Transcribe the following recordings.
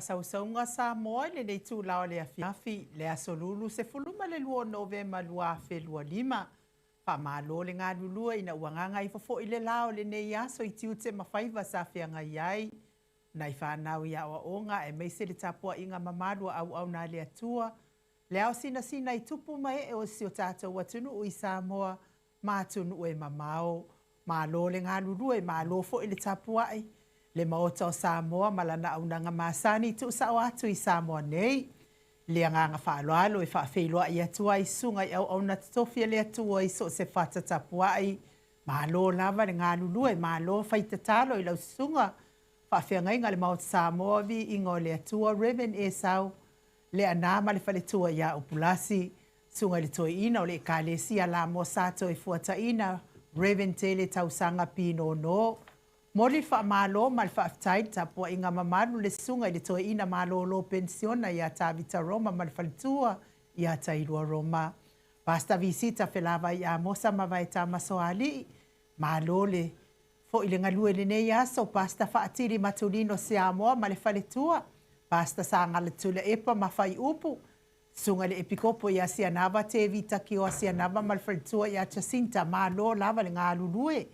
Whasausaunga Samoa le nei tūlao le afiafi le asolulu se fuluma le lua Novema lua whelua lima. Whamalo le ngā lulua ina uanganga I fofo I le lao le nei aso I tiu te mawhaiva sa whianga iai. Nai whanau I awa onga e meise le tapua inga mamadua au nā le atua. Le au sina I tupu mai e o si o tātou watunu ui Samoa mātunu e mamao. Malo le ngā lulua malo fo I le tapua ai. Le Maota o Samoa malana aunanga masani tu sa o atu I Samoa nei. Le anganga whaaloalo e whaafeiloa I atua I sunga I au na tofia le atua I so se whatatapua ai. Malo lava le ngā lulua malo whaitatalo I lau sunga. Whaafeangai ngā le Maota Samoa vi ingo le atua Reven e sau. Le anama le whaletua ia upulasi. Sunga le toi ina o le kālesia la mo sato I fuata ina. Reven te le tausanga pino no. Mori fa malo mal fa taid tapua inga mamalu le sunga le toi ina malo lo pensiona ia tavita Roma mal faltua ia tairua Roma. Basta visita felava ia mosa mavaita masoali malo le fo ile ngalue le nei aso basta fa atiri matulino Samoa mal faletua. Basta sanga le tula epa mafai upu. Sunga le epikopo ia sianava te vita ki o sianava mal faltua ia chasinta malo lava le ngalulue.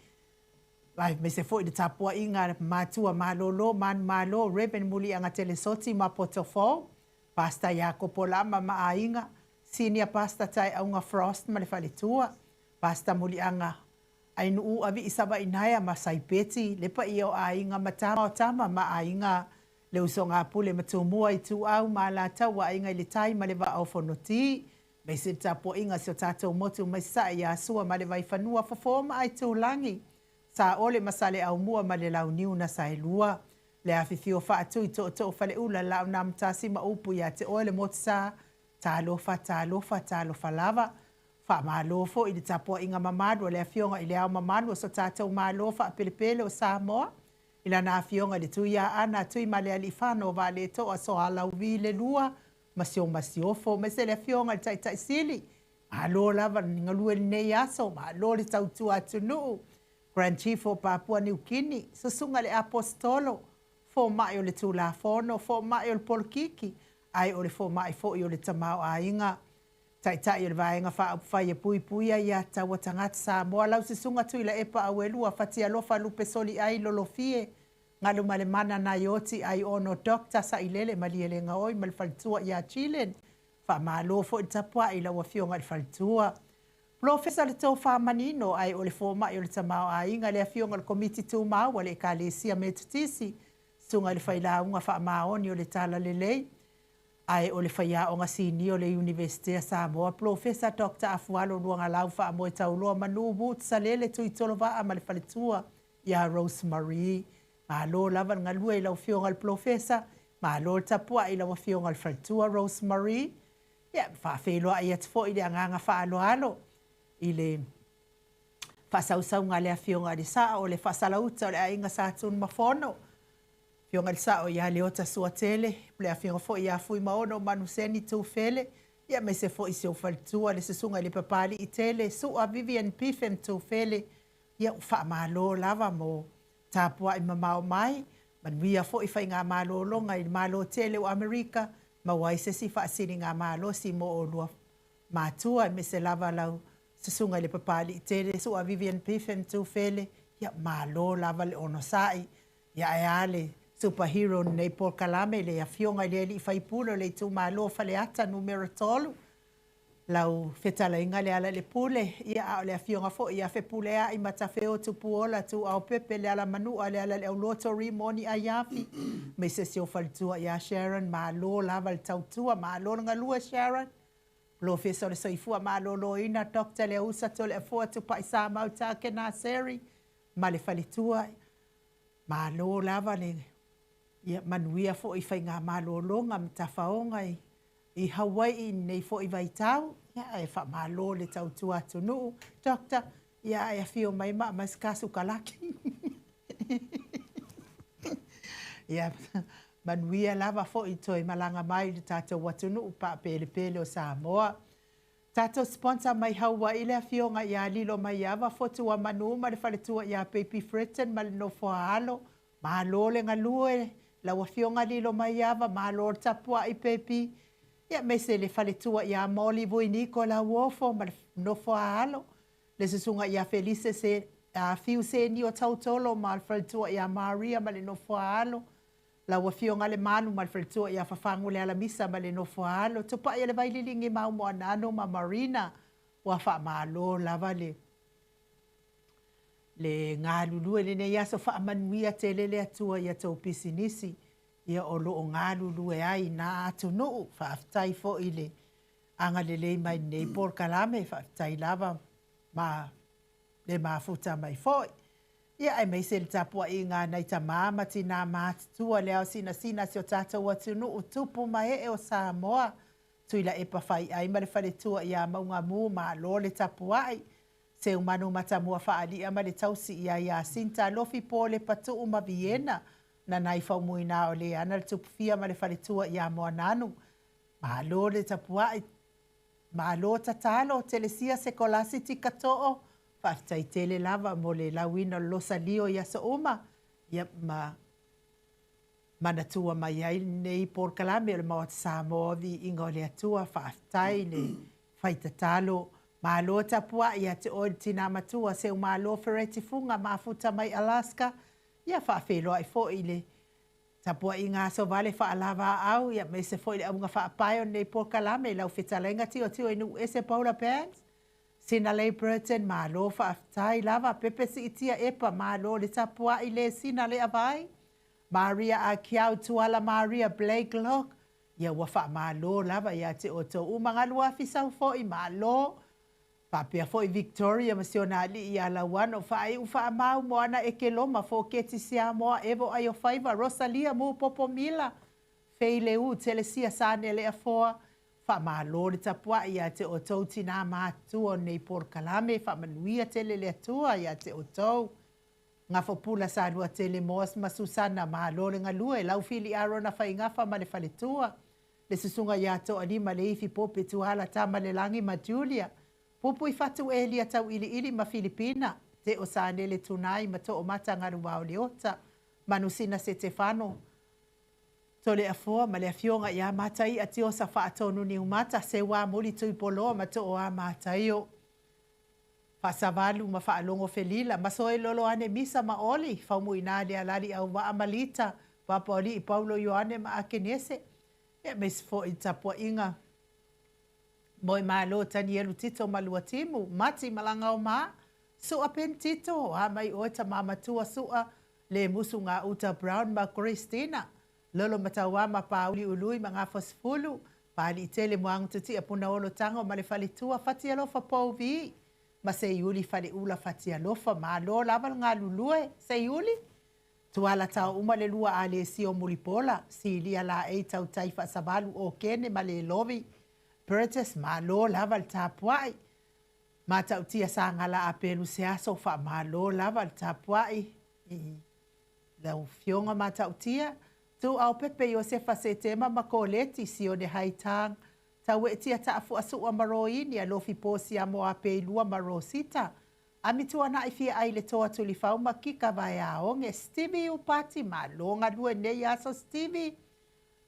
Ai me se foi de tapua inga matua malolo man malo Reven muli anga telesoti ma potofo pasta ya kopola ma ainga senior pasta tai aunga frost ma le faletua pasta muli anga ainu u avi isaba inaya ma saipeti le pa io ainga matama tama ma ainga le usonga pule matumua I tu au ma la tawa ainga le tai ma le va au fonoti me se tapua inga so tato motu mai sa ya sua ma le vai fanua fofoma ai tu langi sa ole masale au mua ma le lau niu na sailua. Le awhiwhio whaatu I to whale ula lau na mtasi ma upu ia te ole motsa talofa lava. Wha malofo I le tapua inga mamadua le awhionga I le au mamadua so tātou malofa a pelepele o Samoa. Ila na awhionga le tuia ana tui ma le alifano wa le toa so alau vi le lua masiofo. Mese le awhionga le tai sili. Malo lava ngalue le nei aso malo le tautua atunu. Grand Chief o Papua New Guinea, susunga le apostolo, fo mai o le tulafono, fo mai o le polkiki, ai o le fo mai fo I o le tamau ainga. Tai o le vaenga wha upwhai e pui ia taua tangata Samoa, lau susunga tui la epa awelua, fatia lofa lupe soli ai lolofie, ngalu male mana na yoti ai ono dokta sa ilele maliele nga oi, mal faltua ia chilen, fa malo fo I tapua I la wafionga le faltua. Professor le tau whamanino ai o le fōma I o le tamau a inga le awhionga le komiti tū mau le kālesia me tutisi. Sunga le whailaunga whaamaoni o le tala le lei. Ai o le whaiaonga sini o le University Samoa. Professor Dr. Afualo luanga lau whaamoe tau loa manu wut sa lele tui tolo waa ma le whaletua ia Rosemary. Ma lo lava ngā lua I lau whionga le professor. Ma lo le tapua I lau whionga le whaletua Rosemary. Ia whaafeloa I atfo I le anganga whaaloalo. I le whasausau ngā lea whionga le saa o le whasalauta o le ainga sa tūn mafono. Whionga le saa o ia leota sua tele, lea whionga fo ia fui maono manu seni tū whele, ia me se fo I se o whalitua le susunga le papali I tele, su a Vivian Pifem tū whele, ia wha malo lava mo tāpua I mamao mai, man wia fo I whai ngā malo longa I malo tele o Amerika, ma waise si wha asini ngā malo si mo o lua mātua, me se lava lau, susunga le papali tere so a Vivian Pifem tu fele ya malo lava le ono sai ya ale superhero nei por kalame le afionga le li faipulo le tu malo fale ata numero tolu lau fetala inga le ala le pule ya le afionga fo ya fe pule a I matafeo tu puola tu au pepe le ala manu ale ala le lotori moni ayafi me se si o faltua ya Sharon malo lava le tautua malo nga lua Sharon. Professor le soifua malolo ina Dr. le usa to le fua tu paisa Maota ke na seri ma le faletua malo lava le ia manuia fo I whainga malolo ngam tafaonga I Hawaii nei fo I vaitau ia e wha malo le tautua tunu Dr. ia e fio mai ma mas kasu kalaki ia manuia lava fo I toi malanga mai le tātou watunu upa pele o Samoa. Tātou sponsor mai Hawaii le awhionga ia lilo mai awa fotua manu ma le whaletua ia Baby Fretten ma le no whaalo. Ma lo le ngalue la wafionga lilo maiava malo tapua i pepi ia me se le faletua ia moli voiniko la wofo ma no foalo le susunga ia Felice se fiu se ni o tautolo ma faletua ia Maria ma le no foalo la wafionga le manu ma faletua ia fafangu le ala misa ma le no foalo tupa ia le vaililingi mau mo anano ma Marina wa fa malo lava le ngā lulu e le ne ia so wha amanuia te lele atua ia tau pisinisi ia o lo o ngā lulu e ai nā atu nuu wha aftai fo i le anga le lei mai nei por kalame wha aftai lava ma le mafuta mai fo ia ai mai se le tapua i ngā nei ta māmati nā mātua leo sina sina si o tātou atu nuu tupu mai e o Samoa tuila e pawhai ai ma le whare tua ia maunga mū ma lo le tapua ai se umanu matamua whaalia ma le tausi ia sinta lofi po le patu uma Viena na nai whaumuina o le ana le tupufia ma le whaletua ia moa nanu. Mahalo le tapuai, mahalo tatalo telesia se kolasi tika to'o whaftai tele lava mo le lawina losa lio ia sa uma ia manatua mai ai nei por kalame le Maota Samoa vi ingo le atua whaftai le whaitatalo Malo tapua ia te o tina matua se malo fereti funga mafuta mai Alaska ia whaafelo ai fo ile tapua i ngā so vale whaalava au ia me se fo ile aunga whaapaio nei por kalame lau whitalenga tio inu ese Paula Pants sina lei Burton malo whaaftai lava pepe si itia epa malo le tapua ile sina le avai Maria a kiau tuala Maria Blake Lock ia wafa malo lava ia te o to umangalua fisau fo i malo Papia foi Victoria masionali ia la wano fai ufa mau moana e ke loma fo keti sia moa evo ai o faiva Rosalia mu popo mila feile u telesia sane le afoa fa malo le tapua ia te o tau tina mātua nei por kalame fa manuia tele le atua ia te o tau nga fo pula sa lua tele moas ma Susana malo le ngalua e lau fili aro na fai ngafa ma le faletua le susunga ia to anima le ifi pope tuala tama le langi ma Julia Pupu i fatu e lia tau ili ma Filipina, te o saanele tunai ma to o mata ngaru wao leota, manusina se Stefano. Tole a fua ma le fionga ia matai ati o sa whaatonu ni umata se wā muli tui poloa ma to o a matai o. Whasavalu ma whaalongo felila, ma soe lolo ane misa ma oli, whaumu ina le alali au wa amalita, papa oli i Paulo Ioane ma akenese, e mes fo i tapua inga. Moi malo tani elu tito malua timu, mati malanga o maa, sua pen tito, ha mai oita mama tua sua, le musu ngā uta Brown ma Christina, lolo matawa ma pauli ului ma ngā fosfulu, pali tele muangu tuti a puna olo tango ma le fali tua fati alofa pou vi, ma se iuli fali ula fati alofa, ma lo laval ngā lulue, se iuli, tuala tau uma le lua a le si o mulipola, si lia la e tau taifa sabalu o kene ma le lovi, Burgess malo laval tapuai. Mata utia sa ngala apelu se aso fa malo laval tapuai. Lau fionga mata utia. Tu au pepe Josefa se tema makoleti si o de haitang. Tau e tia taafu asu a maroini a lofi posi a moa peilua marosita. Amitua na ifia ai le toa tulifau makika vai aonge. Stevie upati malo ngalue ne aso Stevie.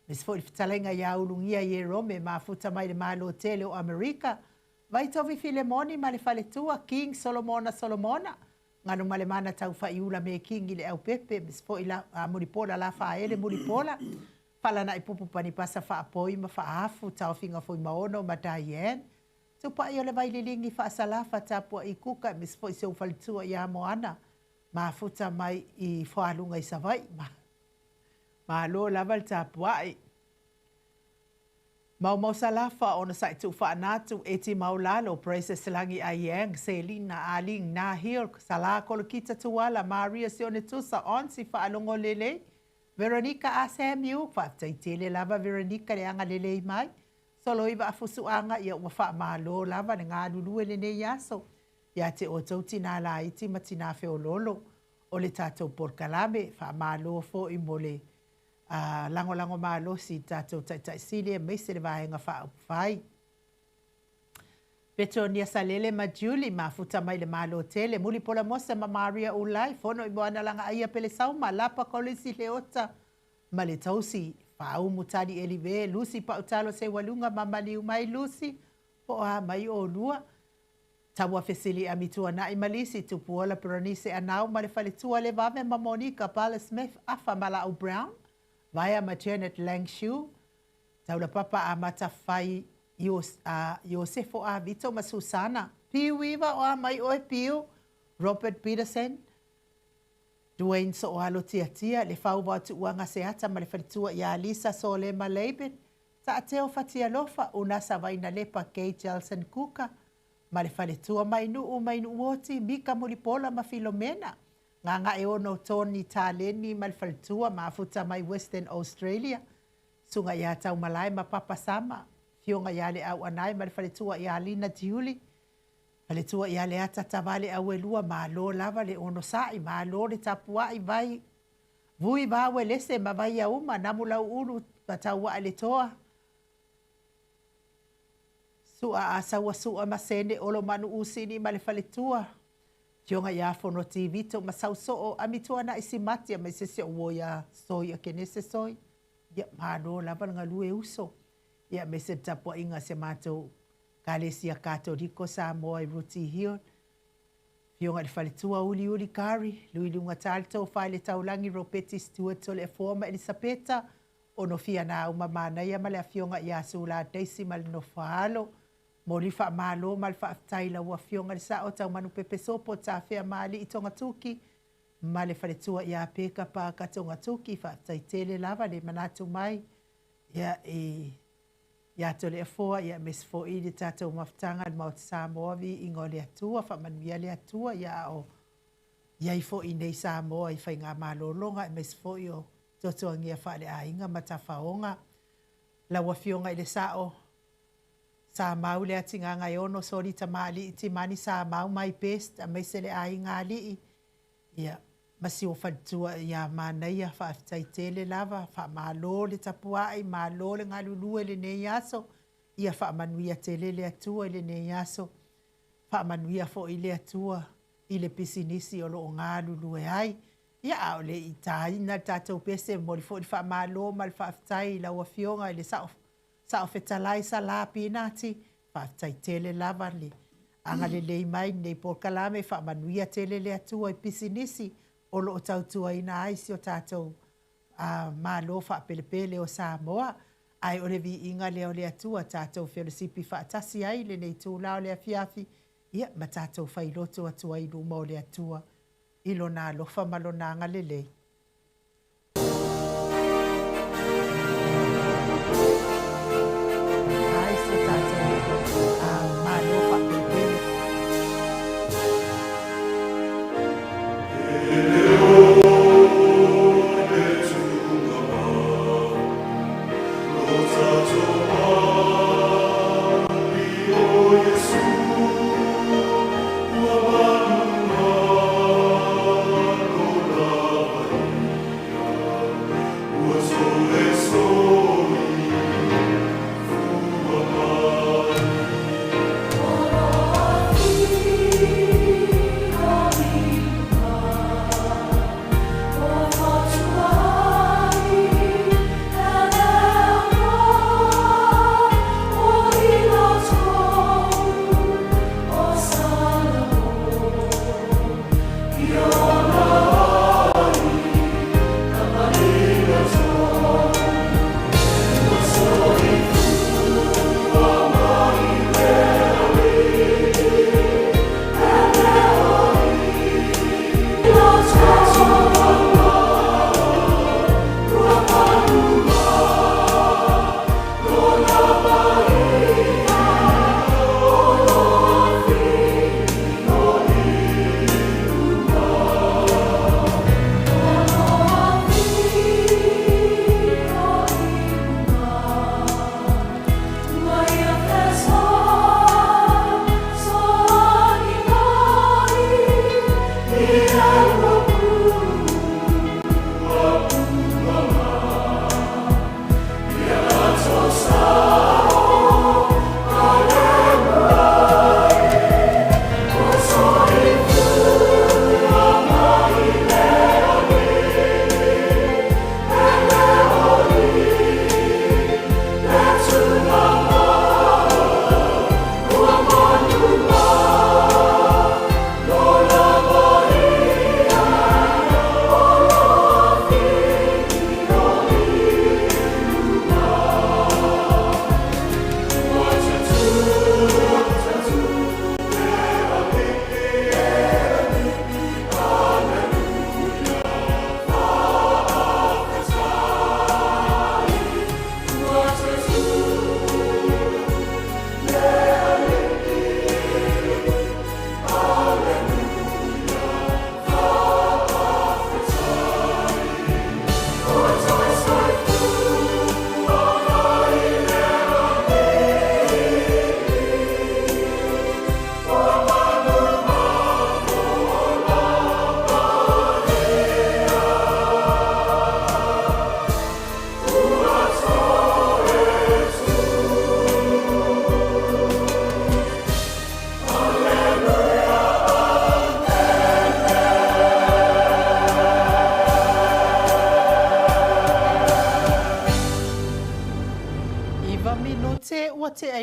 Mes foi fitalenga ia ulungia ye Rome ma futa mai le malo tele o Amerika. Vai tovi Filemoni ma le faletua King Solomona. Nganu ma le mana tau faiula me King ile au pepe. Mes foi la muripola la faele muripola. Fala na ipupu pani pasa fa apoi ma fa afu tau finga foi maono ma Diane. Tupa i ole vai lilingi fa asalafa tapua i kuka. Mes foi se ufalitua ia moana. Ma futa mai i foalunga i savai ma. Malo laval tapuai. Mau salafa ona sa tu whaanatu e ti maulalo praise selangi aiang Selina aling na hir sala kolokita tuala Maria sione tusa on si whaalongo lele Veronica asemu whaaftaitele lava Veronica le anga lele mai solo iwa afusu anga ia wafa malo lava na ngā lulue le ne yaso ia te o tauti nā la iti matina feololo o le tātou porkalame wha malo fo i mole lango malo si tātou tai sile me se le vaenga whai. Petonia salele ma Julie ma futa mai le malo tele muli pola mosa ma Maria ulai fono i moana langa aia pele sauma lapa kolisi leota ma le tausi whaau mutari e liwe, Lucy pa utalo se walunga mamaliu mai Lucy, po a mai o lua. Tawa fesili a mitua na i malisi tupuola peronise anau ma le faletua le vave ma Monica Pala Smith afa mala o Brown, vaya ma Janet Langshu, taula papa a matawhai Iosefo a Vito ma Susana, Piu Weaver o a mai oe Piu, Robert Peterson, Dwayne so o alo tia le fau watu uanga se ata ma le faletua i a Lisa so le ma Laban, ta ateo fatia lofa unasa vaina lepa Kay Jelson Kuka, ma le faletua mai nu oti Mika Mulipola ma Filomena. Nga e ono Tony Taleni ma le faletua ma afuta mai Western Australia. Sunga ia tau malai ma Papa Sama. Fionga ia le au anai ma le faletua ia Lina Diuli. Faletua ia le ata tavale au elua ma lo lava le ono sai ma lo le tapua i vai. Vui vawe lese ma vai a uma namula ulu bataua le toa. Sua asawa sua masene olo manu usini ma le faletua. Tionga ia fono TV to masau so o amitua na isimati a mesese o ia soi a kenese soi. Ia mano lava nga lue uso. Ia mese tapua inga se mato kalesia Katoliko Samoa i Ruti Hill. Fionga le faletua uli kari. Lui lunga talto fale taulangi ropeti Stuart le forma Elisabeta. Ono fia na umamana ia male a fionga ia sula deisi mal no fahalo. Mori fa malo mal fa taila wa fionga sa o tau manu pepe sopo ta fea mali i tonga tuki. Male faletua ia peka pa ka tonga tuki fa taitele lava le manatu mai. Ia tole e foa ia mes fo i le tatou maftanga le Maota Samoa vi ingo le atua fa manuia le atua ia o ia i fo i nei Samoa i fai ngā malolonga mes fo i o totoangia fa le ainga matafaonga. La wa fionga i le sao sa mau le atinga ngai ono sori tamali ti mani sa mau mai pest a mai se le ainga li ia masi o fatua ia mana ia fa taitele lava fa malo le tapua ai malo le ngalulu le ne yaso ia fa manuia tele le atua le ne yaso fa manuia fo ile atua ile pisinisi o lo ngalulu ai ia o le itai na tatou pese mo fo fa malo mal fa tai la o fionga le sa fetalai sa la pinati fa taitele lava le anga le mai nei por kalame fa manuia tele le atua i pisinisi o lo tautua ina ai si o tātou malo wha pelepele o Samoa. Ai o le vi inga leo le atua tātou whenosipi wha atasi ai le nei tūlao le afiafi. Ia, ma tātou whailoto atua i luma o le atua. Ilo nā lofa malo nanga le lei. Ai si o tātou malo wha pelepele.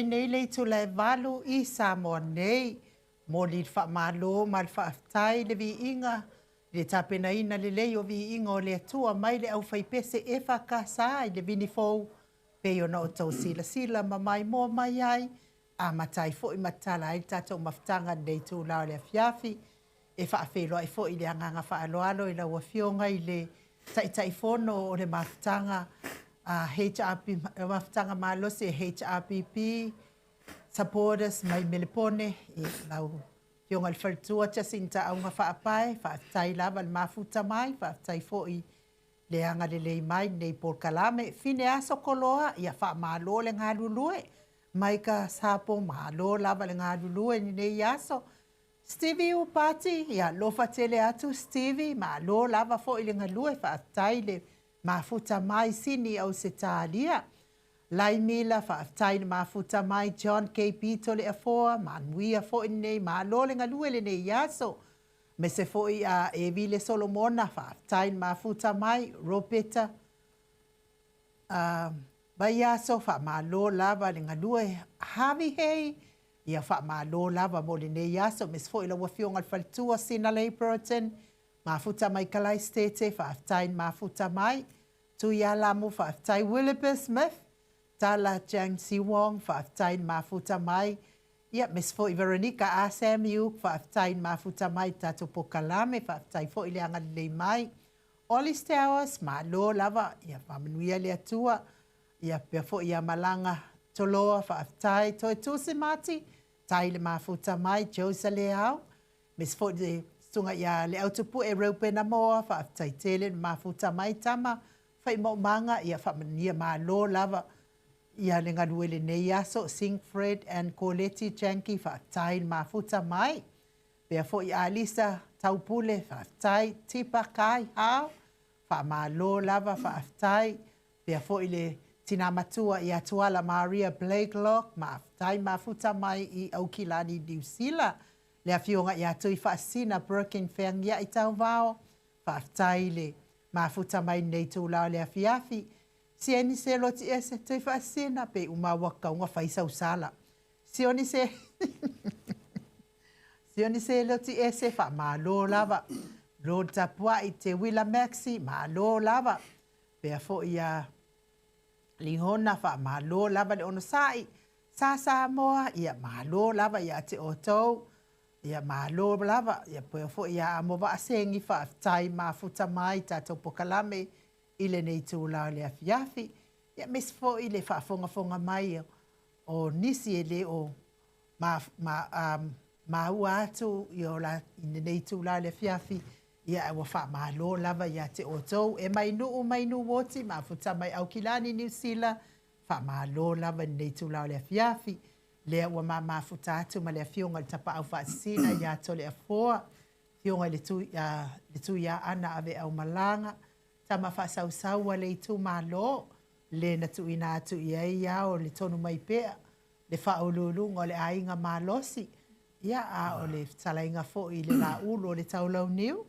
ai nei le tu le valu I Samoa nei. Mo li whaamalo ma le whaatai le Viiga. Le tapena ina le lei o Viiga o le atua mai le au whaipese e whakasa I le vini fou. Peo na o tau sila ma mai mo mai ai. A matai fo I matala ai tatou maftanga nei tu lao le afiafi. E whaafelo ai fo I le anganga whaaloalo I la wafionga I le tai fono o le maftanga HRP, maftanga malosi e HRPP supporters mai melepone I lau fionga le whalitua Jacinta aunga whaapai, whaatai lava le mafuta mai, whaatai fo I le anga le lei mai nei Paul Kalame, fine aso koloa ia wha malo le ngā lulue, mai ka sapo malo lava le ngā lulue ni nei aso. Stevie Upati, ia lofa tele atu Stevie, malo lava fo I le ngalue whaatai le mafuta mai sini au se tālia. Lai mila whaatai le mafuta mai John K. Pito le afoa, manuia fo I nei malo le ngalue le nei aso. Me se foi a Evi le Solomona whaatai mafuta mai, Ropeta, Baiaso whaamalo lava le ngalue Havi hei, ia whaamalo lava mo le nei aso, me se foi la wafionga al whalitua Sina Leighton, mafuta mai Kalai Stete whaatai mafuta mai, Tuia Lamu whaatai Willibur Smith, Tala Jang Siwong whaatai mafuta mai, ia mes fo I Veronica ASMU whaatai mafuta mai tato Pokalame whaatai fo I le anga le mai. Ollis Towers malo lava ia whamanuia le atua ia pia fo ia malanga toloa whaatai toi tuse mati tai le mafuta mai Josa Leao. Mes fo le sunga ia le autopu e Raupena moa whaatai tele mafuta mai tama whai mo manga ia whamanuia malo lava ia le ngalue le nei aso, Singfred and Colette Janki whaatai mafuta mai. Pea fo I Alisa Taupule whaatai Tipa Kai Hao, whaamalo lava whaatai. Pea fo I le tina matua I Atuala Maria Blakelock, whaatai mafuta mai I Aukilani Diusila. Le afionga I atui whaasina Broken Whengia I tau vao, whaatai le mafuta mai nei tūlao le afiafi. Sieni se loti ese tui whaasina pe umawaka unga whaisa usala. Sioni se loti ese wha malo lava. Lord Tapua I te Willa Maxi malo lava. Pea fo ia lihona wha malo lava le ono sai. Sa Samoa ia malo lava ia te otou. Ia malo lava. Ia pea fo ia amova asengi wha tai mafuta mai tato Pokalame. Ile nei tūlao le afiafi. Ia mes fo I le whaafonga mai o nisi e le o maua atu I o la nei tūlao le afiafi. Ia e wa whaamalo lava ia te otou. E mai nu woti mafuta mai Aukilani New Zealand. Whaamalo lava nei tūlao le afiafi. Lea ua mafuta atu ma le afionga le tapa au whaasina ia to le afoa. Fionga le tu ia ana ave au malanga. Tama whasausaua le itu malo, le na tuina atu ia o le tonu mai pea, le whaolulu o le ainga malosi, ia o le talainga fo I le la ulo o le taulau niu.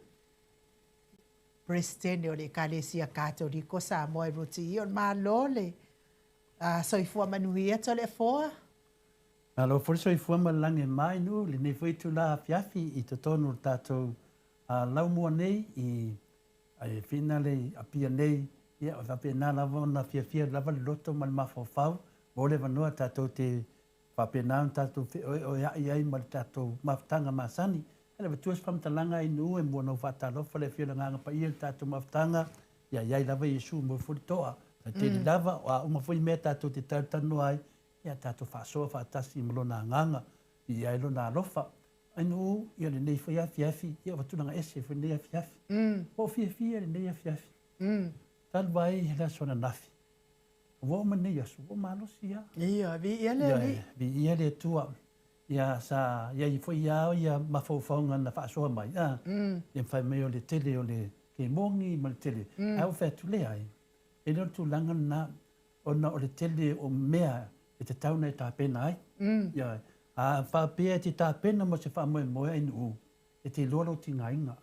Presidente o le Kalesia Katoliko Samoa Ruti I o malo le soifua manuia to le foa. Malo for soifua malange mai nu, le ne foi tu la fiafi I to tonu tatou laumua nei I ai finale a pia nei ia o tape na lava na fia lava le loto mal mafofau o le vanua tatou te whapena tatou o ia mal tatou maftanga masani ele vetuas famtalanga I nu e mono fatalofa le fia nganga pa ia tatou maftanga ia lava Yesu mo fultoa te lava o uma foi me tatou te tano ai ia tatou fasoa fatasi molona nganga ia lo na lofa Anu ia le nei foi afiafi ia watuna ese foi nei afiafi. O fia le nei afiafi. Tal vai la sona nafi. Wo man nei asu wo malosi ia. Ia vi le tua. Ia sa ia foi ia mafofonga na fasoa mai. Ia fai me o le tele o le ke mongi mal tele. Au fa tu le ai. E no tu langa na ona o le tele o mea e te tauna e ta pena ai. Ia a fa pe te ta pena mo se fa mo ai nu e te lolo tingainga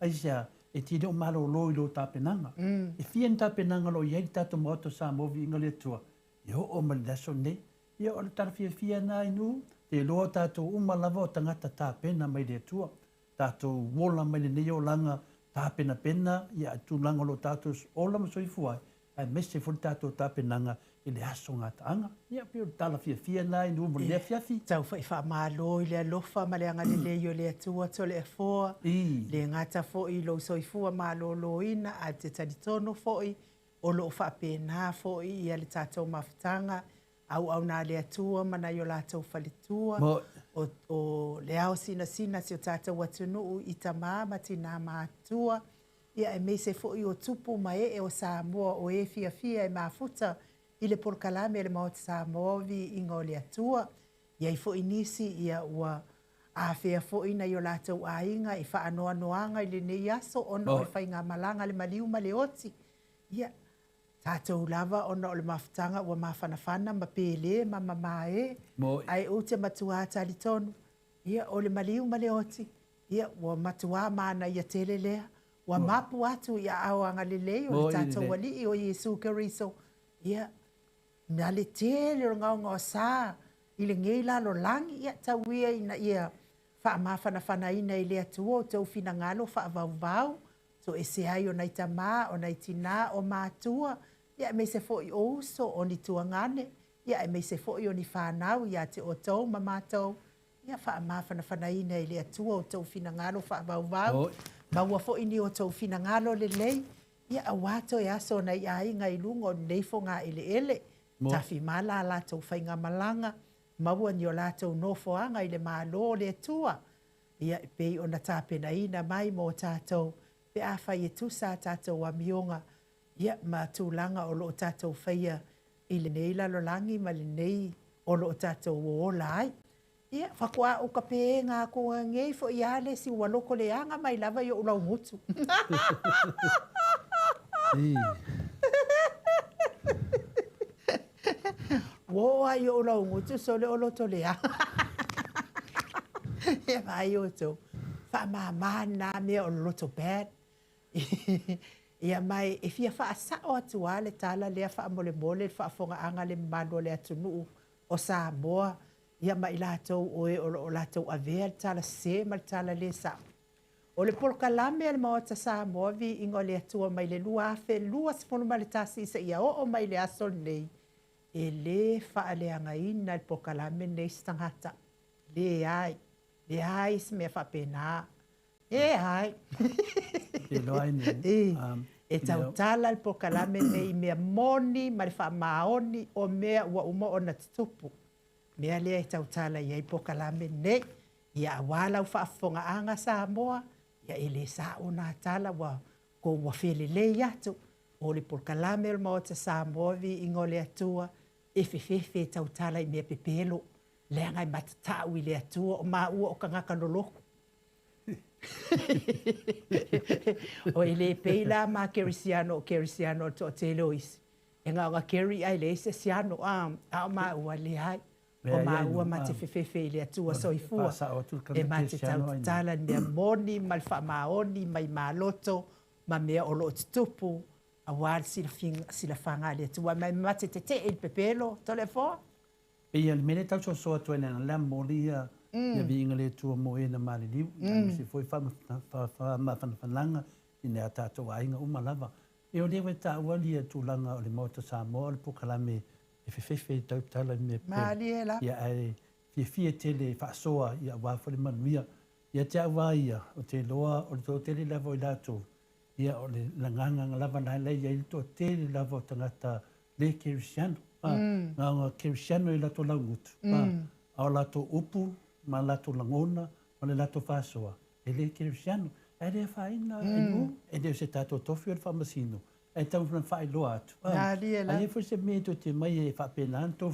ai sia e te do malo lo ta penanga e fien ta penanga lo ye ta to moto sa mo vi ngale tua yo o me leso ne Ia o le tarafia nā inu, te loa tātou umalava o tangata tāpena mai le atua. Tātou wola mai le nei o langa tāpena pena, ia tūlanga lo tātou ola ma soifua. Ai mese furi tātou tāpenanga i le aso ngā taanga. Ia pio tarafia nā inu mo le fiafi. Tau whai wha mālo i le alofa ma le anga le leo le atua to le afoa. Le ngata fōi lo soifua mālo lo ina a te taritono fōi. O lo wha pēnā fōi i le tātou mawhitanga. Au nā le atua mana i o lātou whalitua. O le ao sina si o tātou atunuu i ta māmati nā mātua. Ia e meise fōi o tupu mai e o Samoa o e fia e mafuta i le porkalame le Maota Samoa vi ingo le atua. Ia i fōi nisi ia ua a whea fōi na i o lātou ainga i wha anoa noanga i le nei aso ono e whai ngā malanga le maliu ma le oti. Ia tātou lava ona o le mawhitanga ua mawhanawhana ma pēle ma mamae. Ai o te matua tali tonu. Ia o le maliu ma le oti. Ia ua matua mana ia tele lea. Ua mapu atu ia awanga le lei o le tātou wali i o Yesu Keriso. Ia mea le tele o ngaunga o sā. I le ngei lalo langi ia tauia ina ia wha mawhanawhana ina i le atua o tau fina ngalo wha vau. So e se ai o nei tamā, o nei tina, o mātua. Ia me se fōi ouso o ni tuangane. Ia me se fōi o ni whānau, ia te o tau ma mātou. Ia wha mawhanawhana ina i le atua o tau fina ngalo wha vau. Maua fōi ni o tau fina ngalo le lei. Ia a wāto e aso nei ai ngai lungo nei fo ngā ele. Tafi mala la tau whainga malanga. Maua ni o la tau nofoanga i le mālo le atua. Ia pei o na tāpena ina mai mō tātou. Pe a whai e tusa tātou a mionga. Ia ma tūlanga o loo tātou whaia i le nei lalolangi ma le nei o loo tātou o ola ai. Ia whakua o ka pē ngā kua ngei fo i ale si waloko le anga mai lava i o ulau ngutu. Woa i o ulau ngutu so le olo to le anga. Ia mai o tō. Whamamana mea o loto bad. Ia mai e fia wha asao atua le tala lea wha mole mole wha fonga anga le mano le atunuu o Samoa. Ia mai lātou oe o lātou avea le tala se ma le tala le sa. O le porkalame le Maota Samoa vi ingo le atua mai le lua afe lua sifonu ma le tasi isa ia o mai le aso nei. E le wha le anga ina le porkalame nei stangata. Le ai. Le ai se mea wha pena. E ai. E loai ni. E tau tala le pokalame nei mea moni ma le wha maoni o mea ua uma o na tutupu. Mea lea e tau tala iai pokalame nei. Ia awala u whaafonga anga Samoa. Ia ele sa o nā tala wa ko ua whelele atu. O le pokalame le Maota Samoa vi ingo le atua. E whewhewe tau tala i mea pepelo. Lea ngai matatau i le atua o maa ua o ka ngaka noloku. O ele peila ma kerisiano to telois. E ngā ngā keri ai le se siano a maa ua le hai. O maa ua ma te whewhewe i le atua soifua. E ma te tau tala mea moni, ma le wha maoni, mai maa loto, ma mea o lo tupu. A wāl sila whanga le atua. Mai mate te te il pepelo, tole fōa. Ia le mene tau soa tu ena la molia ia vinga le tua mo e na mali liu. Se foi whananga i nea tātou ainga umalava. E o lewe tā ualia tūlanga o le Maota Samoa, le pukalame e whewhewhe tau tala me pe. Mali e la. Ia ai fia tele whaasoa ia wāwhare manuia. Ia te awa ia o te loa o le tō tele lava i lātou. Ia o le langanga lava nai lei ia i tō tele lava o tangata le kerisiano. Ngā kerisiano i lato laungutu. Ao lato upu, ma lato langona, ma le lato whasoa. E le kerisiano, e rea whaina, e leo se tātou tofi o le whamasino. E tau whana whai loa atu. A e fwoi se me to te mai e whapenanto,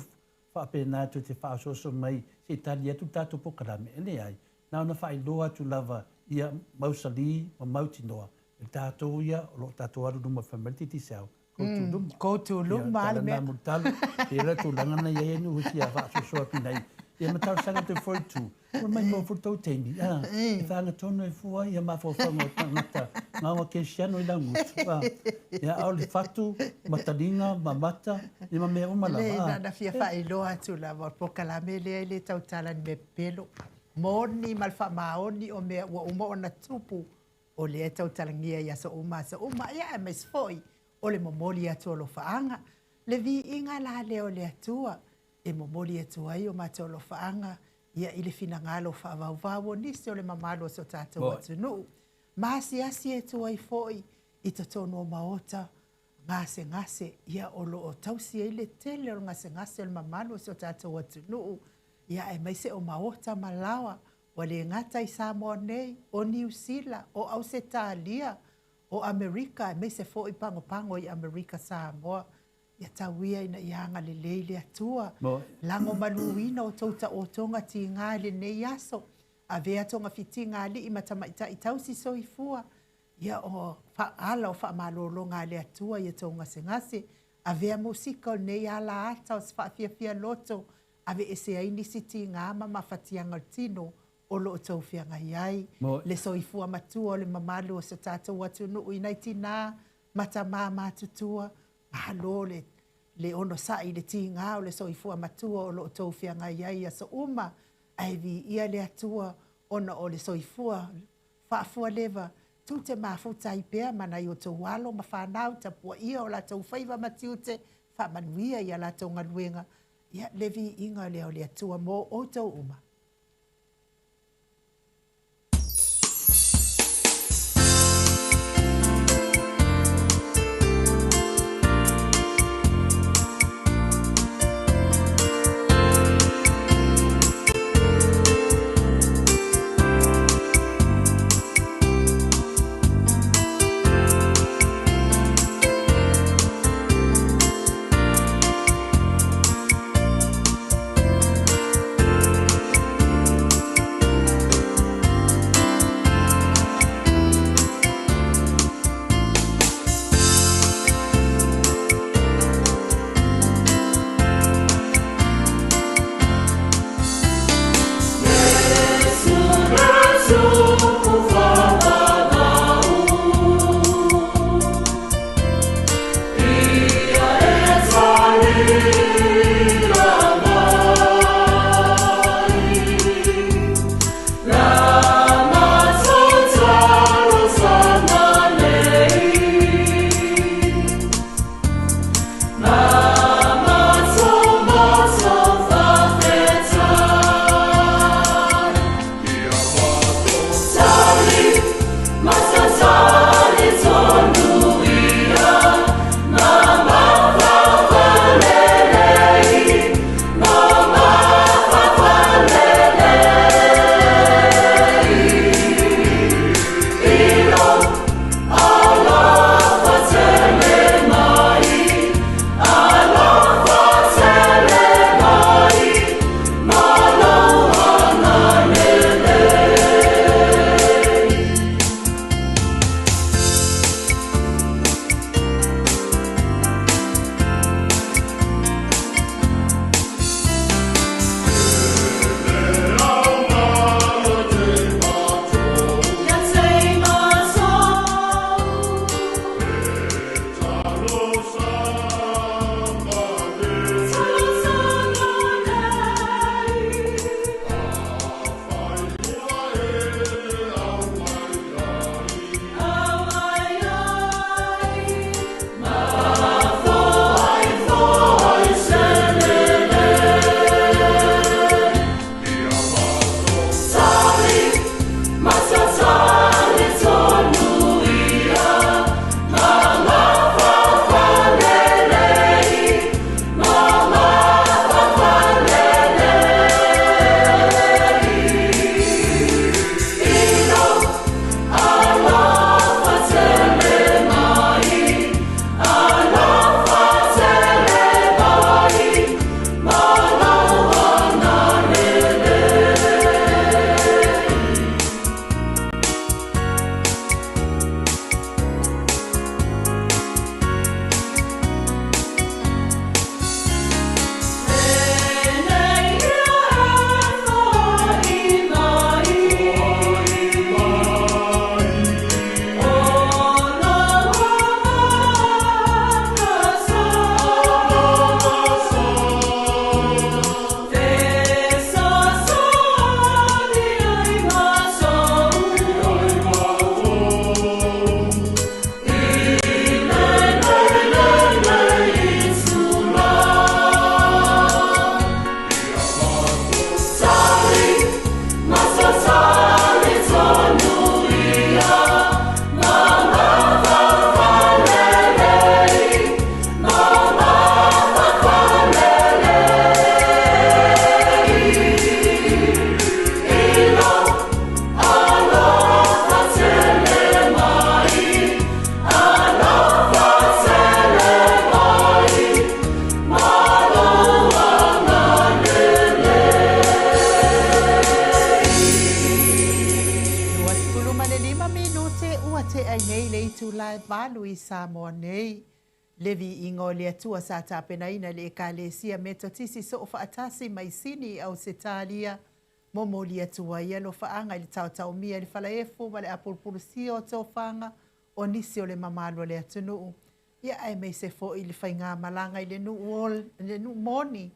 whapenanto te whasoso mai, se tali atu tātou pokarame. E le ai, nā ona whai loa atu lava ia mausali, ma mautinoa. E tātou ia, o lo tātou aru numa whameriti sao. Ko tu luma ale me. Ia tala nā mutalo, e ra tu langana ia enu huti a whaasosoa pinai. Ia matau sanga te foi tu. O mai mo foto teimi. E whanga tono e fua ia mawhawhanga o tangata. Ngawa ke siano i langutu. Ia au le fatu, mataringa, mamata, i ma mea umala. Le na fia whaeloa tu la wa pokalame le le tautala ni me pelo. Moni malfa maoni o mea ua uma o na tupu o le tautala ngia ia sa uma ia e mais foi o le momoli atu o lo faanga. Le vi inga la leo le atua e momoli atu ai o mate o lo faanga ia ili fina ngalo whaavau nisi o le mamalo so tātou atu nuu. Maasi asi atu ai foi i to tonu o Maota ngase ia o lo o tausi e le tele o ngase o le mamalo so tātou atu nuu. Ia e maise o Maota malawa wa le ngata i Samoa nei, o New Zealand, o Australia, o Amerika, e maise fo i pango i Amerika Samoa. Ia tauia ina ianga le leile atua. Lango maluina o tauta o tonga ti ngā le nei aso. A vea tonga fiti ngā li i matamaita i tausi so i fua. Ia o ala o whaamalolo ngā le atua ia tonga se ngase. A vea musika o nei ala ata o sfafia loto. Ave ese ai ni siti ngā mama fatianga tino o lo tau whianga iai. Le soifua matua o le mamalu o sa tātou atu nuu i nei tina mata mama tutua. Mahalo le ono sai le ti ngā o le soifua matua o lo tau whianga iai asa uma. Ai vi ia le atua ona o le soifua whaafua leva. Tu te mafuta i pea mana i o tau walo ma whanau tapua ia o la tau whaiva matiute whamanuia ia la tau ngaluenga. Ia levi inga leo le atua mo o tau uma. e valu I Samoa nei. Levi ingo le atua sa tapena ina le ekalesia metotisi so faatasi mai sini au setalia. Momo li atua ia lo faanga ili tau mia ili falaefu ma le apulpulusia o tofanga o nisi o le mamalo le atunuu. Ia ai mei se fo ili fainga malanga ili nu moni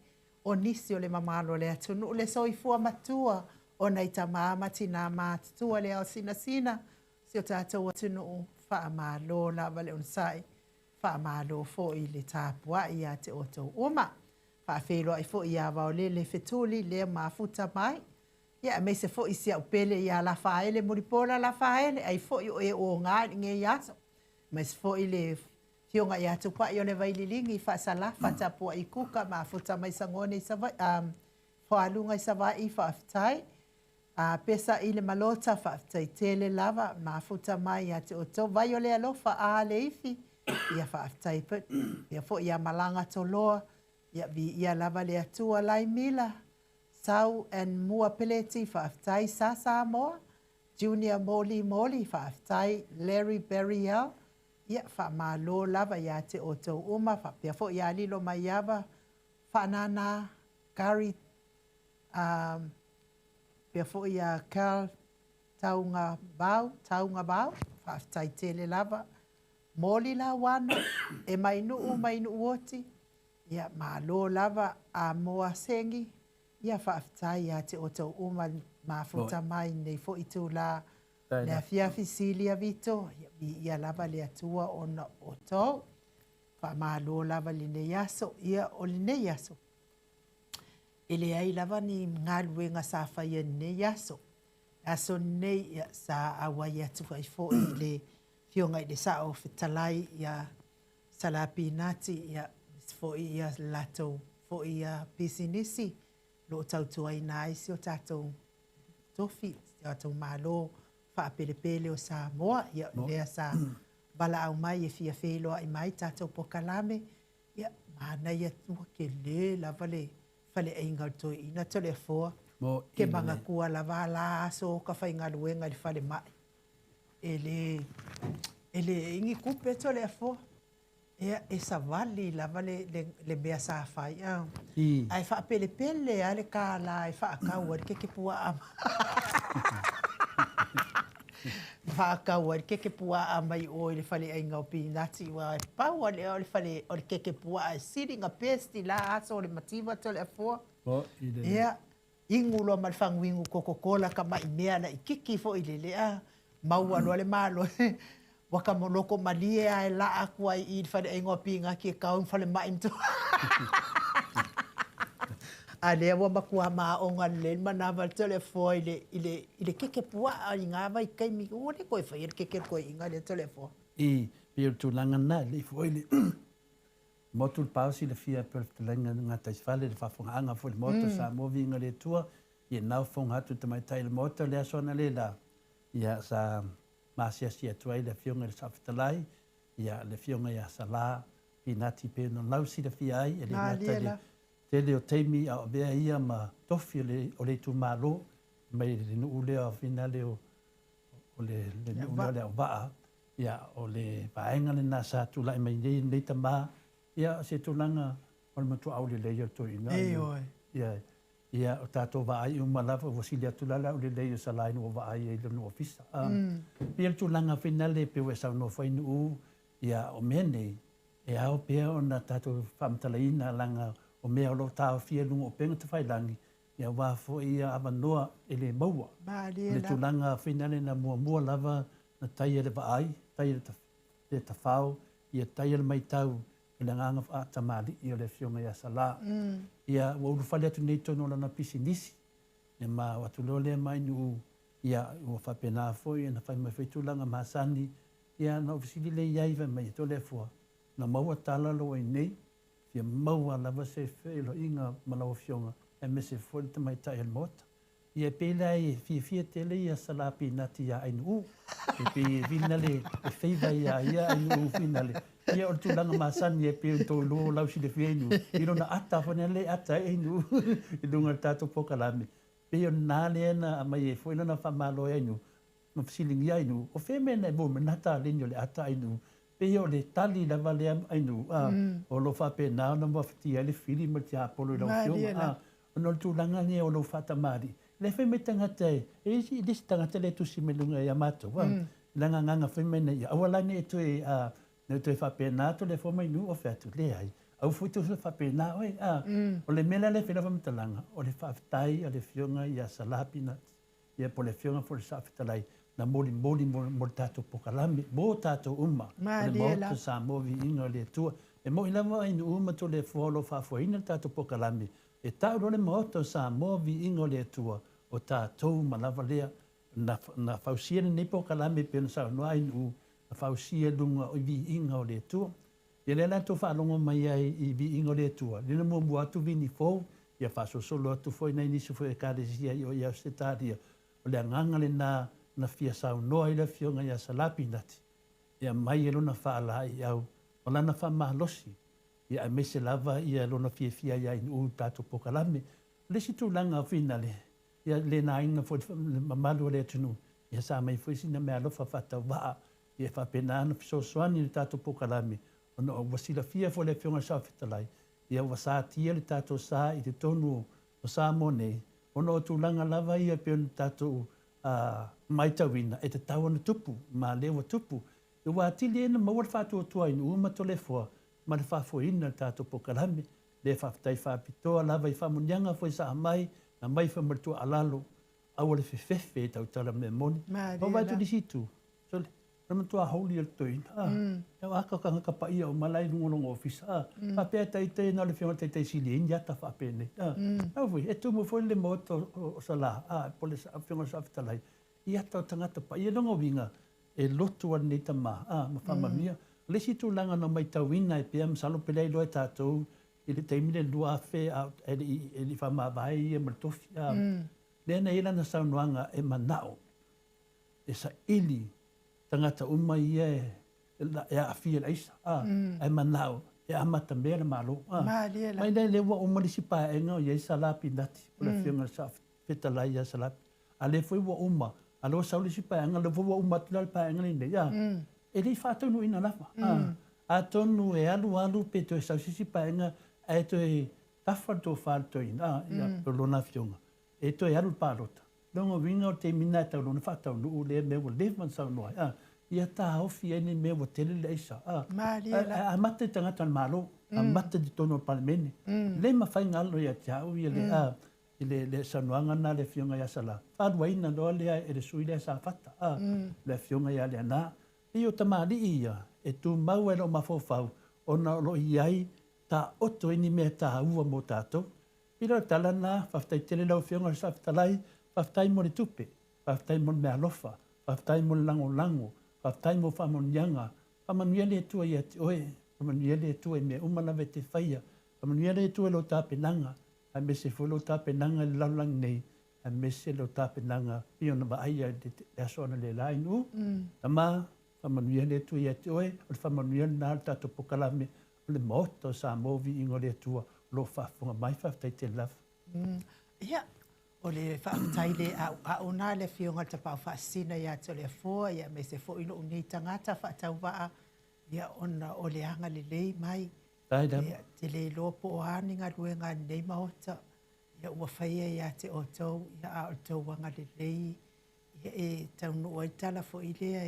o nisi o le mamalo le atunuu le soifua matua o na itamama tina matutua le au sina si o tatou atunuu faa malo la vale unsai. Faa malo fo ili tapua ia te oto uma. Faa felo ai fo ia vao le fetuli le mafuta mai. Ia me se fo isia upele ia la faele muripola la faele ai fo yo e o nga nge yaso. Mas fo ile fionga ia tupa yo le vaililingi fa sala fa tapua ikuka mafuta mai sangone sava fo alunga sava I fa aftai. Pesa ile malota fa aftai tele lava mafuta mai ia te oto vai ole alofa a le ifi. Ia fa aftai put ia fo ia malanga toloa ia vi ia lava le atua lai mila sau and mua peleti fa aftai sa Samoa Junior Moli fa aftai Larry Berriel ia fa malo lava ia te oto uma fa pia fo ia lilo mai yava fa nana Gary pia fo ia Carl taunga bau fa aftai tele lava Moli la wano, e mainu oti, ia malo lava a moa sengi, ia whaaftai ia te oto uma mafuta mai nei fo itu la le fiafi silia vito, ia lava le atua ona oto, wha malo lava li ne yaso, ia o li ne yaso. Ele ai lava ni ngaluenga sa whaia ne yaso, aso nei ia sa awa ia tuwai fo I le fionga I le sao fitalai ia salapi nati ia fo ia lato fo ia pisinisi lo tautua I nai si o tatou tofi tatou malo fa pelepele o Samoa ia lea sa bala au mai e fia felo ai mai tatou pokalame ia mana ia tua ke le lava le fale ainga toi ina tole foa ke manga kua lava la so ka whainga luenga le fale mai ele ingi kupe to le fo e sa vali la vale le bea sa fai ai fa pele ale ka la ai fa ka wa ke pua am fa ka wa ke pua am mai o le fale ai ngau pinati wa pa wa le fale o ke pua sitting a pesti la so le mativa to le fo ingulo mal fangwingu Coca-Cola ka mai mea na ikiki fo ile maua lo le malo waka monoko malie ai la aku ai I fale ai ngopinga ki kau fale mai mtu ale wa makua ma onga le manava telefo ile keke pua ai ngava I kai mi o le koi fa keke koi inga le telefo pe tu langa na le fo ile motul pausi le fia per langa ngata fale le fa fonga fo le moto sa movi nga le tua ye na fonga tu te mai tai le moto le sona le la ya sa masia tuai le fionga le safitalai ia le fionga ia sala pinati pe no lausi le fiai e le ngata tele o teimi a vea ia ma tofi o le tu malo mai le nu ule a finale o le nu ule o vaa ia o le vaenga le nasa tu lai mai nei tama ia se tu langa o le matu au le leia to ina ia o tato vaai uma lava wasilia tulala o le leia salai no vaai e le no ofisa pia tu langa finale pe we sa no foi nu ia o mene e ao pe ona tato famtalaina langa o mea lo tau fia lungo o penga te whailangi ia wafo ia avanoa ele maua le tu langa finale na mua lava na taia le vaai taia le tawhao ia taia le maitau ina nganga whaatamali ia le fionga ia sala ia wa uru whale atu nei tono lana pisi nisi ne ma watu lole mai nu ia ua whapena fo ia na whai mai whaitulanga mahasani ia na ofisili le iaiva mai to le fua na maua tala lo i nei fia maua lava se whelo inga malawa fionga e me se fo te mai tai el mota ia pela e fia tele ia salapi nati ia ainu e pe vinale e feiva ia ainu finale ia o tu langa masani e pe to lo lausi le fienu ino na ata fonele ata ainu i dunga tato pokalame pe o nale na mai e foi na fa malo ainu mafisilingi ainu, o wheme nei mo menata lini o le ata ainu, pe o le tali lava le ainu, o lo whape nao na mawhiti le fili ma te apolo i lau whionga, o no tūlanga ni o lo whata mari. Le wheme tangata e isi tangata le tusi me lunga i amato, langa nganga wheme nei, awalani e tue, ne tue whape nao to le whoma inu o wheatu le ai, au fuitu se whape nao e, o le mela le whena whamatalanga, o le whaftai, o le whionga i a salapina, ia po le whionga fo le whaftalai, na mori mo tato pokalame, mo tato uma, o le Maota Samoa Viiga o le Atua, e mo ilawa inu uma to le wholo whafuaina tato pokalame, e tau le Maota Samoa Viiga o le Atua, o tatou malawa lea, na whausia ni pokalame pe na sa noa inu, na whausia lunga o Viiga o le Atua, ia le la to whaalonga mai ai i Viiga o le Atua, lina mo mua atu vini fōu, ia whasosolo atu fōi nei nisi fōi e kāresia i o ia setaria, o le anganga le na fia sau noa i le whionga ia salapi nati. Ia mai e lona whaala i au, o lana wha mahalosi, ia a mese lava ia lona fia ia in u tato pokalame. Le si tūlanga whina le, ia le na inga fo mamalu le tunu, ia sa mai fwisi mea lofa whata waa, ia whapena ana fisosoani le tato pokalame, o no wasila fia fo le whionga sa whitalai, ia wasa tia le tato sa i te tonu o sa mone, o no tūlanga lava ia pe tato mai tawina e te tawana tupu, ma lewa tupu. E wā tili ena mawar whātua tua inu uma to le fua, ma le whāfuina tātou pokalame, le whaftai whāpitoa lava i whamunianga fwoi sa mai, na mai whamaritua alalo, awa le whewhewhe e tau tala me moni. Ma wai tu disitu, so le, ramatua hauli al toina. E waka kanga kapa ia o malai nungolongo ofisa. Papea tai na le whionga tai sili e njata whapene. Awui, e tumu fwoi le Maota o sala, po le whionga sa whitalai. Ia tau tangata pa, ia longa winga, e lotu an nei tama, ma whamamia. Le si tūlanga no mai tauina e pia msalo pelei loe tātou, i le teimine lua awhe, e li whamawai ia martofi. Lena ila na saunuanga e manao, e sa ili, tangata uma ia e awhia leisa, e manao, e amata mea malo. Mai nei lewa umarisi pa e ngau, ia i salapi nati, o le whionga sa whetalai ia salapi. A le fwoi wa uma, alo sauli si paanga le fo uma tula paanga ni ya e li fa tonu ina lafa a tonu e alu pe to sa si paanga e to e tafa to fa to ina ya lona fiunga e to e alu parota longa winga te mina ta lona fa ta lu le me wo le man sa no ya ta ofi ni me wo tele le isa a mate tanga tan malo a mate di tono palmene le ma fa ngalo ya chau ya le le sanuanga na le whionga ia sala. Whaduaina loa lea e le sui lea sa fata. Le whionga ia lea nā. I o tamari ia, e tu mau e lo mafofau, o na lo iai ta oto ini mea ta ua mo tātou. Pira tala nā, whaftai tele lau whionga sa fitalai, whaftai mo le tupe, whaftai mo le mea lofa, whaftai mo le lango, whaftai mo whamonianga, whamanuia le tua ia te oe, whamanuia le tua i mea umalawe te whaia, whamanuia le tua lo tāpenanga, a mese folo tape nanga lalang nei a mese lo tape nanga pio na baia de asona le lainu ama famanuia le tu ia toe o famanuia na tato pokalame le Maota Samoa Viiga le tua lo fafonga mai faftai te laf ia o le whaatai le a ona le whionga te pau whaasina ia te le fōa ia mese fo ino unei tangata whaatau waa ia ona o le anga le lei mai te le lopo o haninga ruenga nei Maota, ia ua whaia ia te o tau, ia a o tau wanga le lei, ia e tau no i tala fo i lea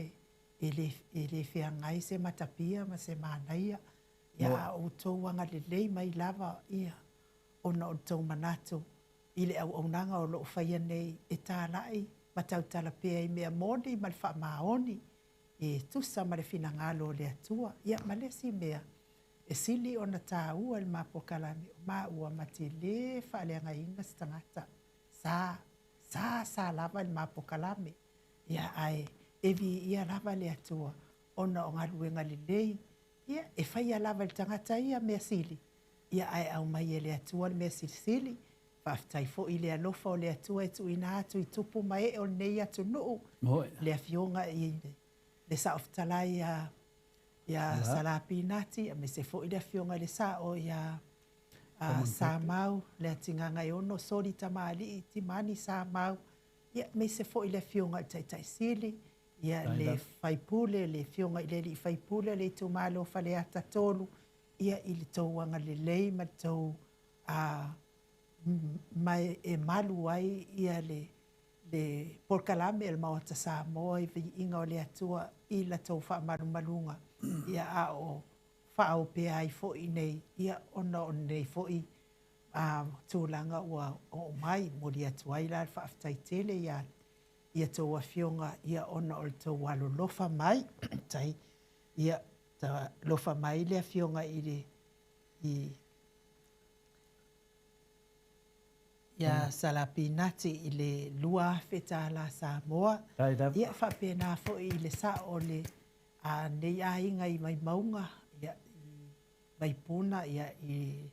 e le whiangai se matapia ma se manaia, ia a o tau wanga le lei mai lava ia ona o tau manato, i le au aunanga o lo whaia nei e tālai, ma tau tala pia i mea moni, ma le wha maoni, e tusa ma le finangalo le atua, ia ma le si mea, e sili ona tā ua le mapokalame o mā ua mati le whaaleanga inga stangata. Sa lava le mapokalame. Ia ai, evi ia lava le atua. Ona o ngaruenga le lei. Ia, e whaia lava le tangata ia mea sili. Ia ai au mai e le atua le mea sili. Whaftai fo i le alofa o le atua e tu ina atu i tupu mai o nei atu nuu. Le afionga i le saoftalai ia salapi nati, a me se fo i le whionga le sa o ia sa mau, le atinganga i ono, sori tamali i timani sa mau, Ia me se fo i le fionga tai sili. Ia le faipule, le fionga i le li faipule, le tu malo fale ata tolu. Ia i le tau anga le lei ma tau mai e malu ai ia le porkalame el Maota Samoa i Viiga o le Atua i la tau wha malunga. Ia a o wha o pe ai fo i nei. Ia ona o nei fo i tūlanga ua o mai mo li Atua i la wha aftai tele ia tau a fionga ia ona o le tau walo lofa mai. Tai ia ta lofa mai le fionga i le ia salapinati i le lua feta la Samoa. Ia whapena fo i le sa o le nei a inga i mai maunga. Ia i mai puna ia i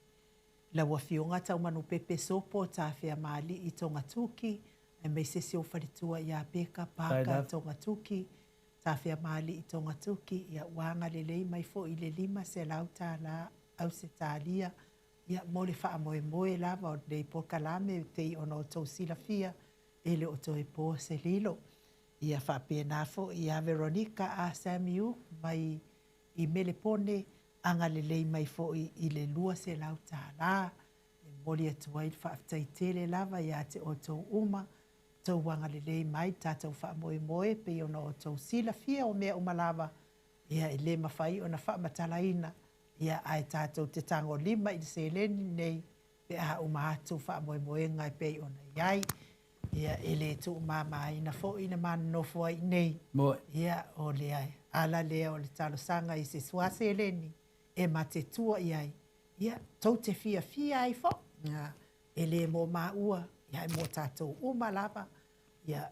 la wafionga tau manu pepe sopo ta whea mali i tonga tuki. E mei se seo wharitua ia peka paka i tonga tuki. Ta whea mali i tonga tuki. Ia wanga le lei mai fo i le lima se lauta la au se talia. Ia mo le wha moe moe lava o nei pokalame te i ono o tau silafia e le o tau e po se lilo. Ia wha pēnā fo ia Veronica a Samiu mai i melepone anga le lei mai fo i le lua se lau tā la. E moli atu ai wha aftai tele lava ia te o tau uma. Tau wanga le lei mai tātou wha moe moe pe i ono o tau silafia o mea uma lava. Ia i le mawhai o na wha matalaina. Ia ai tātou te tango lima i se leni nei pe a umahatu wha moe moe ngai pe i ona iai. Ia ele tu mama ina fo ina man no fo ai nei. Ia o le ai. Ala lea o le talo sanga i se suase leni. E mate tua iai. Ia tau te fia ai fo. Ia ele mo maua. Ia mo tātou uma lava. Ia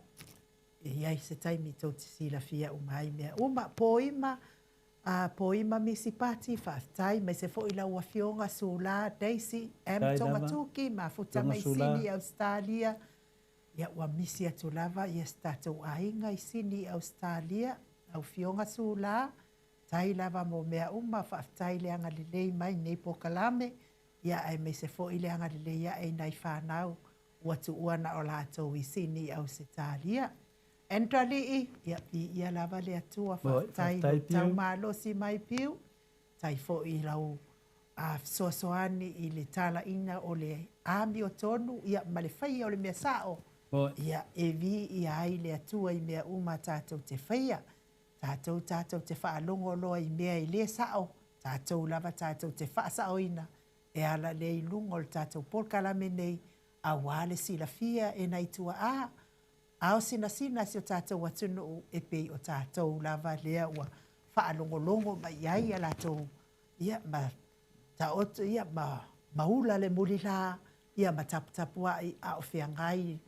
iai se taimi tau te sila fia umai mea. Uma poima. Poima misipati whaftai, mai se fo ila ua fionga sula, Daisy, Tonga Tuki, ma futa mai sini Australia. Ia ua misi atu lava, ia statou ainga i sini Australia, au fionga sula, tai lava mo mea uma, whaftai le anga lelei mai nei pokalame, ia ai mai se fo ile anga lelei ia ei nai whanau, ua tu uana o latou i sini Australia. Entrali ia lava le atua whaftai tau malo si mai piu. Tai fo i lau soasoani i le tala ina o le ami o tonu. Ia ma le whaia o le mea sao. Ia e vi ia ai le atua i mea uma tātou te whaia. Tātou te whaalongo loa i mea i le sao. Tātou lava tātou te whaasao ina. E ala le i lungo le tātou porkalame nei. A wale sila fia e nei tua a. Ao sina si o tātou atunu e pei o tātou lava lea ua whaalongolongo ma iai a lātou. Ia ma taoto, ia ma ula le muri la, ia ma taputapua i a o whiangai,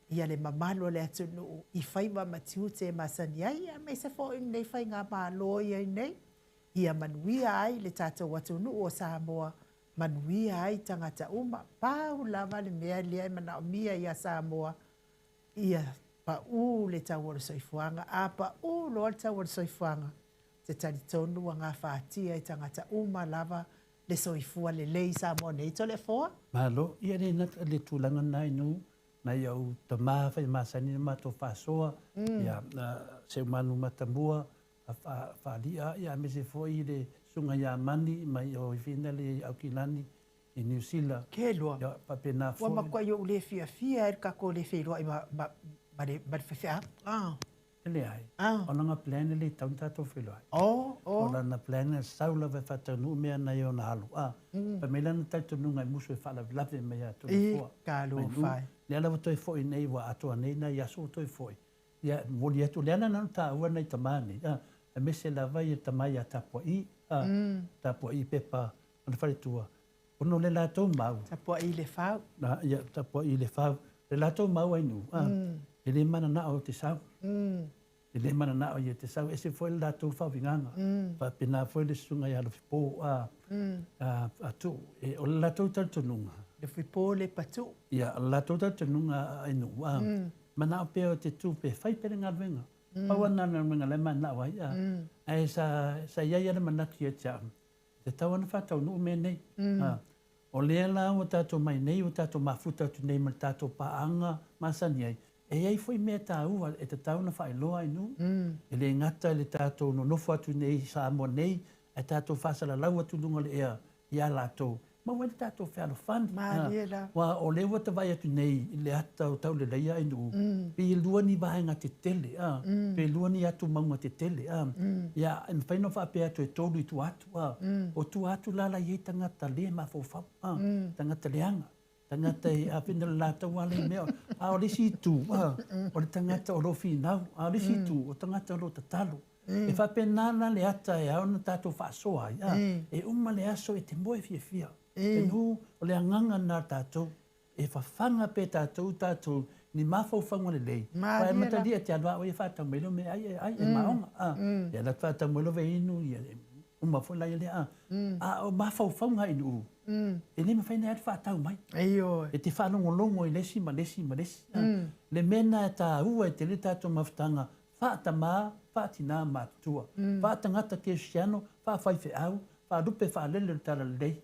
ia le mamalo le atunu i whaiwa ma tiute ma sani ai, ia mei se fo i nei whai ngā mālo i nei. Ia manuia ai le tātou atunu o Samoa, manuia ai tangata uma, pau lava le mea lea i mana o mia i a Samoa, ia pa u le tau ora soifuanga, a pa u lo le tau ora soifuanga. Te tari tonu a ngā whātia i tangata uma lava le soifua le lei Samoa nei to le foa. Malo, ia re nata le tūlanga nai nu, nai au ta mawhai masani na mato whāsoa, ia se manu matamua, a whālia, ia me se fo i le sunga ia mani, mai o i whina le au kilani i New Zealand. Ke loa. Ia papena fo. Wa makua i o le fia e kako le whiroa i Mare whewhea? Ele ai. Ona ngā plane le taun tātou whiloai. Ona na plane saula ve whatanu mea nei o na halu. Pa me lana taitu nunga i musu e whalavilawe mea tu fua. Ka lua whai. Le ala watoi fo i nei wa atua nei na yaso watoi fo i. Ia mori atu le ana nanu tā ua nei tamani. A me se la vai e tamai a tapua i. Tapua i pepa. Ona wharitua. Ono le lātou mau. Tapua i le whau. Ia tapua i le whau. Le lātou mau ainu. E le mana na o te sau. E le mana na o i te sau. E se foi le lātou whawinganga. Pa pena foi le sunga i alofipo a tu. E o le lātou tantununga. Le whipo le patu. Ia, o le lātou tantununga ainu. Mana o peo te tu pe whai pere ngā wenga. Pawana na wenga le mana o ai. E sa iai ana manaki e te au. Te tau ana whatau nuu me nei. O lea la o tātou mai nei, o tātou mafuta tu nei ma tātou paanga masani ai. E ai foi mea tā ua, e te tauna whae loa inu. E le ngata le tātou no nofo atu nei Samoa nei, e tātou whasala lau atu lunga le ea i a lātou. Ma wale tātou whealo whani. Wa o le ua te vai atu nei, i le ata o tau le leia inu. Pe lua ni vahenga te tele, pe lua ni atu maunga te tele. Ia, en whaino whape atu e tolu i tu atu. O tu atu lala i tangata le ma fofau, tangata leanga. Tangata e a whina lata wale mea, a o lesi tu, o le tangata o lo whinau, a o lesi tu, o tangata o lo tatalo. E whapenana le ata e aona tātou whaasoa, e uma le aso e te moe fia fia. E nu o le anganga nā tātou, e whawhanga pe tātou, ni mawhauwhanga le lei. Wa e matalia te alua o e whatau melo me ai e maonga. E ala whatau melo ve inu, uma whula i le a o mawhauwhanga inu. E le mawhaina e whatau mai. E te whanongolongo i lesi ma lesi. Le mena e tā ua e te le tātou mawhtanga, whaatama, whaatina mātua. Whaatangata ke siano, whaawhaife au, whaarupe whaalele tala lei.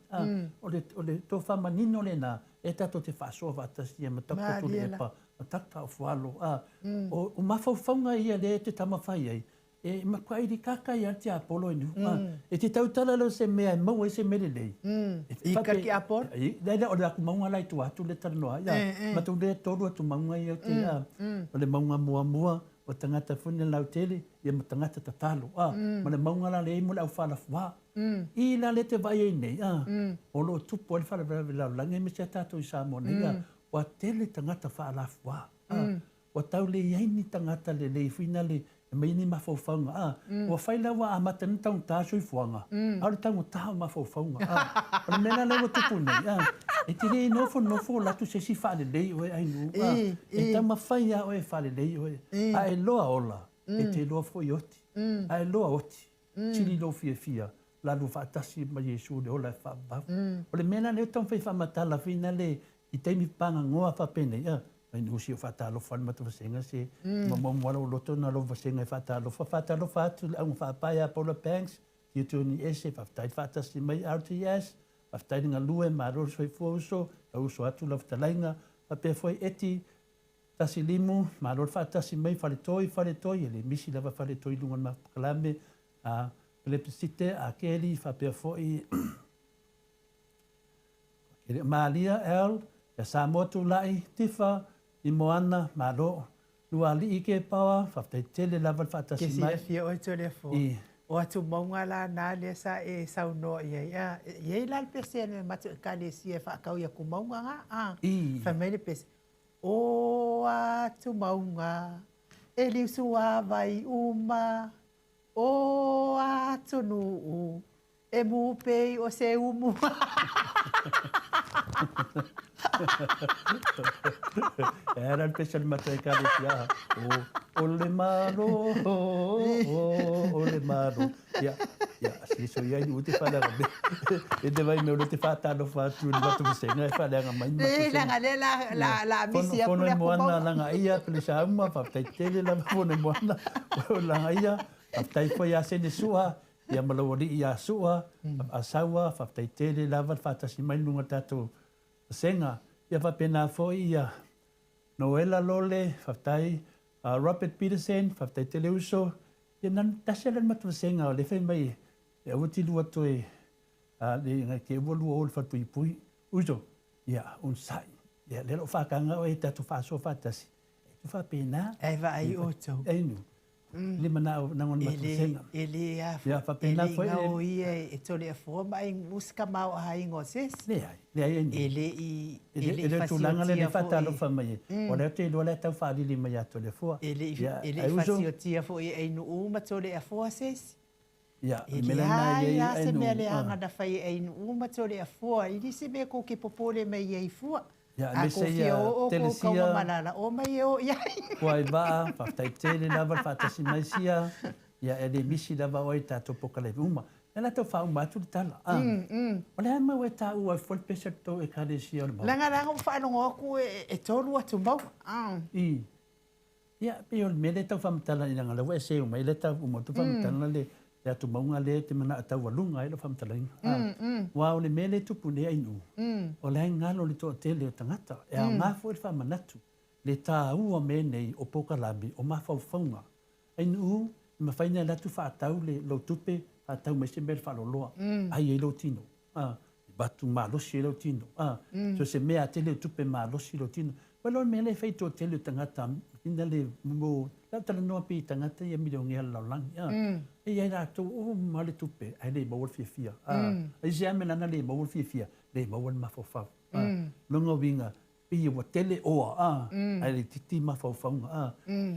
O le tō whamanino le nā, e tato te whaasoa whaatasi e matakatu le epa, matakta o whaalo. O mawhauwhaunga ia le te tamawhai ai, e makwairi kaka i ati Apolo inu. E te tautala lo se mea mau e se mere lei. I kaki Apolo? Leila o le aku maunga lai tu atu le taranoa. Matu le toru atu maunga i au te o le maunga mua, o tangata fune lau tele, ia ma tangata tatalo. Ma le maunga la le imu le au whalafua. I la le te vai ei nei. O lo tupu o le whalawela lau lange me se tātou i Samoa nei. O tele tangata whalafua. O tau le iaini tangata le fina le mai ni mawhauwhaunga. O whaila wa a mata ni taun tāsui fuanga. Aure taungo tāo mawhauwhaunga. O le mena lewa tupu nei. E te rei nofo latu se si whaale lei oe ainu. E tau mawhai a oe whaale lei oe. A e loa ola. E te loa fo i oti. A e loa oti. Tiri lo fia. Lalu whaatasi ma Jesu le ola e whaabau. O le mena leo tau whai whamatala whina le i teimi panga ngoa whapene. Ai nusi o whaatalo whan matu wasenga se. Mamamwala o loto na lo wasenga e whaatalo. Whaatalo whaatu au whaapai a Paula Banks. Ki tu ni ese whaatai whaatasi mai RTS. Whaatai ngā lue maro soi fuauso. Au so atu la whatalainga. Whapea foi eti tasi limu. Maro whaatasi mai whaletoi. Ele misi lava whaletoi lungan ma kalame. Plepsite a Kelly whapea foi. Malia El. Ya Samoa tu lai tifa. I moana, maro, lua li ike pawa, whaftai tele lava whaatasi mai. Ke si a fia oi tole a fo. O atu maunga la nā lea sa e saunoa ia. Iei lal pese ane matu ka le si e whaakau ia ku maunga nga. Whamene pese. O atu maunga, e liusu a vai uma. O atu nuu, e mupei o se umu. Era il pesce al matrica di sia. O le maro, o le maro. Ya, si so ia ni uti fala ga. E de vai me uti fata no fatu ni batu senga e fala ga mai. La misia por la moana la nga ia pele sa uma fa tele la fone moana. La ia, tai foi a sene sua. Ia malawari ia sua, asawa, fa tele la va fata si mai lunga tatu. Senga, ia whapena foi ia Noela Lole, whaftai Robert Peterson, whaftai Teleuso, ia nan taselan matu senga o le whai mai, ia uti lua toi, le ke uolu o le whatui pui, uso, ia unsai, ia lelo whakanga o e tatu whaso whatasi, e tu whapena. E wa ai oto. Einu. Le mana nangon matu senga. Ele a whapena foi. Ele ngau ia e tole a forma e muska mau a hai ngoses. Le ai enu. Ele tulanga le whatalo whamai. O leo te loa le tau whaarili mai ato le fua. Ele whasiotia fo e einu uma tole a fua ses. Ia, ele ai se mea le anga da whai einu uma tole a fua. Ili se mea ko ke popole mai ei fua. A kofia o telesia malala o mai o ia kuai ba whaftai tele lava whatasi mai sia ia e le misi lava oi tātou pokale uma e la tau whau matu tala o le ama ue tā ua full pesa tau e kare sia o le mau langa whanongo aku e tolu atu mau ia pe o le mele tau whamatala i langa lawa e se uma i le tau umotu whamatala le le atu maunga le te mana atau walunga e lo whamatala wa o le mele tupu ne ainu o le ngalo le toa tele o tangata e a ngāfu e whamanatu le tā ua me nei o pokalami o mawhauwhaunga. Ai nu, ma whaina latu whaatau le lo tupe, whaatau mai se mele whaloloa. Ai e lo tino. Batu malosi e lo tino. So se mea te le tupe malosi lo tino. Walo me le whaito te le tangata, ina le mo, lau tala noa pi tangata ia milio ngea lau langi. E ai rātou, o ma le tupe, ai le mawal fia fia. Ai se ame nana le mawal fia fia, le mawal mawhauwhau. Longa winga, pia wa tele oa, ai le titi mawhauwhaunga.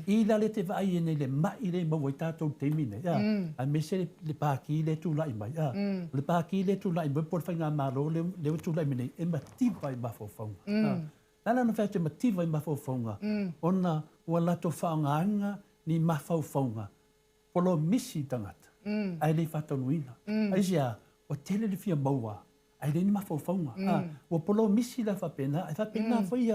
I la le te vai ene le mai le mawai tātou te mine. Ai me se le pāki le tūlai mai. Le pāki le tūlai mai, por whainga maro le tūlai mine, e matipa i mawhauwhaunga. Nana na whaite matipa i mawhauwhaunga. Ona ua lato whaongaanga ni mawhauwhaunga. Polo misi tangata. Ai le whatanuina. Ai sia, o tele le fia maua. Ai le ni mawhauwhaunga. O polo misi la whapena. Ai whapena whai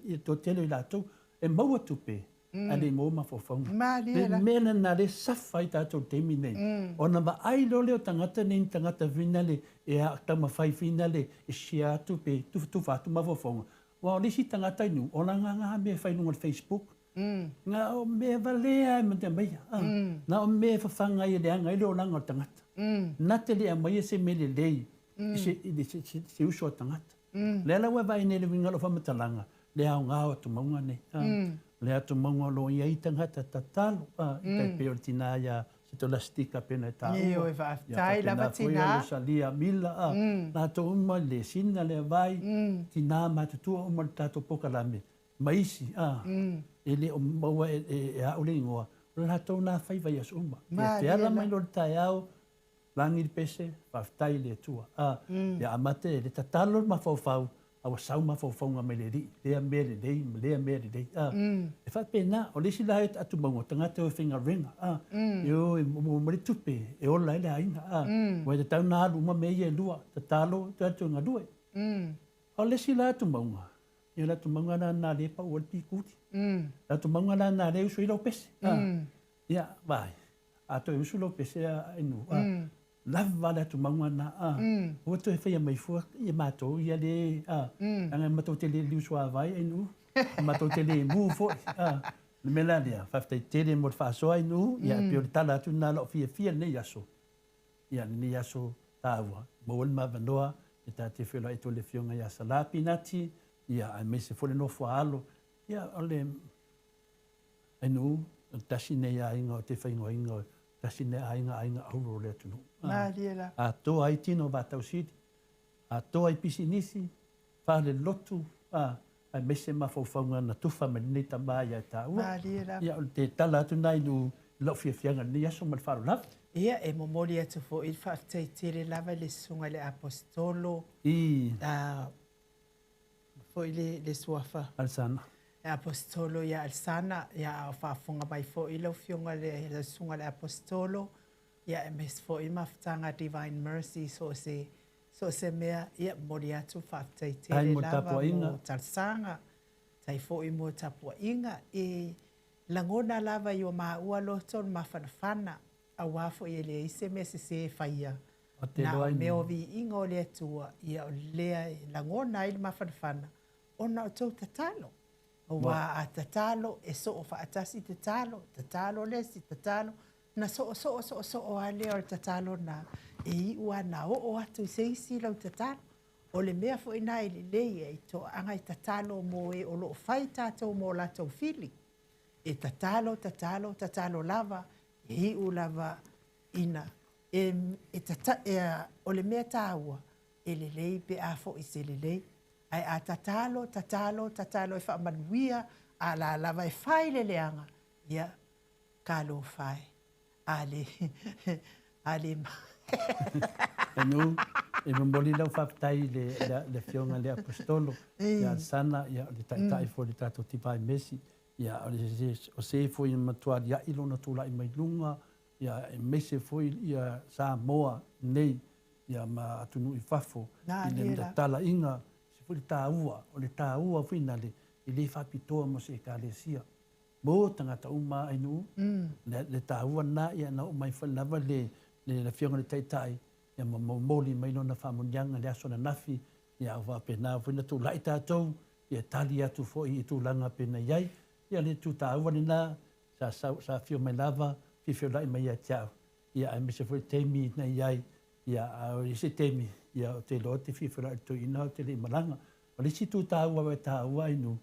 i to tele i lato. E maua tupe. Ai le mo mawhauwhaunga. Le mena na le sawhai tātou temi nei. Ona ma ai lo leo tangata nei tangata vina le. E a tama whai vina le. E sia tupe. Tu whatu mawhauwhaunga. Wa le si tangata inu. Ona ngā me whai nunga Facebook. Ngā o me valea e mante mai. Ngā o me whawhanga i lea ngai leo langa o tangata. Nā te lea mai e se mele lei. Se uso o tangata. Lea lawa vai ne le winga lo whamatalanga. Lea o ngā o tumaunga nei. Lea tumaunga lo i ai tangata tatalo. I tai peo tina ia se to lastika pena e tāua. Iyo e whaftai lava tina. Ia sa lia mila. Nā to uma le sina le vai. Tina matutua uma le tātou pokalame. Maisi. Ele o maua e aule ingoa. La tau nā whaiwai as uma. Te ara mai lo tai au. Langi pese, whaftai le tua. Ia amate le tatalo ma whawhau. Awa sau ma whawhau me le ri. Lea mere dei, lea mere dei. E whapena, o lesi lahe atu maungo, tangata o whinga ringa. Io e mori tupe, e ola ele ainga. Wai te tau nā luma me ia lua. Tatalo, te atu ngā lue. O lesi lahe atu maunga. Ia la tu maunga nā le pa ual pi kuti. La tu maunga nā le usu i lau pese. Ia, vai. Ato e usu lau pese a inu. Lava la tu maunga nā. Ua to e whaia mai fua. Ia mātou ia le. Anga mātou te le liusu a vai inu. Mātou te le mū fo. Le mela lea. Whaftai tere mo whaasoa inu. Ia pio le tala atu nā lau fia nei aso. Ia nei aso tāua. Mawal ma vanoa. E tā te whila e to le fionga ia salapi nati. Ia ai me se fole no alo. Ia ole enu tasi nei ainga o te whaingo inga. Tasi nei ainga auro le tunu. Mariela. A toa ai tino Vatau City. A toa ai pisi nisi. Whale lotu. Ai me se mawhauwhaunga na tuwha me nei tamaya e tā ua. Mariela. Ia ole te tala atu nai nu lau whiawhianga ni aso ma le wharu lava. Ia e momoli atu fo i whaftai tere lava le sunga le apostolo. Foi le suafa. Alsana. E apostolo ia alsana ia whaafunga mai fo i lau fionga le sunga le apostolo. Ia e mes fo i maftanga Divine Mercy so se mea ia mori atu whaftai tere lava mo talsanga. Tai fo i mo tapua inga e langona lava i o maa ua loto ma whanawhana. A wafo i le ise me se whaia. Na meo vi inga o le atua ia o lea langona i le ma whanawhana. Ona o tau tatalo. O wā a tatalo e so o whaatasi tatalo lesi tatalo. Na so o a lea o tatalo na e i ua na o atu se isi lau tatalo. O le mea fo ina i le leia i to anga i tatalo mo e o loo whai tātou mo la tau fili. E tatalo lava e i u lava ina. O le mea tāua e le lei pe a fo i se le lei. Ai a tatalo e whaamanuia a la lava e whai le leanga. Ia, kālo whai. Ale ma. Enu, e mamoli lau whaftai le fionga le apostolo. Ia sana, ia le taitai fo le tato tipai mesi. Ia o se fo i matua ia ilo na tula i mai lunga. Ia e mese fo ia Samoa nei. Ia ma atunu i whafo. I le tala inga. O le tāua whina i le whapitoa mo se kālesia. Mō tangata uma ainu, le tāua nā ia na o mai whanava le whionga le taitai, ia ma mōli mai no na whamunianga le aso na nafi, ia o whapena whina tū lai tātou, ia tali atu fo i tūlanga pena iai, ia le tu tāua ni nā, sa fio mai lava, fifio lai mai ia tiao, ia ai mese fo teimi na iai, ia i se teimi, ia o te loa te fifio lai tu ina o te le malanga, o le si tu tāua wai tāua inu,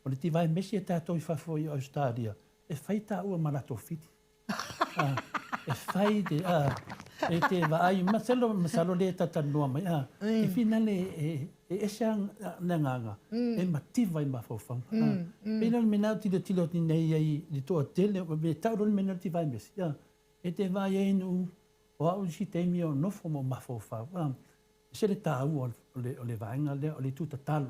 o le ti vai mesi e tātou i whafo i Australia, e whai tāua malato fiti. E whai te, e te waai, masalo le tatanua mai, e whina le e seang nanganga, e mativa i mawhawhanga. Pena le menau tilo ni nei ai li toa tele, me tauro le menau ti vai mesi, e te vai e inu, o au si teimi o nofo mo mawhawhanga. Se le tāua o le vaenga lea, o le tutatalo,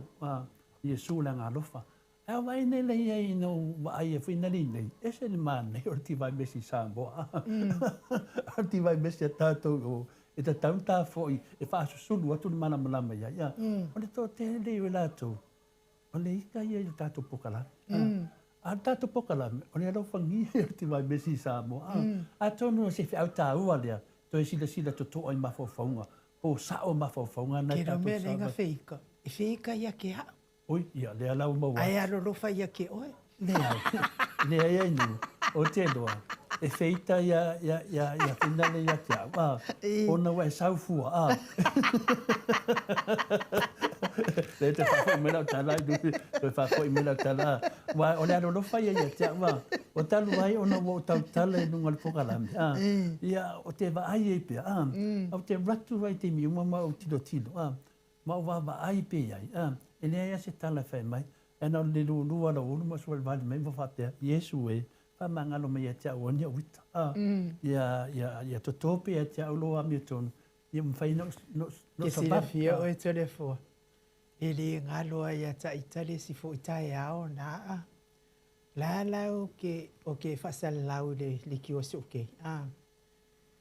i e sūla ngā lofa. E vai nei le iai no waai e whina li nei, e se le mānei o ti vai mesi Samoa. O ti vai mesi a tātou o, e ta taunta foi, e whaasusulu atu ni mana malama ia. O le tō te le i lātou, o le ika ia i tātou pokalame. A tātou pokalame, o le alo whangi o ti vai mesi Samoa. A tonu se whiau tā ua lea, to e sila to toa i mawhawhaunga, o sao mawhawhaunga nei tātou Kero mea inga Viiga, i Viiga ia ke hao. Oi, ia, lea lau maua. Ai alolofa ia ke oe. Lea ia inu, o te loa. E feita ia whinale ia te au. Ona wa e saufua. Le te whafo i mera o tala, le whafo i mera o tala. Wa o le alolofa ia te au. O talu ai ona wa o tau tala i nunga le pokalame. Ia o te vaai e pia. O te ratu ai te miuma ma o tilo. Ma o wa vaai pe ai. E nea ia se tala whai mai, e nao le lua la ulu, ma sua le vale mai mo whapea, Iesu e, wha mangalo mai a tia ua nia wita. Ia to tope a tia uloa mi tonu, ia mwhai no sabab. Ke sila fia o e tole fua. E le ngaloa ia ta itale si fo itai ao na la lau ke o ke whasal lau le ki o suke.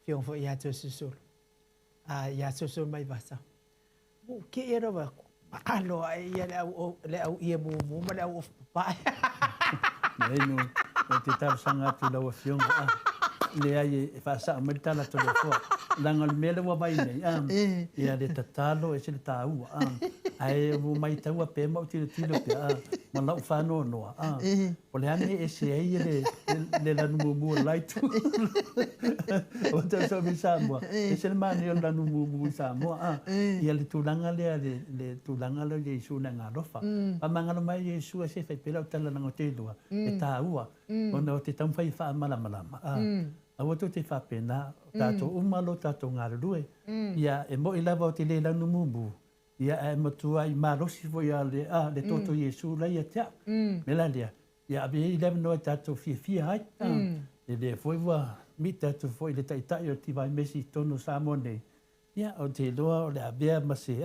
Fiong fo ia to susulu. Ia susulu mai vasa. Ke era wako. Alo ia le au ia mumu ma le au papai. Nei no, o te tau sanga tu lau a fionga. Le ai e whasa mai tala to le fua. Langa le mele wa vai nei. Ia le tatalo e se le tāua. Ai mo mai taua pe mau tilo pe. Ma lau whano noa. O le ane e se ai le lanu mumu lai tu. O te so mi Samoa. E se le mani o lanu mumu Samoa. Ia le tūlanga le tūlanga le Iesu na ngā rofa. A mangalo mai Iesu e se whai pera o tala nanga te lua. E tāua. Ona o te tamwhai wha malama. A wato te whapena, tātou umalo, tātou ngārurue. Ia e mo i lava o te le lanu mumu. Ia e matua i marosi fo ia le toto Iesu lai a tea. Mela lea. Ia abe i lewa noa tātou fia hai. E le foi wa mi tātou foi le taitai o ti vai mesi tono Samoa nei. Ia o te loa o le abea mase.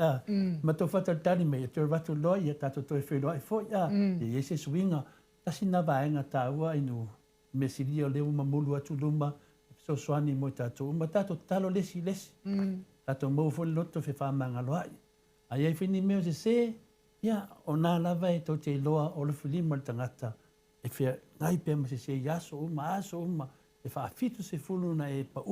Ma tō whatatari mei, te watu loa ia tātou toi whenua i foi. E se suinga, tasi na vaenga tāua inu mesiri o leo mamulu atu luma, so soani mo tātou. Ma tātou talo lesi. Tātou mou fo loto fe whamanga loai. Ai ai whini meo se, ia, o nā lava e tau te loa o le whilima le tangata. E whia ngai pia ma se aso uma, e whaafitu se fulu na e pa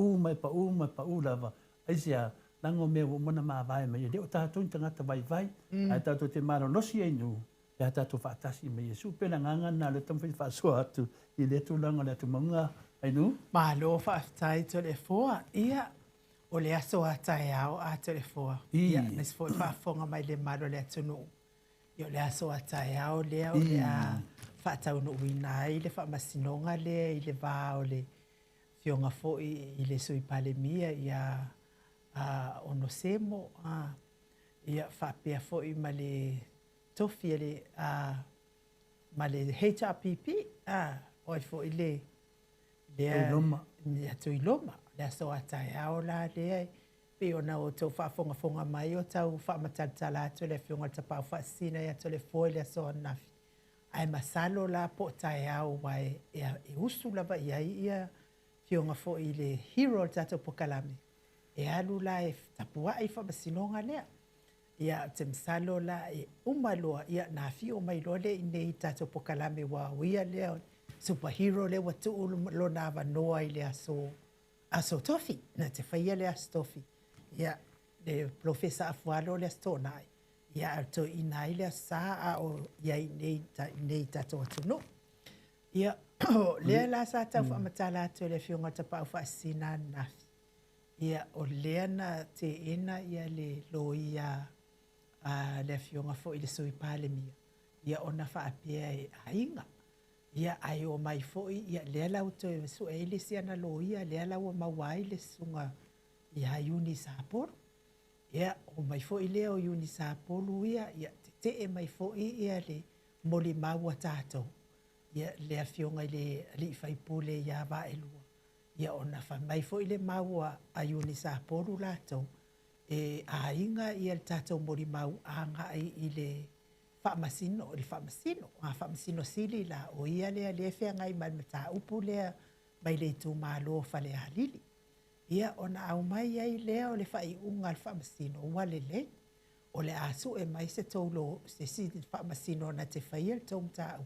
lava. Ai se a lango meo o mana maa vai mai. Leo tātou tangata vai. Ai tātou te maro nosi e nu. E tātou whaatasi mai Iesu. Pena nganga nā le tamwhi whaasua atu. I le tūlanga le atu maunga. Ai nu? Malo whaatai to le fua. Ia. O le aso atai ao a te le fua. Ia, nes fo whaafonga mai le maro le atunu. Ia le aso atai ao lea o le a whaatau no uina ai le whaamasinonga lea i le vā o le fionga fo i le sui pale mia ia ono semo. Ia whaapea fo i ma le tofi le ma le HRPP. Oi fo i le Loma. Ia tui loma. Le aso atai ao la lea. Pe ona o tau whaafonga mai o tau whaamatatala atu le fionga tapau whaasina ia to le foi le aso anafi. Ai masalo la po tai au wai e usu lava ia fionga fo i le hero tato pokalame. E alu la e tapua i whamasinonga lea. Ia te masalo la e umaloa ia na fio mai lole i nei tato pokalame wa uia lea superhero le watu lo na vanoa i le aso tofi. Na te whaia le aso tofi. Ia le profesa afualo le astonai. Ia to ina ile sa o ia nei tato tunu. Ia le la sa ta fa matala to le fionga ta pa fa sina na. Ia o le na te ina ia le loia le fionga fo ile sui pale mia. Ia ona fa apia e ainga. Ia ai o mai fo ia le la to su ele sia na loia le la o mawai le sunga ia yuni sa por. Ia o mai fo ile o yuni sa polu ia te e mai fo ia le moli maua tato. Ia le afionga le fai pule ia va elua. Ia ona fa mai fo ile maua a yuni sa polu lato. E a inga ia tato moli mau anga ile fa masino sili la o ia le fe ngai mai mata upu le mai le tu malo fa le halili. Ia ona au mai ai leo le fai unga al whamasino wale le. O le asu e mai se tolo se si whamasino na te whaia tau mtau.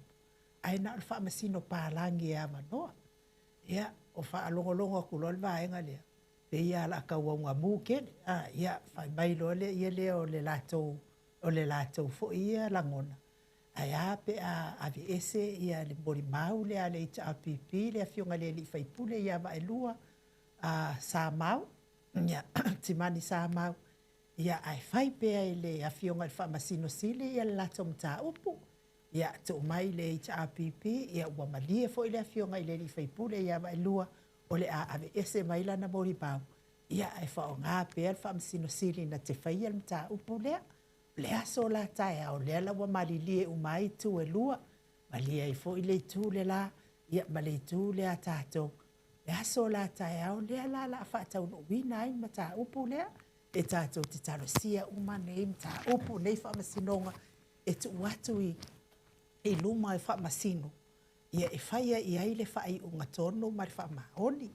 Ai na al whamasino pālangi e amanoa. Ia o whaalongolongo kulol vaenga lea. Pe ia la kawaunga mūkene. Ia whai mai lo le ia leo o le lātou fo ia langona. Ai ape a avi ese ia le mori mau lea le ita apipi lea fionga le li whaipule ia va elua. Samoa, ia timani Samoa, ia ai whai pea le a fionga le whamasino sili ia lato mta upu. Ia tu mai le HRPP, ia ua malie fo ile a fionga ile li whaipule ia vai lua o le a ave ese maila na mori pau. Ia ai whao ngā pea le whamasino sili na te whaia le mta upu lea. Lea so la tae au lea la ua malilie umai tu e lua. Malia i fo ile tu le la, ia mali tu le a tātou. Lea so la tae au lea la whaatau no wina ai mata upu lea. E tātou te taro sia uma nei mata upu nei whamasinonga. E tu watu i luma e whamasino. Ia e whaia i aile whai o ngatono ma le whamahoni.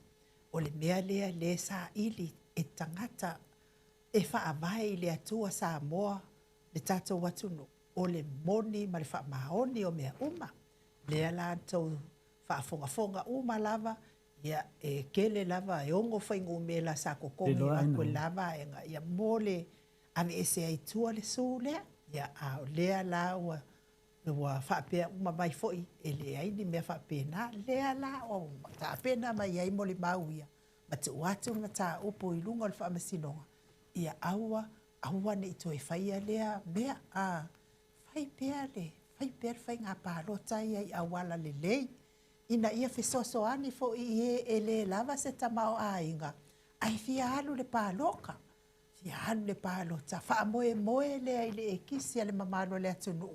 O le mea lea le sa ili e tangata e whaamai le atua Samoa le tātou watu no. O le moni ma le whamahoni o mea uma. Lea la tau whaafonga uma lava. Ia e kele lava e ongo whaingo mela sa kokongi a koe lava e nga. Ia mole ane ese ai tua le su lea. Ia a lea la ua whaapea uma mai foi. E lea ini mea whaapea na lea la o taapena mai ai mole mau ia. Ma te watu na ta upo i lunga le whamasinonga. Ia aua ne ito e whaia lea mea a whaipea le. Whaipea le whainga pālota ia i awala le lei. Ina ia fesoso ani fo i e le lava se tamao a inga. Ai fia alu le pāloka. Fia alu le pālota. Wha moe le ai le e kisi ale mamalo le atunu.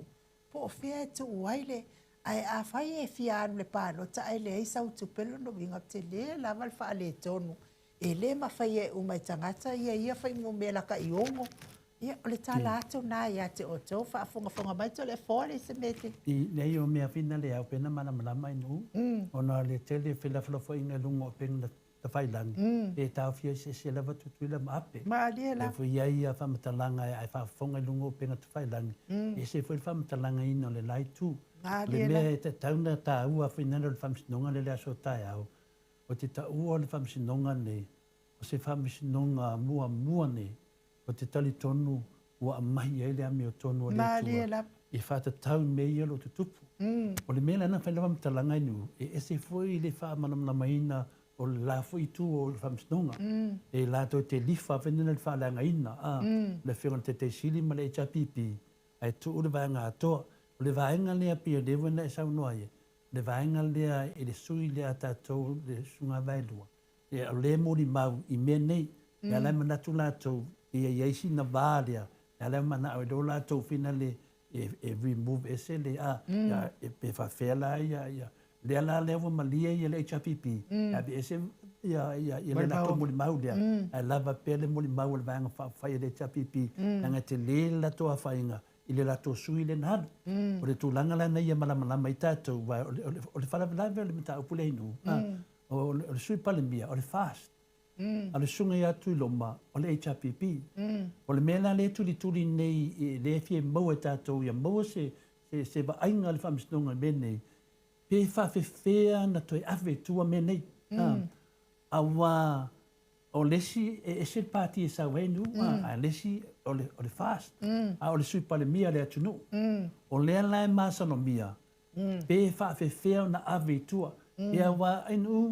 Po o fia e tu uaile. Ai a whai e fia alu le pālota. Ai le eisa utupelo no inga te le lava le wha le tonu. E le ma whai e umai tangata ia whai ngumela ka i ongo. Ia o le tala atu nā ia te o tau whaafonga mai to le fōle se mete. I nei o mea whina le au pena mana malama inu. Ona le tele whilawhilawha inga lunga o pena ta whailangi. E tau fia se lawa tutuila ma ape. Ma lia la. Le fui ai a whamatalanga e ai whaafonga lunga o pena ta whailangi. E se fui whamatalanga ina le lai tu. Le mea e te tauna ta ua whinana le whamsinonga le lea so tai au. O te ta ua le whamsinonga ne. O se whamsinonga mua ne. O te tali tonu ua amahi ai lea me o tonu o le tua. I whata tau mei alo te tupu. O le mea lana whainawa mtalanga inu. E ese fwoi le wha manamnamaina o le la fwoi tu o le whamsinonga. E lato te lifa whenena le whalanga ina. Le whionga te sili ma le HRPP. Ai tu o le vaenga atoa. O le vaenga lea pia lewa na e sau noaie. Le vaenga lea e le sui lea tātou le sunga vailua. E o le mori mau i mea nei. E alai manatu lātou. Ia iaisi na vālea. Ia lea mana au e do lātou whina le e remove ese le e pe whawhela ia. Lea la lewa malia ia le HRPP. Ia be ese ia le lato moli mau lea. Ia lava pele moli mau le vanga whawhai le HRPP. Nanga te le lato a whainga. I le lato sui le nharu. O le tūlanga lana ia malamalama i tātou. O le whalawalawe o le mita upule inu. O le sui palemia, o le fast. A le sunga i atu i loma, o le HRPP. O le mea le tuli nei le fie maua e tātou ia maua se wa ainga le whamisnonga me nei. Pe whawhewhea na toi awhe tua me nei. A wā o lesi e se pāti e sa wenu, a lesi le fast. A o le sui pale mia le atunu. O lea lai masano mia. Pe fa fe feo na ave tua. Ia wa inu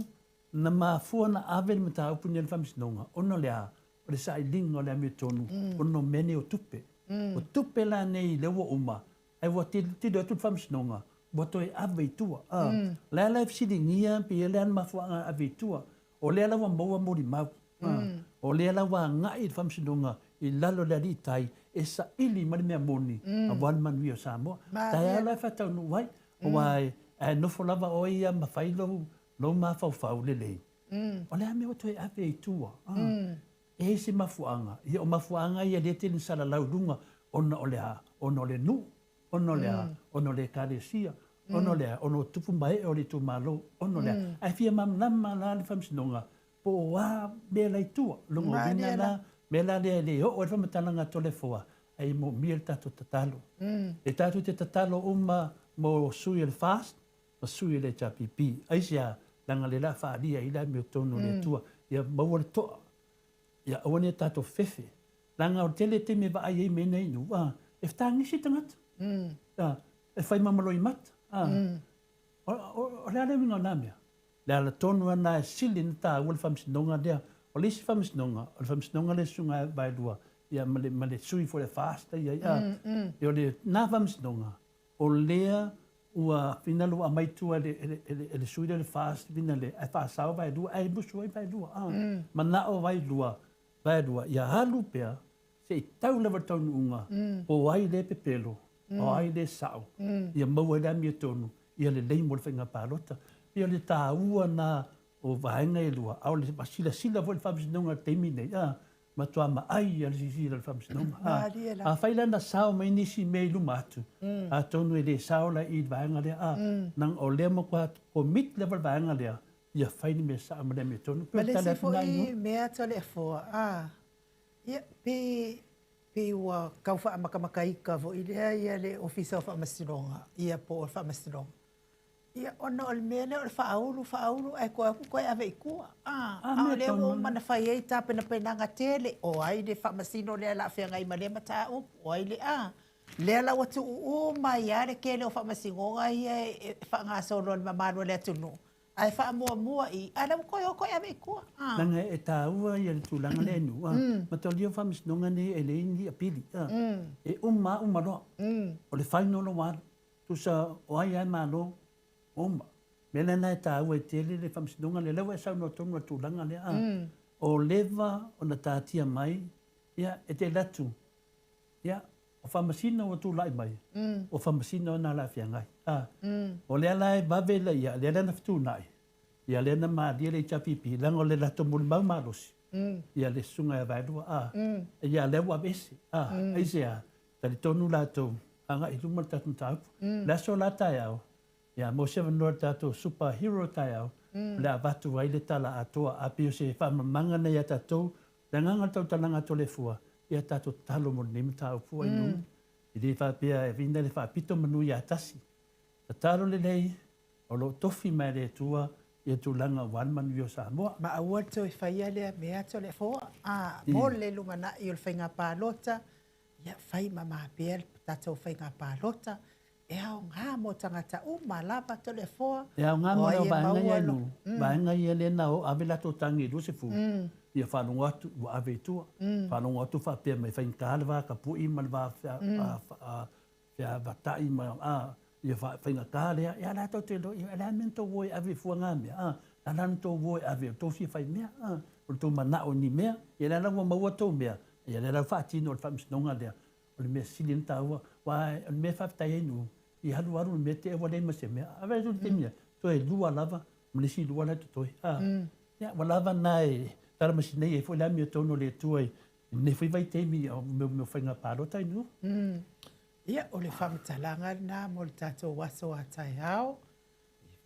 na mafua na ave me ta upu ni le famisnonga. Ono lea o le sa ilinga o le ame tonu. Ono mene o tupe. O tupe la nei le wa uma. Ai wa tido atu famisnonga. Boto e ave tua. Lea lai fsidi ngia pe lea mafua ave tua. O lea la wa maua mori mau. O lea la wa ngai famisnonga. I lalo le ali tai e sa ili mani mea moni a wan manui o Samoa. Tai ala whatau nu wai. O wai e nofo lava o ia ma whailo lo ma whau le lei. O lea me o toi ave i tua. E se mafuanga. Ia o mafuanga ia le tini sala lau runga ona o lea. Ona o le nu. Ona o lea. Ona o le karesia. Ona o lea. Ona o tupu mai o le tu malo. Ona o lea. Ai fia mamlama la le whamsinonga. Po wa me lai tua. Lungo wina la. Me la le o e whamatalanga tole foa, ai mo mia tatu tatalo. E tatu te tatalo uma mo sui le fast, mo sui le chapipi. Ai sia langa le la whaaria i la me tonu le tua. Ia maua le toa. Ia awane tatu fefe. Langa o tele te me va ai me nei nu. E whtangisi tangata. E whai mamaloi mata. O le ale winga namea. Le ala tonu ana e sili na ta ule whamsinonga lea. O le isi whamsinonga le sunga vai lua, ia ma le sui fo le fasta, ia o le nā whamsinonga, o lea ua finalu a maitua le sui le fasta, vina le ai whaasau vai lua, ai musu ai vai lua, ma na o vai lua, ia halu pea, se i tau lewa taunu unga, o ai le pepelo, o ai le sao, ia maua le amia tonu, ia le leimo le whainga pārota, ia le tā ua na o vaenga e lua, au le sila vo le whamsinonga teimi nei, ma toa ma ai a le sila le whamsinonga. A whaila na sao mai nisi mei lumatu, a tonu e le sao la i vaenga lea, nang o lea makua o mit level vaenga lea, ia whaini me sao ma lea me tonu. Ma le se fo i mea tole e foa, ia pe ua kau wha makamakaika vo i lea ia le ofisa o whamasinonga, ia po o whamasinonga. Ia ona o le mea leo o le whaauru, ai koe ave i kua. A leo o mana whai ei tāpena penanga tele, o ai le whamasino lea la whianga i malema tā upu, o ai le lea la watu o mai are ke leo whamasingonga i e whaangasolo le mamano lea tunu. Ai whaamua i, ana koe ave i kua. Nanga e tā ua i le tūlanga le nu, ma tau lio whamasinonga ni e le ini a pili. E umaloa, o le whainolo wāru, tusa o ai malo, Oma. Mena nai tā ua tele le whamsinonga le lewa e sau no tonu a tūlanga le O lewa o na tātia mai, ia e te latu. Ia, o whamasina o tūlai mai. O whamasina o nā la whiangai. O lea lai wawela ia, lea lana whitūnai. Ia lea na maadia le chapipi, langa o le lato muli mau marosi. Ia le sunga e vairua. Ia lewa vese. Aisea, tali tonu lātou. Anga i lumar tatu tāupu. Lea so la tai au. Ia mo se vanua tātou superhero tai au, le avatu ai le tala Atua, a pio se whamamanga nei a tātou, le nganga tau talanga tole fua, ia tātou talo mo nima tāu fua inu. I le whapea e vina le whapito manu i atasi. Ta talo le lei, o lo tofi mai le tua, ia tūlanga wanmanu i o Samoa. Ma aua to i whaia lea mea to le fua, mo le lumana i o le whainga pālota, ia whai mama pēr, tātou whainga pālota, e au ngā mo tangata malava tole foa. E au ngā mo reo vaenga i anu. Vaenga i elena o awela tō tangi ruse fu. Ia whanonga atu wa ave tua. Whanonga atu whapea mai whainkārwa ka pui malwa whia watai ma ia whainga kārea. Ia la tau te lo, ia la mento woi ave fua ngā mea. La lan tō woi ave tō fia whai mea. O tō mana o ni mea. Ia la lawa maua tō mea. Ia la lau whaatino o whamsinonga lea. O le mea silin tāua. Wa o le mea whaptai einu. I halu aru me te ewa leima se mea. Awe tu te mea. To e lua lava. Malisi lua la tu toi. Ia, wa lava nai. Tara masi nei e fo la mea tono le tuai. Ne fai vai te mi o me whainga pārota inu. Ia, o le whamatalanga nā mo le tātou waso a tai au.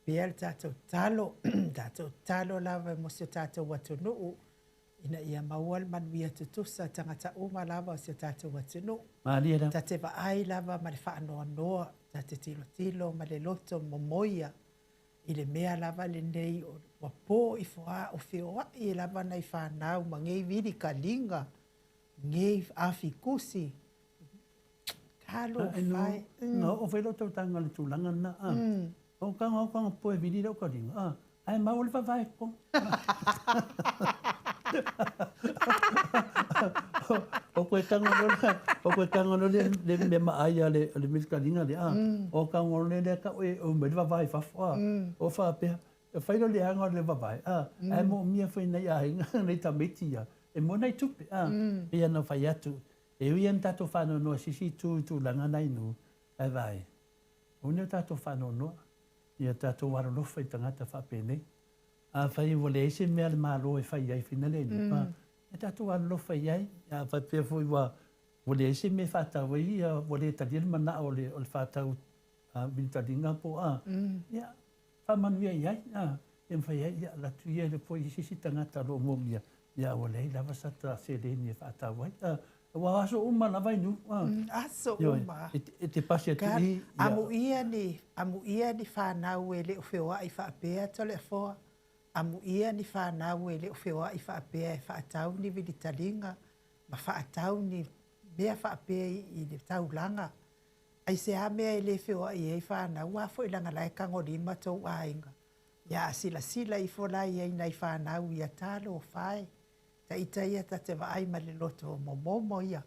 Pea le tātou talo. Tātou talo lava mo se tātou watu nuu. Ina ia maua le manuia tutusa tangata uma lava o se tātou watu nuu. Ta te wa ai lava ma le whaanoa noa. Ta te tilo ma le loto momoia i le mea lava le nei o wapo i fua o whioa i lava nei whanau ma ngei viri ka linga ngei afikusi. Kalo fai. No, o whailo tau tanga le tūlanga na. O kanga poe vini rau karinga. Ai mau le whawai po. O koe kanga no le me maaya le milkaringa le. O kanga no le ka o me le whawai whawha. O whapea. Whailo le hanga le whawai. Ai mo mia whai nei ahinga nei tamiti ia. E mo nei tupe. Ia no whai atu. E ui an tato whano noa sisi tū langa nei nu. Ai vai. O neo tato whano noa. Ia tato waro lofa i tangata whapene. A whai wale eise mea le mālo e whai ai whina le ni. E tato waro lofa i ai. A whai pia fui wa wale eise me whatau i wale talir mana o le whatau mintaringa po. Ia whamanuia i ai. E mwhai ai ia la tu ia le po i sisi tangata lo momia. Ia wale i lava sata se le ni e whatau ai. Wa aso uma na vai nu. Aso uma. E te pasi atu i. Amu ia ni whanau e le uwhewa i whaapea tole foa. Amu ia ni whanau e le uwhewa i whaapea e whaatau ni vilitalinga. Ma whaatau ni mea whaapea i le taulanga. Ai se a mea e le whewa i e whanau. Wafo i langa lai kango rima tau ainga. Ia sila i fola i ei nei whanau i a talo o whae. Ta ita ia ta te waai ma le loto momo ia.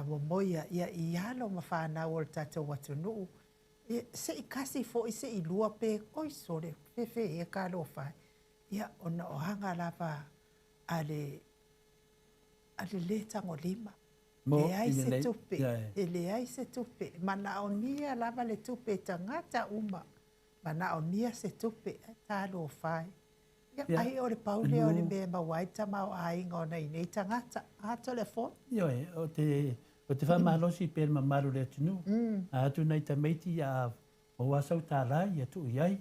Momo ia i alo ma whanau o le tatou watu nuu. Se i kasi fo i se i lua pe oisore. Fefe e ka lo whai. Ia ona o hanga lava ale le tango lima. Le ai se tupe. Le ai se tupe. Mana o nia lava le tupe tangata uma. Mana o nia se tupe. Talo whai. Ai o le paule o le mea mawai tamau ainga o nei nei tangata. A telefon? Ioe, o te whamalosi pēr mamaru le tunu. A atu nei ta meiti a o wasau tā la i atu iai.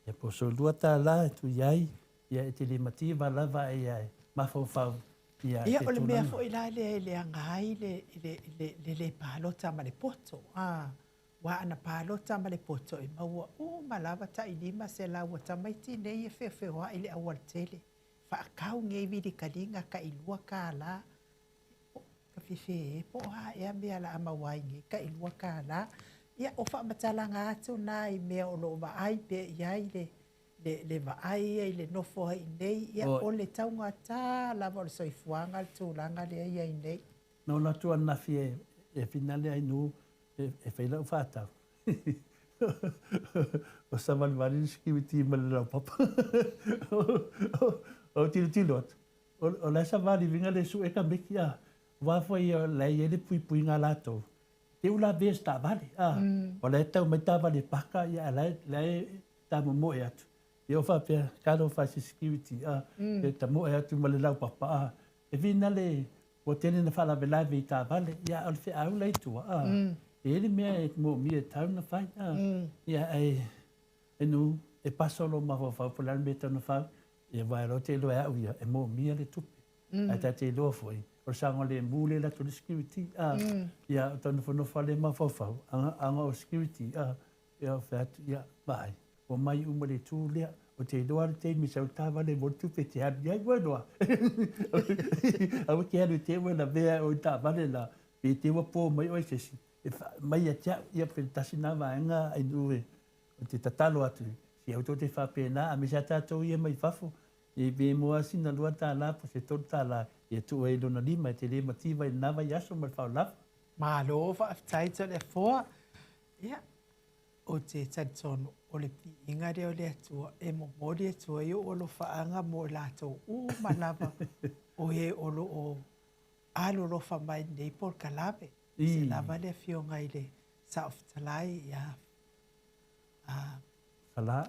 Ia poso lua tā la atu iai. Ia e te le mati lava e ai. Mafau. Ia o le mea fo i la le angai le palota ma le poto. Wa ana palota ma le poto i maua malava ta i lima se la wa tamaiti nei e whewha i le awal tele. Whaakau ngei vidi kalinga ka i lua ka la. Ka whiwhe e po ea mea la ama waingi ka i lua ka la. Ia o whamatalanga atu nā i mea o lo waai pe iai le waai i le nofo i nei. Ia o le taunga tā lava o le soifuanga le tūlanga le ia i nei. No na tua nafi e finale ai nu. E whaila u whātau. O samani skiwiti ma le rau papa. O tilo atu. O lai samani vinga le su e ka meki a. Wafo i lai e le pui ngā lātou. Te ula bēs tā vale. O lai tau mai tā vale paka ia lai tā moe atu. E o whapea karo whasi skiwiti. E ta moe atu ma le rau papa. E vina le o tene na whala velave i tā vale. Ia o le whi au lai tua. E ele mea e mo mia tau na whai. Ia e nu e pasolo ma whawhau pulan me tau na whau. Ia vai ro te loa au ia e mo mia le tupe. Ai ta te loa foi. O sango le mule la tu le security. Ia o tanu whanofa le ma whawhau. Anga o security. Ia o whatu ia vai. O mai uma le tū lea. O te loa le te misau tawa le mo tupe te habi. Ai wanoa. Awa ke hanu te wana mea o tawa le la. Pe te wapo mai o sesi. Mai a tia ia pentasi na vaenga ai nue o te tatalo atu si auto te whapena a misa tātou ia mai whafo e be moa sina lua tā la po se tolu tā la e tu e lona lima e te le mativa i nawa i aso mai whao lafa. Malo whaaftaita le fōa. Ia, o te tatono o le pi ingare o le atua e mo mori atua i o lo whaanga mo lātou malawa o e olo o alo lo whamai nei por kalawe. Se lava le fionga i le South Talai ia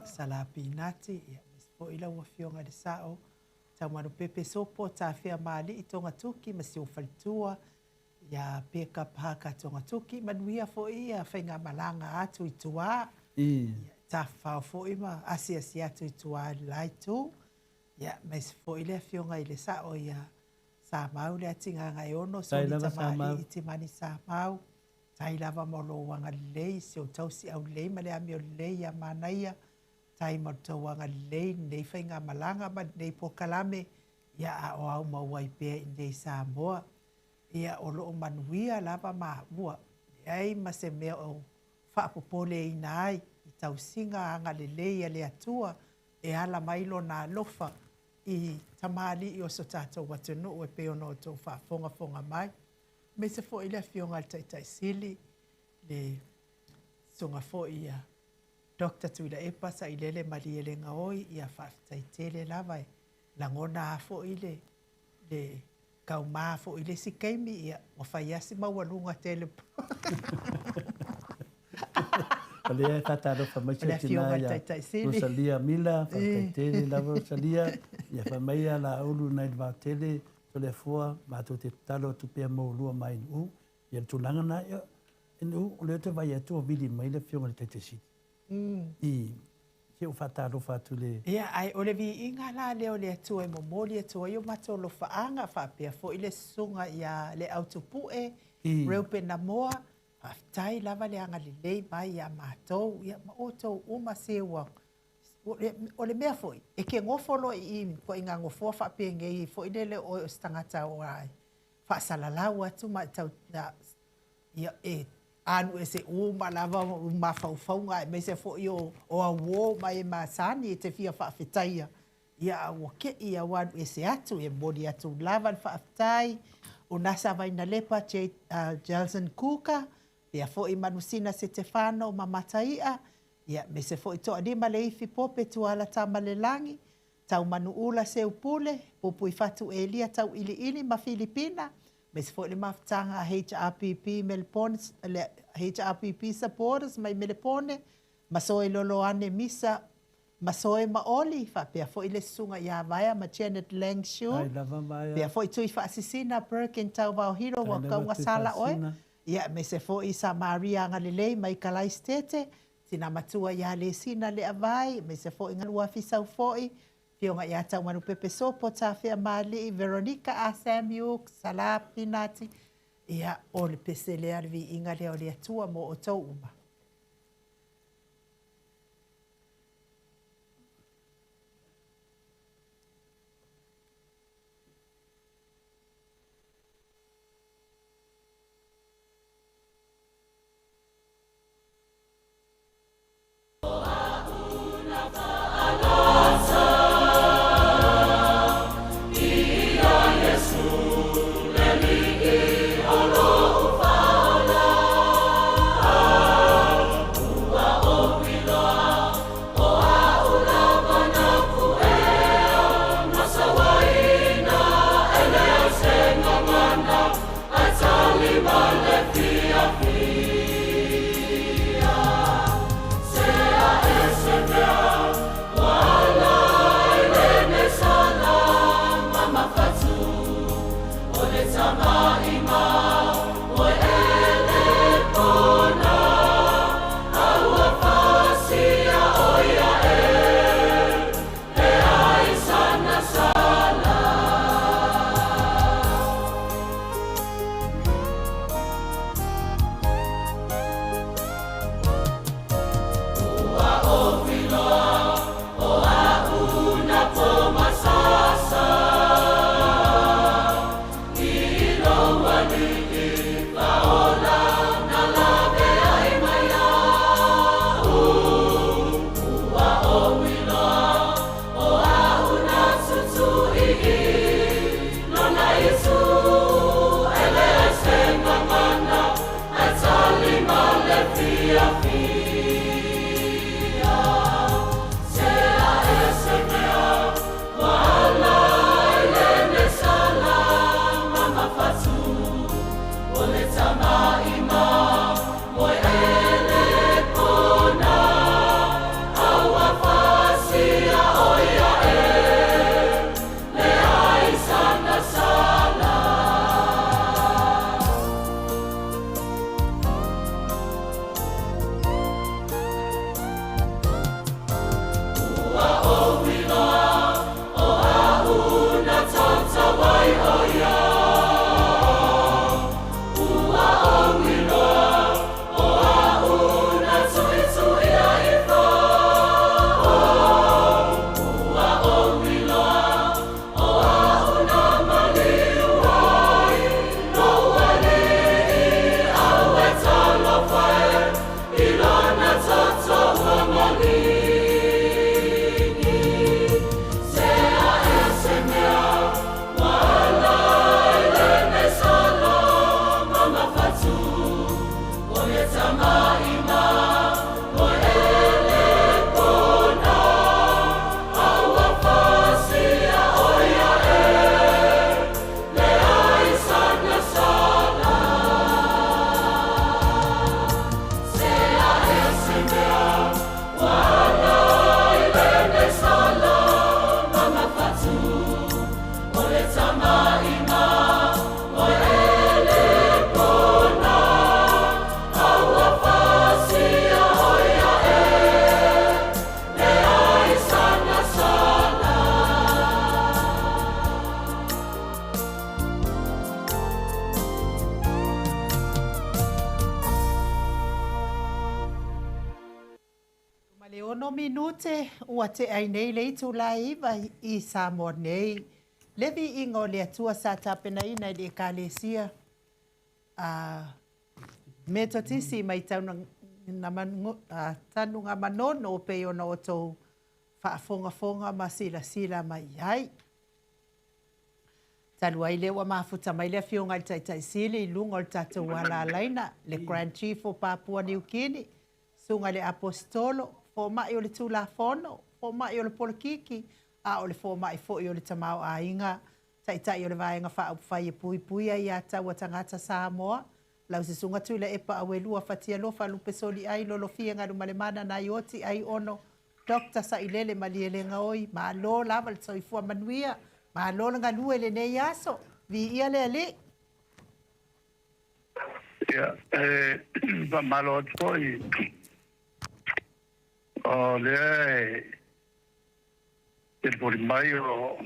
Sala Pinati ia mispo ila ua fionga le sao tamaru pepe sopo ta fia mali i tonga tuki ma si ufalitua ia peka paka tonga tuki manuia fo ia whainga malanga atu i tua ta whao fo ima asi atu i tua lai tu ia mes fo ila fionga i le sao ia sa mau le atinga ngai ono so ni tamai i te mani sa mau. Tai lava mo lo wanga lei se o tausi au lei ma le ami o lei a manaia. Tai mo tau wanga lei nei whainga malanga ma nei po kalame ia a o au mawai pēr i nei Samoa. Ia o loo manuia lava maua. Ai ma se mea o whaapopole i nai. I tausinga anga lelei a le atua. E ala mailo na lofa. I tamali i o so tātou watunu. E peono o tō whaafonga mai. Me se fo i le fionga al taitai sili. Le songa fo i a Dr. Tuila Epa sa i lele mali ele ngaoi. I a whaafitai tele lava e. Langona fo i le kau maa fo i le si keimi ia o whaiasi mawalunga telepo. Alea e whataro whamaisia tina ia Rosalia Mila, whakaitele lava Rosalia, ia whamaia la ulu nai le tele, to le fua, mātou te talo tupea maulua mai nu, ia tulanga na ia, enu o leo te vai atu o vili mai le fionga le taitesi. I ke o whataro whatu le... Ia, ai, o le vi inga la leo le atua e momoli atua, i o mato lo whaanga whapea fo i le sunga ia le autopue, reupe na moa, whaftai lava le anga le lei mai ia mātou, ia maotou uma sewa. O le mea foi, e ke ngofolo i ko inga ngofoa whapea ngei, fo i le o stangata o ai. Whaasalalau atu ma tau, ia anu e se uma lava uma faufaunga me se fo yo o awo mai ma sani e te fia whaafetaia. Ia awa ke ia wanu e se atu e mori atu lava whaafitai o nasa vai na lepa che Jelson Kuka ia fo i manusina se te whano ma mataia ia me se fo i toa ni male ifi pope tuala ta male langi tau manu ula se upule pupu i fatu e lia tau ili ili ma Filipina. Mas foi le maftanga HRPP Melbourne, HRPP supporters mai Melbourne, masoe loloane misa, masoe maoli, fa pia foi le sunga ia vai ma Janet Langshaw. Ai lava mai. Pia foi tui fa asisina Perkin tau va hero wa ka sala oi. Ia me se foi sa Maria ngalele mai kalai stete, tina matua ia le sina le avai, me se foi ngalua fisau foi. Fionga ia tau manu pepe sopo ta fea mali Veronica a Samuel Sala Pinati ia o le pese le arvi inga leo le atua mo o tau uma. Oh te ua te ai nei le itu la iwa I Samoa nei. Levi ingo le atua sa tapena ina I le kalesia. Me to tisi mai tanu ngā manono o pe ona o tau whaafonga ma sila mai ai. Talu ai le wa mafuta mai le fionga I tai sili I lunga o tatou wala laina le Grand Chief o Papua New Guinea. Sunga le apostolo, fo mai o le tula fono, fo mai o le polokiki, a o le fo mai fo I o le tamau a inga, tai o le vaenga wha upwhai e pui ai a tau a tangata Samoa. Lau se sunga tui le epa a welua fatia lofa lupe soli ai lolo fia ngadu malemana na ioti ai ono. Dr. sa ilele maliele ngaoi, ma lo lava le soifua manuia, ma lo nga lue le nei aso, vi ia le ali. Ya, va malo toi. O le el por mayo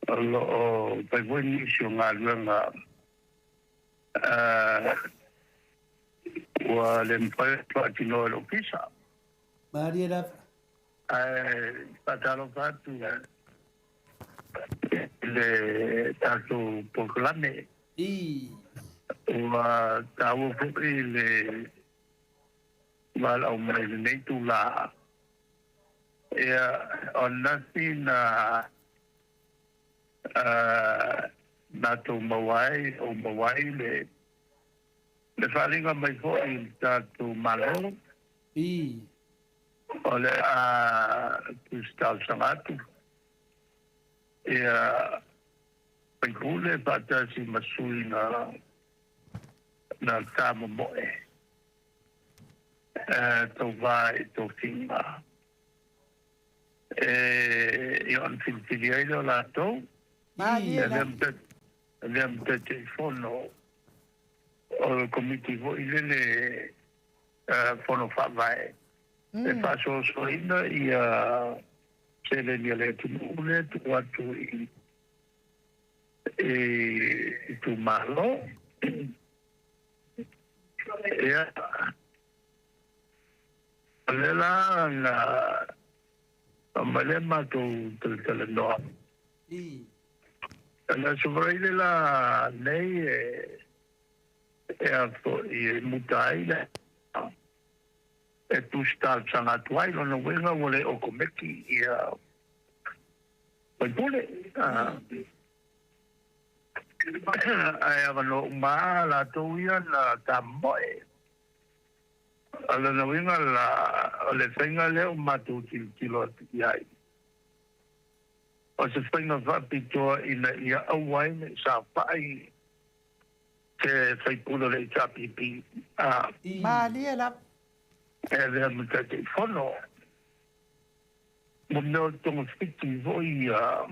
lo pai buen issue ngalwenga wa le mpai patino lo pisa. Maria patalo patu le tato proclame. Wa tawo pui le mal au mai nei tu la on natina na tu mawai o mawai le falinga mai fo I tu malo ole tu stal sangatu pekule pata si masui na tamo moe to vai to finga yon finfiliailo la to lem te telefono o committee vo ile fono fa vai e paso so ina se le le tu atu tu malo lela la malema tu no la sobrele la lei mutai e tu sta sanga tuai no wenga vole o komeki pole ai avano ma la tuia na tamoe ala na winga la le fenga le ma tu kilo ai o se fenga va pito ina ia awai me sa pai ke fai pulo le chapipi Ma lia la le muta te fono mo no tongo fiti vo ia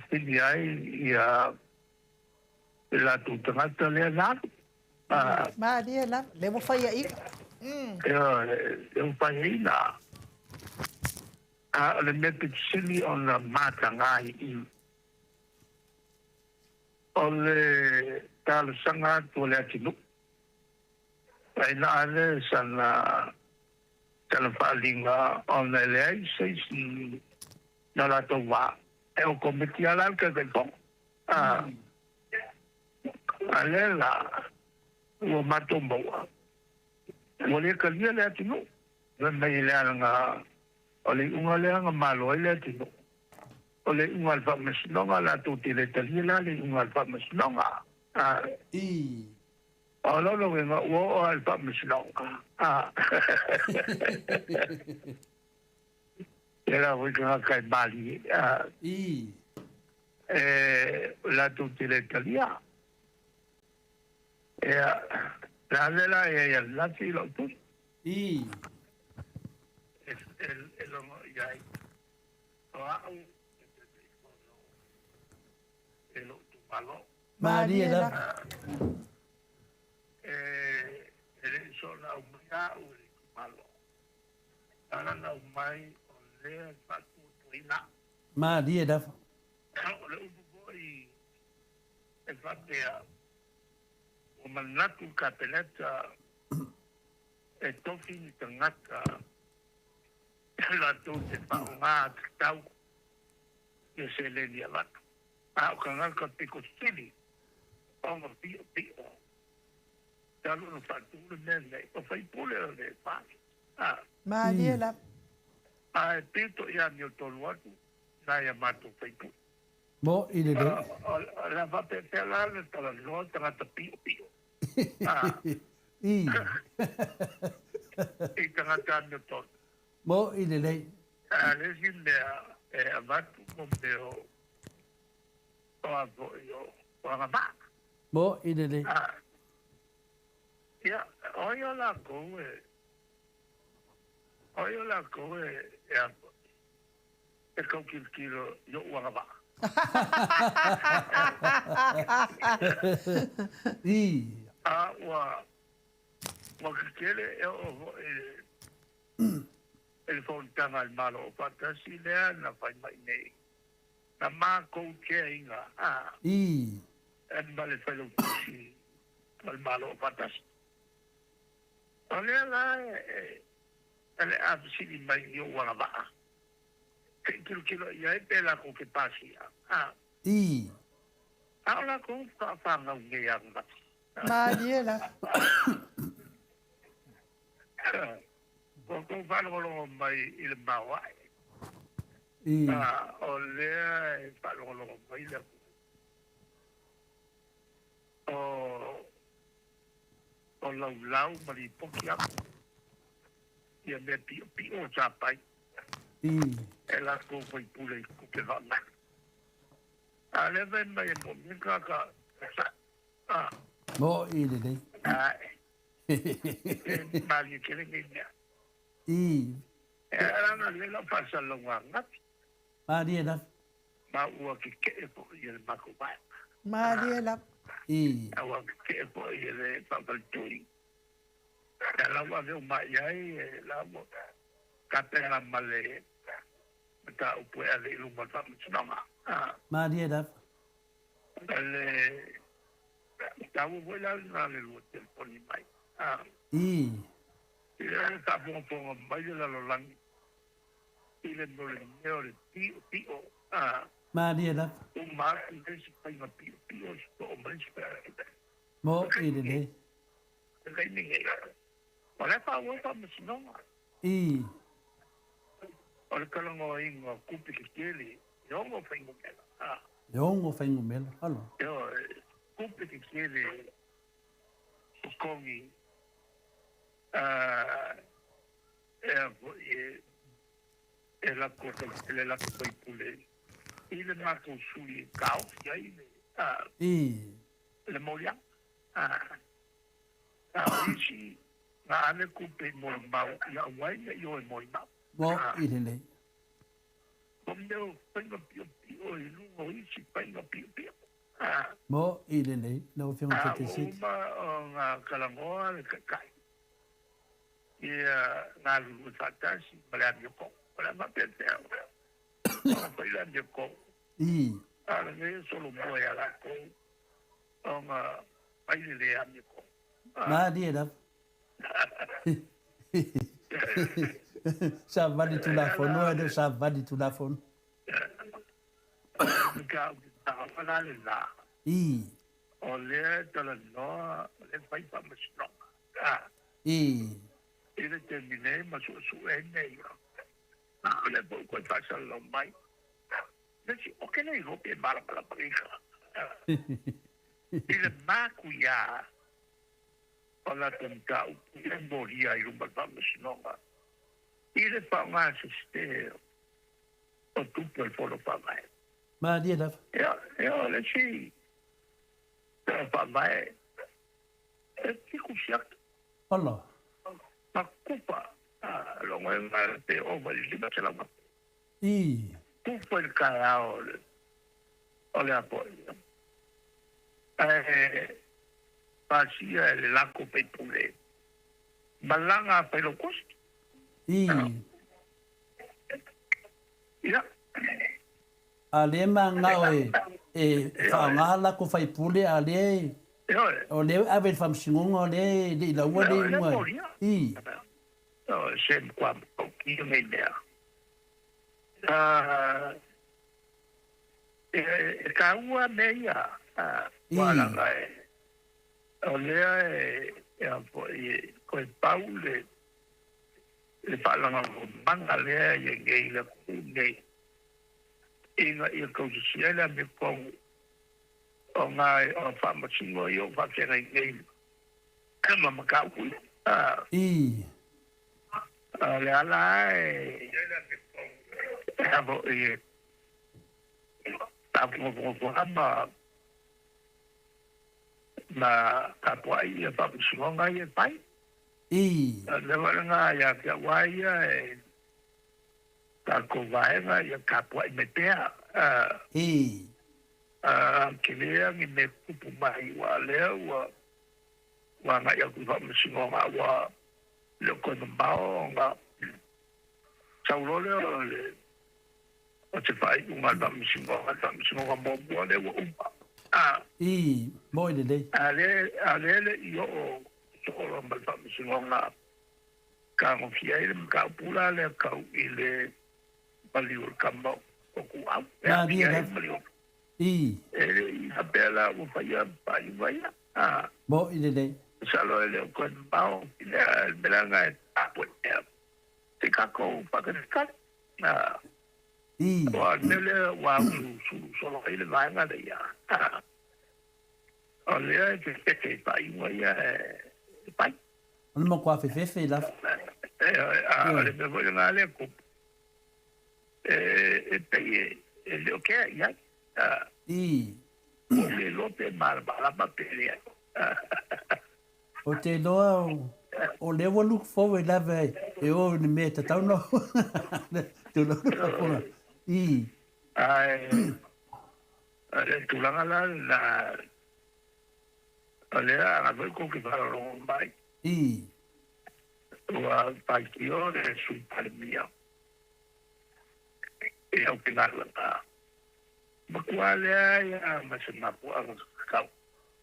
fili ai ia la tu tangata le na ma lia la le mo fai ai eu fai na le mete sili on la matangai ole tal sanga to le atinu ai na ale sana tala falinga on le ai sei na la to va e o committee ala que del bon ale la o matombo o le kalia le atinu na ile nga ole unga le nga malo le atinu ole unga alfa mesnonga la tuti le talila le unga alfa mesnonga olo lo nga o alfa mesnonga era muy que kai bali la tuti le talia la de la si lo tu el ya el tu malo Maria la el sola umia u malo ana na umai ole patu tuina Maria la ole u boy el fatea o manatu capeleta e tofi ni tangata la tu te paunga tau e se le ni alatu a o kanga ka piko sili o pio pio talu no fatu le nene o fai pule le pa Malia la. a e pito ia ni o tolu atu na ia matu fai pule Mo i le le. la va pe la le tala no tangata pio pio I. e tangata ni o tolu Mo i le le. le si mea e avatu mo meo o avo o agama. Mo i le le. Ia, oio la koe. Oio la koe e avo. E kau kilkilo yo o agama. I. Wa kikele e o el fontanga al malo o patasi lea na fai mai nei. Na mā kou kea inga. I. En male fai lo kusi al malo o patasi. O lea la ele afisini mai yo wanga baa. Kilo ia e pela ko ke pasi. I. Aola ko whanga unge anga. Malia la. Ko whanongolongo mai i le mawai. I. O lea e whanongolongo mai le. O lau mari poki aku. Ia me pio tapai. I. E la ko fai pule ku ke vana. A le ven mai e mo mika ka. Mo i le le. Mali kere ngia. I. E ranga le la pasa longa ngati. Maria la. Ma ua ki ke po i le mako bai. Malia la. I. Awa ki ke po i le papaltui. E la wa veo mai ai e la mo. Kapenga male. Ta upu e ale ilu mata mtunanga. Maria la. Ale. Ta upu e ale na le lua telefoni mai. I. Ia ta ponga mai la lo langi. Ile no le neo le pio. Maria la. O mar que se faz na pio o mais espera. Mo i le le. Cái ninguém. Olha para o outro mas não. I. Olha que não é um cupi que ele, eu não fui no mela. Yongo whaingo mela. Halo. Eu cupi que ele o comi la cosa ele la foi pule. Ele marcou sui caos e aí I. le molia. Isi na ane kupe mo mau ia wai na yo mo mau. Mo i le le. Meu penga pio pio e lungo isi penga pio pio. Mo i le le. No whiunga te te sit. Ngā kalangoa le kakai. Ia ngā lulu fatasi malea mioko. Malea mapeteo. Malea mioko. I. Ala nge solo moe ala ko. Ngā paile a mioko. Maria la. Sa vali tu la fono e sa vali tu la fono. Ka whana le la. I. O le tala noa, le whai pa masino. I. Ile termine masu su e nei. Le po ko fa lo mai. Nasi o ke nei hope mala mala parika. Ile makuya. Ola tenta o moria i rumba pa masino. Ile pa ma se o tupo il foro pa mai. Maria la. Ja, le si. Pa mai. E tiku siak. Halo. Ma kupa. Lo ngai ngā te o mai liba te lama. I. Kupa il karao. Ole apo. Pasia le lako pe pule. Balanga pe lo kost. I. Ja. A le ma ngao e whaangala ko whai pule a le O le ave whamsingonga o le la ua le unga. I. Sem kwa ki me mea. E ka ua mea. Wala ngai. O lea e a po i koe pau le whalanga o manga lea i ngei la kune. Inga i a kausisiela me kongu. O ngai o whamasingo i o whawhenga i ngei. Kama makau. I. Le ala e abo e tapo ko ama na kapuai e papu singonga i e pai. I. Le wanga ya kia waia e tako vaenga i a kapuai me pea. I. Kilea ngi me kupu mai wa lea wa ngai a kupa singonga wa le kono bao nga saulole o te whai unga tamisingonga mōmua le wa umpa. I, moi le le. Ale i o soro ma tamisingonga ka ngofia i le mga pula le kau i le maliur kamau o kuau. Na dia I. Ele i hapela o whaia pai waia. Moi le le. Salo ele o kono bao i le melanga e tapo e te kako whakatika. I. Wa nele wa solo i le vaenga le ia. O lea e te pai waia e pai. Ona mo kwa fefe la. Le me voi ngā le kupu. E pei e leo kea ia. I. O le lope marabala pelea. O te loa o le wa look forward la ve e o ni me ta tau no. Tu lo ka pona. I. Le tulanga la le a voi ko ki fara ro mai. I. Wa paikio le su palmia. E au pinala ta. Makuale ya masema po ang kau.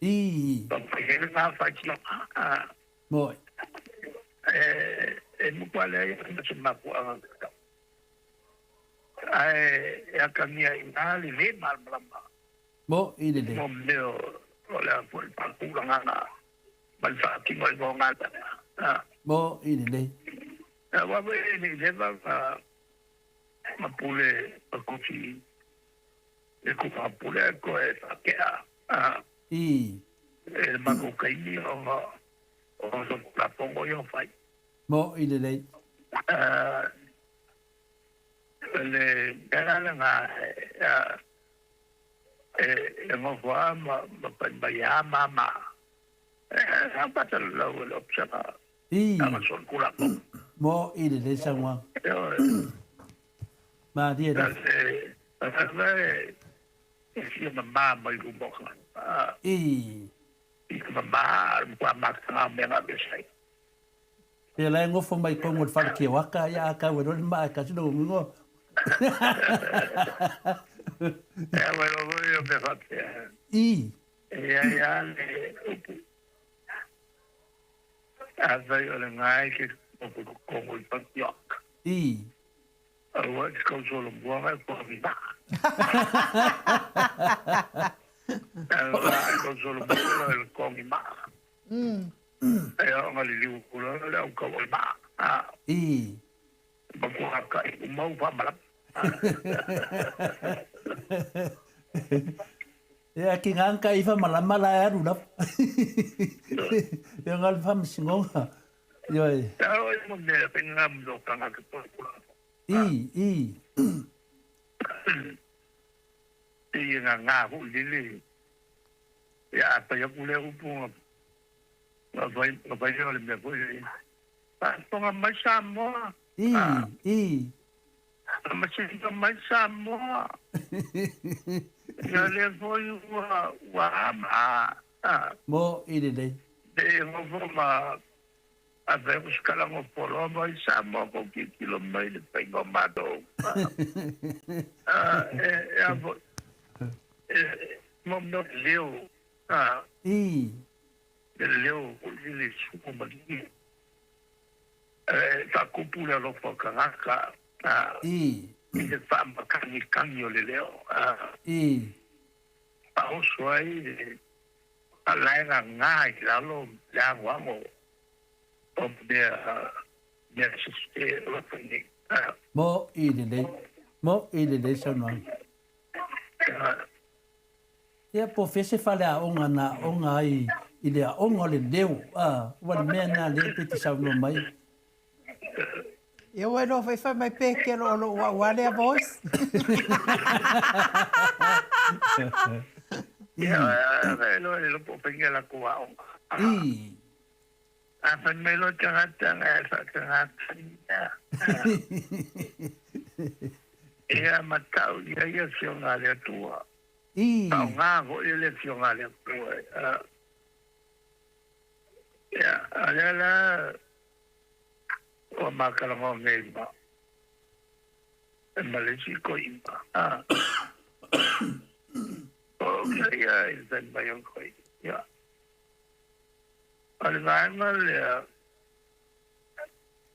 I. Pagpagin na fakio. Moi. Makuale ya masema po ang kau. Ya kanya inali le malmalama. Mo i le le. Mo meo ola por pakula ngana. Malfa ki mo ngo ngata. Mo i le le. Wa be ni leva mapule pakuchi. E ko mapule ko e fakea. I. E mako kaini o so la pongo yo fai. Mo i le le. Le gara nga mo fa ma pa ya mama. Apa lo opsana. I. Ama son kula. Mo i le le sangwa. Ma dia da. Si mama mai rumboka. I. Mama kwa makanga menga besai. Pe la ngofo mai ko ngol far ke waka ya ka we ma ka sino ngo. Bueno, voy a empezar. I. Ya le hasta yo le ngai que como el pantiok. I. Algo es con solo buona por mi ba. Con solo buona el con mi ba. Ngali liu kulo le au ka ba. I. Ba ko ka mo pa malap. Ya ki ngang ka ifa malama la ya rulap. Ya ngal fam singonga. Yo. Tao mo ne pengam do kanga ke po. I. Ti nga hu lili. Ya pa ya kule upu. Ba yo le me po. Pa tonga mai Samoa. I. Masih mai Samoa. Ya le foi wa ama. Mo i le le. De ngo ma a ver buscar ngo polo mai Samoa ko kilomita pengo mado. Mo no leo I. Le leo le suko mali. Ta kupula lo fokaraka. I. Le fama kangi o le leo. I. Pa o suai alainga ngai lalo la wango. O de siste lo fini. Mo I le le sa no. Ia po fese fale a onga na onga ai I le a onga le leo. Wale mea na le peti sa no mai. Ia wai no fai mai peke lo wale a voice. Ia lo po penga la kua onga. I. Apa melo tangata ngasa tangata. Ia matau ia fionga le tua. I. Tau ngā ho le fionga le tua. Ia, ala o makalango ngeima. E malesi ko ima. O ia i zan bayon ko ia. Al ngānga le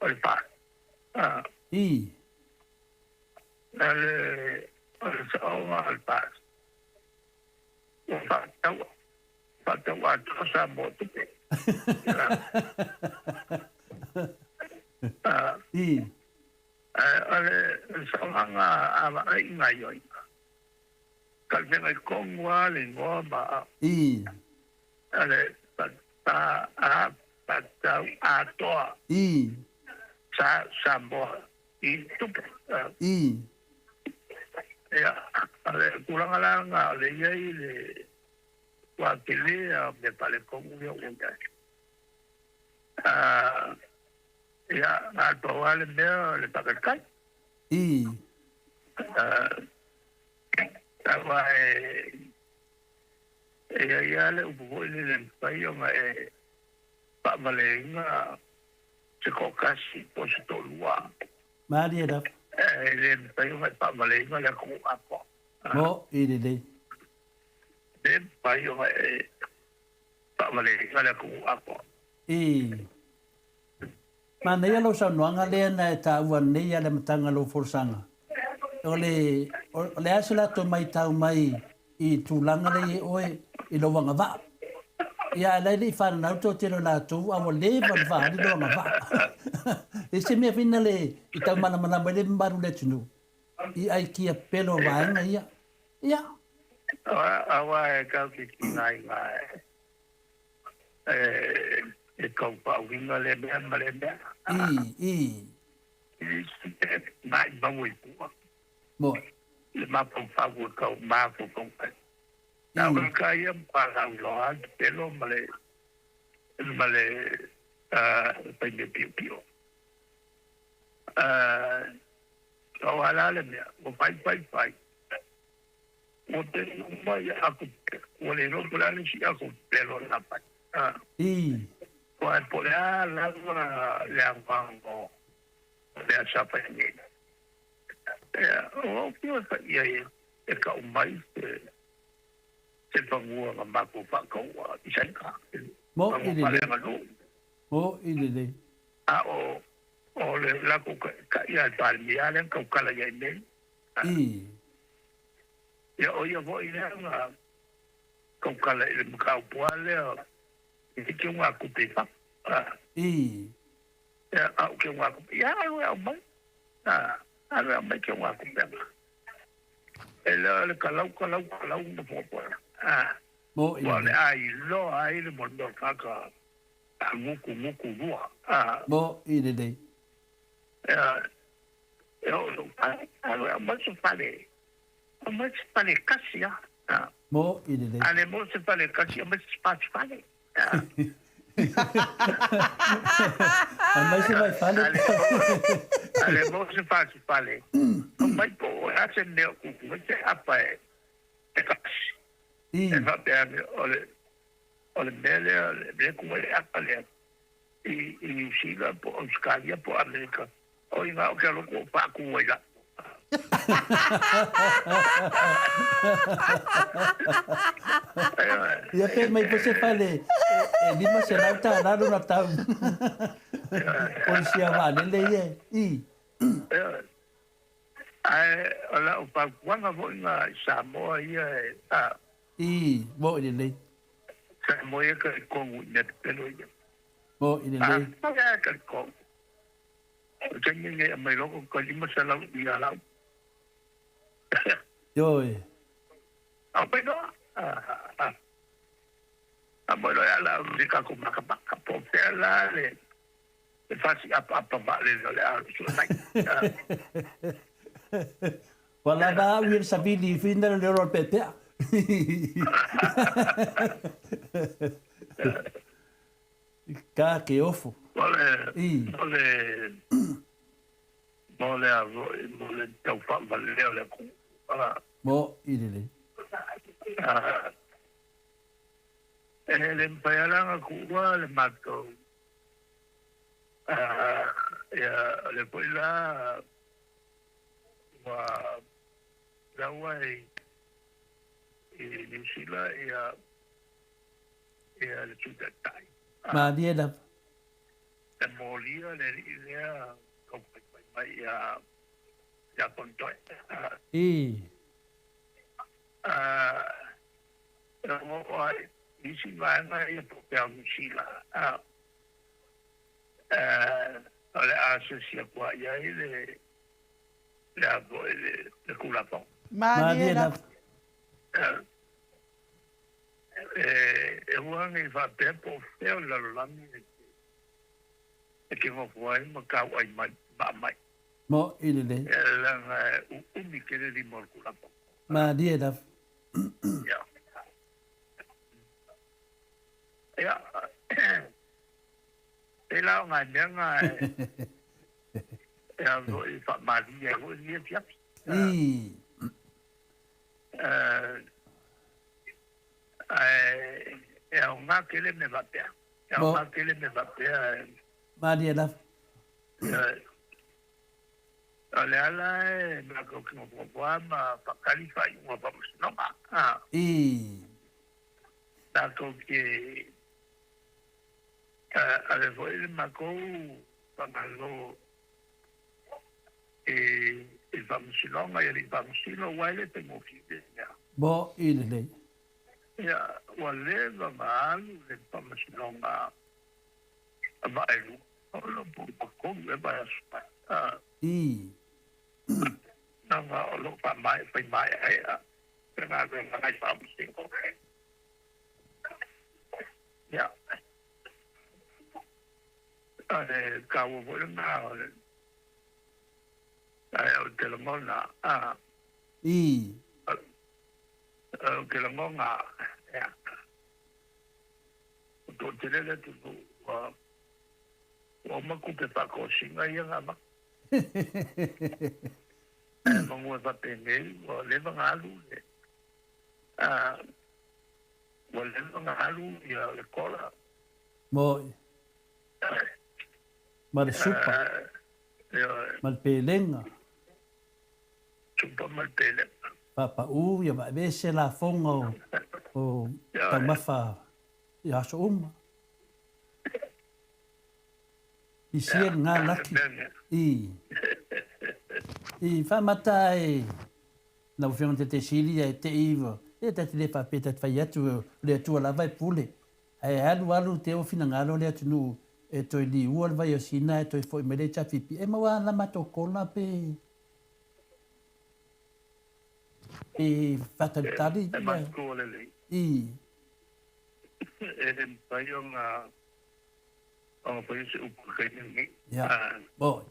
al pa. I. Al saonga al pa. O whātawa to Samoa tupe. I. Ale saonga awa ai ngai oi. Kalvenga kongwa le ngoma. I. Ale Atua. I. Samoa. I tupe. I. Ya, ale kuranga le yai le wakile me pale kongu yo unga. Ya, Atua le me le pakakai. I. Tawa ya le ubu le payo ma pa malenga se kokasi posito lua. Maria da. Le payo ma pa malenga le ko apo. Mo I le le. Le payo ma pa malenga le ko apo. I. Ma nei lo sa noanga le na ta ua nei ale matanga lo forsanga. Ole asila to mai tau mai I tūlanga le oe I lo wanga va. Ia lai le whana nau tō tēro nā tū awa le wani wha ni lo wanga va. E se mea whina le I tau mana mai le maru le tunu. I ai kia pelo vaenga ia. Ia. Awa kau ki ngai ngai. E kau pa winga le mea ma le mea. I. Mai bangui pua. Mo. Le mapu whawu kau mapu kongkai. Tau kai am parang loa pelo male pai me pio pio. Kau halale mea, o pai. O te umai aku, o le no pulani si aku pelo na pai. I. O ai polea lagua le angwango, le asapa ni. O pio pa ia e ka umai se pangua ma maku whakaua I saika. Mo I le le. Mo I le le. O le lako ka ia palmia le ka ukala ia nei. I. Ia o ia vo ia nga ka ukala ile mkau pua leo. I ki unga kupe pa. I. Ia au ki unga kupe. Ia au au mai. Au mai ki unga kupe. Le kalau na popo. Mo I le. Ai lo ai le mondo kaka. Muku bua. Mo I le le. Mas pale kasia. Mo I le le. Ale mo se pale kasia mas pale. Mai se vai fale. Ale mo se pale. Mai po ase neo ku se apa e kasi. I. E va bene ole bele le ku le apale. I New Zealand po Australia po Amerika. O inga o ke lo ko pa ku wela. Ia pe mai po se fale. E lima se lau ta raro na tau. Polisia vale le ia. I. Ai, ola o pa wanga mo na Samoa ia I, mo i le. Samoa ia ka kongu net pelo ia. Mo i le. Pa ia ka kongu. Kengi nge mai loko ka lima sa lau ia lau. Yoi. Apa no? Apa lo ya lau di ka ko maka po pela le. Fasi apa ba le le a so nai. Wala ba wir sabili finda le ro pepe. Ka ke ofo. Mole a mole tau fa vale le ku. Mo i le. Le mpayalanga kuwa le mato. Ya le poila wa lawa New Zealand le tutai. Ma dia da. Le molia le ia ko mai ya pontoi. Mo ai isi vanga ia po pe New Zealand. Ale asocia kwa ia le abo le kulapong. Ma dia da. Wangi fa tempo feo la lami ke mo foi mo ka wai mai ba mai. Mo i le. La umi ke le mo kulapong. Ma dia da. Ya. Ya. Ela nga nga ya go i fa mali ya go ni fiap. Nga kele me va pe. Nga kele me va pe. Ma dia da. Ale ala na ko ko ma pa kalifa i mo pa no ma. Na ko ke ale foi ma ko pa malo il vamos silonga e il vamos silo wale te mo ki ya. Bo i le. Ya, wale va mal le vamos silonga. Va elu. Lo po le va spa. Nanga lo pa mai ai. Nga ai pa mo singo. Ya. Ale kawo mo na o te lamona o te lamona o to te lele tu o maku te pako singa ia nga ma mangu e whapengei o lewa ngā alu o lewa ngā alu ia le kola Mo ma le supa. Ma le pelenga. Supa ma le pelenga. Papa ia ma vese la fonga o tamafa ia so uma. I sien ngā laki. I whamata na uwhiong te sili te iwa. E te le whapeta te whai atu le atua la vai pule. Alu te o fina ngalo le atu nu e toi li ua vai o sina e toi foi mele chafipi. E mawa la mato kola pe whakantari. E matkole le. E le mpaio ngā o pai se upu kai ngi. Ya. Bo.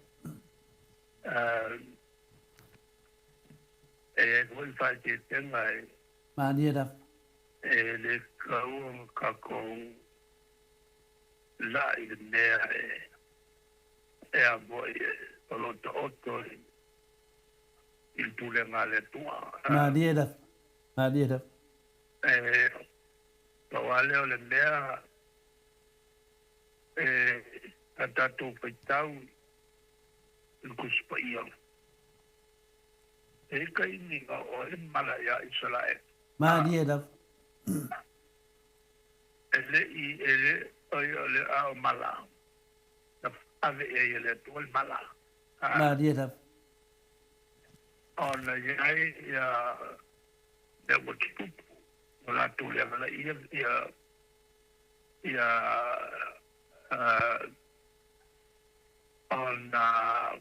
Voi fai te tengai. Maniera. Le kau kako la i nea a voi o to otto il pule ngale tua. Maniera. Pawale o le nea a tatu paitau il kuspa iau. e kai ni o e mala ya Israel. Ma dia da. Ele ole a mala. Da ave ele to mala. Ma dia da. Ona ya da wutu wala to le mala ya ona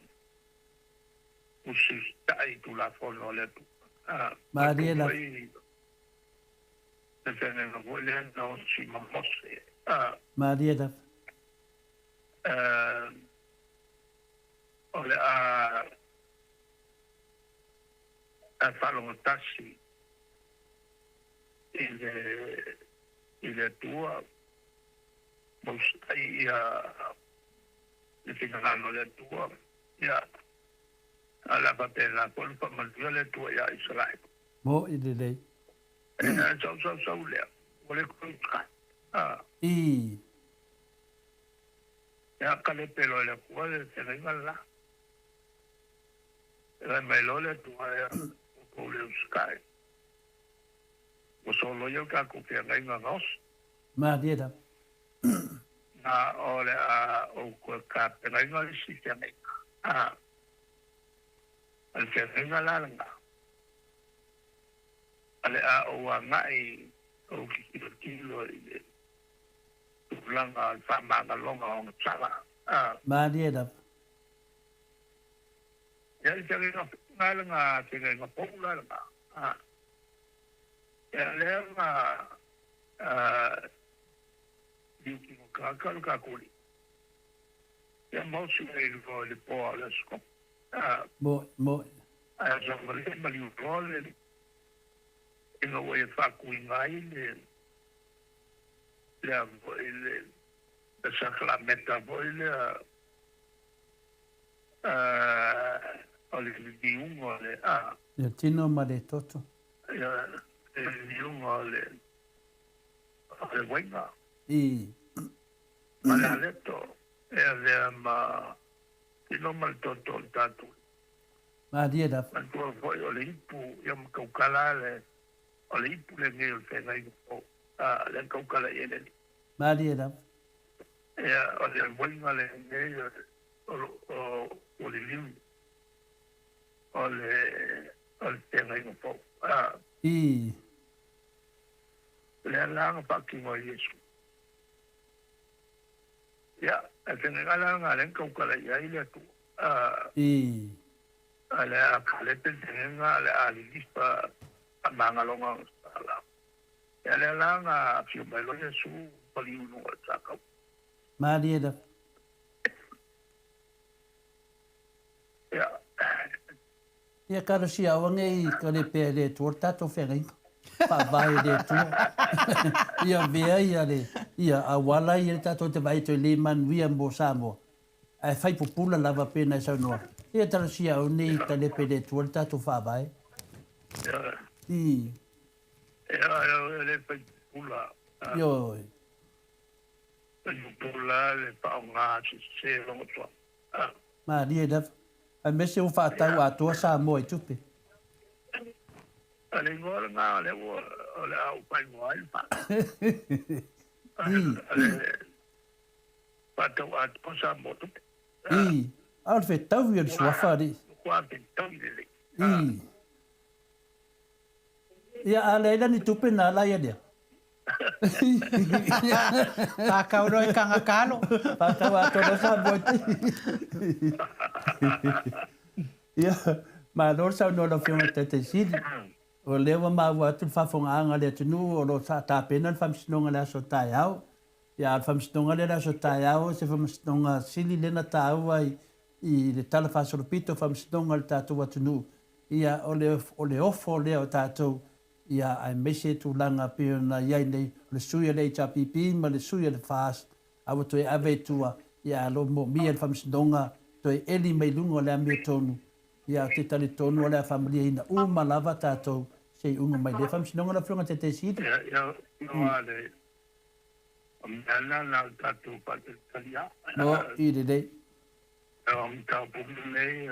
usistai tu la fono le tu. Ma dia da. Dependendo vuole non si mosse. Ma dia da. Ole a fare un tassi il tuo il finalano del tuo alla batella con il le tue ya Israele. Mo i dei. So le vuole contrat. I. Ya kale pelo le cuore se venga là. La melole tu ya con le sky. O solo io che copia venga nos. Ma dia da. Na ole a o ka venga il sistema. Al que venga la ale a o ngai o kilo langa fama nga longa on sala Ma dia da. ya jari nga tinga nga popular nga ya le nga yuki ka kuli ya mosi le po le sko Mo a so mali le inga we fa kuingai le sacramenta voile ole di ungole ya tino ma de toto. ya di ungole ole wenga I. ma letto e ma tino mal toto tatu Ma dia da. ma tu voi ole ipu yam kaukalale ole ipu le ngel fe ngai ko le kaukala ele Ma dia da. ya ole wenga le ngel ole lim ole tenga ino po I. le langa paki mo Yesu ya tenga langa le kaukala ya ile tu I. ale akale tenga ale ali dispa amanga longa sala ya le langa fiu belo Yesu pali uno tsaka Ma dia da. ya Ia karo si awa ngai ka le pe le tuorta to whengai. Pa vai le tu. Ia vea ia awala ia tato te vai to le man via mbo Samoa. Ai fai pupula lava pena sa noa. Ia karo si awa nei ka le pe le tuorta to wha vai. I. ya le pula Yo. pula le pa nga se lo to Ma dia da. Ai mese o wha tau atua Samoa i tupe. ale ngor nga le ole au pai mo ai pa I. pa to at posa mo tu I. Al fe tau ia sua whari. kwa te tong le I. Ia ale ni tupe na la ia dia. Pa kauro e kanga kalo. Pa tau atua Samoa. Ia. Ma lor sa no lo fiona te sidi. O lewa maua atu whafonga le tunu o lo sa tāpena le whamsinonga le aso tai au. Ia le whamsinonga le aso tai au se whamsinonga sili lena tāua i le tala whasoropito whamsinonga le tātou atunu. Ia o le ofo leo tātou. Ia ai mese tu langa pio na iai nei le suia le tapipi ma le suia le fast. Awa toi ave tua. Ia lo mo mia le whamsinonga toi eli mei lungo le amia tonu. Ia te tali tonu o le a familia ina uma lava tātou. Sei unga mai le whamsinonga na whiunga te sidi. ya no ale amana na tatu pa te talia No, i re rei. ta pu nei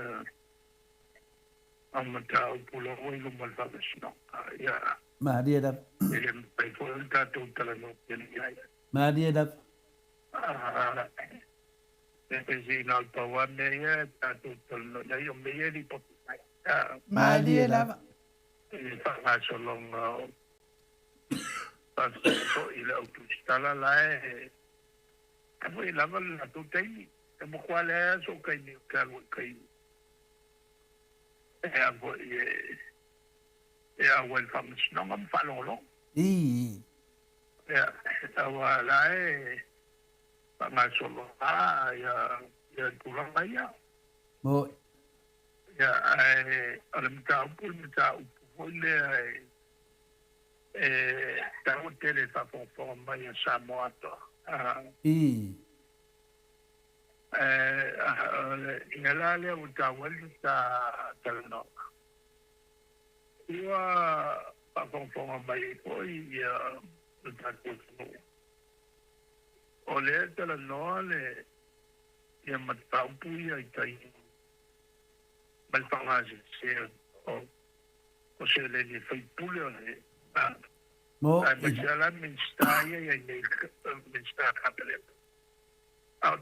amata upula oi lo malva sino ya Maria da. ele pai ko ta to tala no ele ai Maria da. Pesi na tawa me ya ta to tala no ya yo me ye di po Maria da. e fa nga solo no pa so ila u stala la e amo ila la tu tai mo kwale so kai ni ka kai e amo e a welcome no ngam fa lo lo ya tawa la e pa nga solo ya tu la ya Mo ya alam ta upul ta upule ta hotel fa fon mai Samoa ngala le uta wal ta talno wa pa fon mai ko ya ta ko ole talno le ya mata upu ya tai balfangaje se o se le ni fai pule ole mo la minstaia e il minsta capele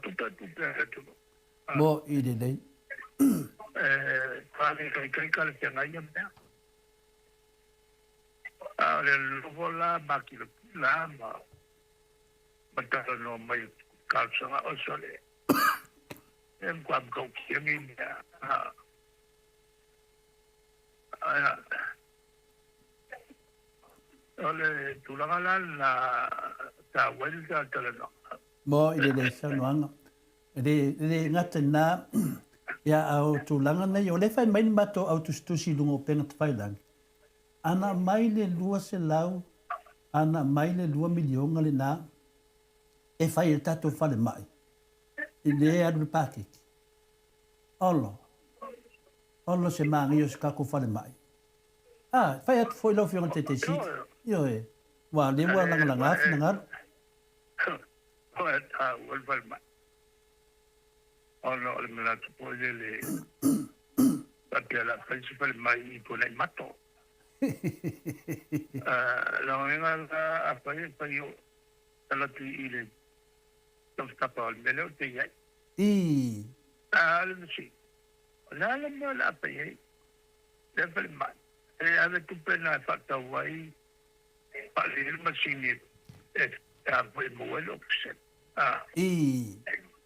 tutto mo ide dei fare kai kale che ngai me le vola macchina la ma batalo no mai calcio o sole qua go chiami ole tulangala la ta welga talano mo ide dei sanuanga ide ngata na ya au tulanga na yo le fai mai mato au tustusi lungo penga tfailang ana mai le lua se lau ana mai le 2 miliona le na e fai il tato fale mai ide adu paket Olo se mangi o skako fale mai. Fai atu foi lau fiona tete sit. Yo e. Wa le wa langa afi na ngar. Wal fal mai. Olo le mena tu poi le perché la principale mai con il matto. La venga a fai io la tu ile. Non sta poi me lo te ya. Le sì. La la pay level man ave tu pena fatta wai pali il machine poi muoio option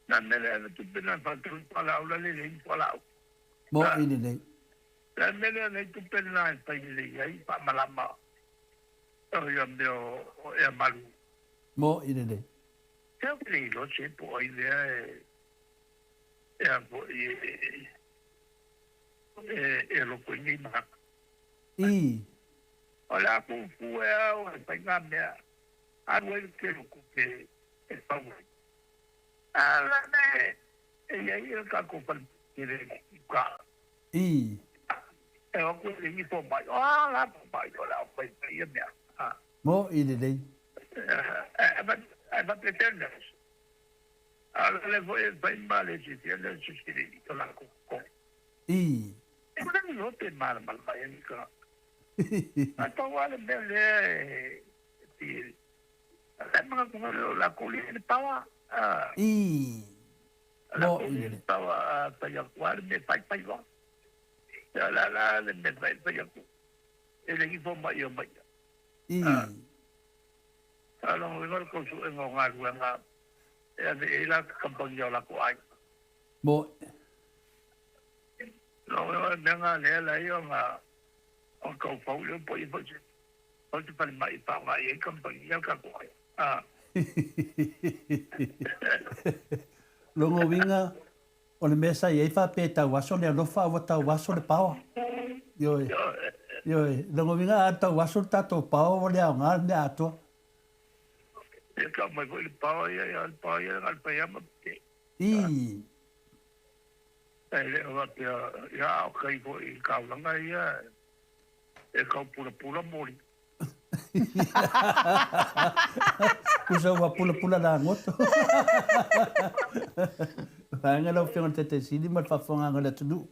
non me ave tu pena fatta pala aula le in pala mo ide dei la me ave tu pena pay le ai pa malama io mio e malu mo ide dei che lo c'è poi le e poi lo quindi ma hola con fuego para cambiar algo que lo que es favor la e aí el caco para que ca o que le hizo mai la mai la fai ya mo ide dei va pretender allora le voy a male si tiene su spirito la con non te mal vai mica ma tu vuole bene ma come la colina pawa la colina pawa per quale me fai va la me fai per e le gli fa io mai allora non con su no ngā e la campagna la qua mo no venga le io ma o co paulo poi o ti fai mai pa mai e campagna ka qua longo winga o le mesa e fa peta waso le lofa o ta waso le pau yo longo winga ta waso ta to pau o le nga le ato e ka mai ko le pau ya al pau ya al pa ya ma ele o ya kai ko i ka langa ya e ka pula mori usa wa pula la ngoto Panga lo fiona tete sidi mat fa fonga ngala tudu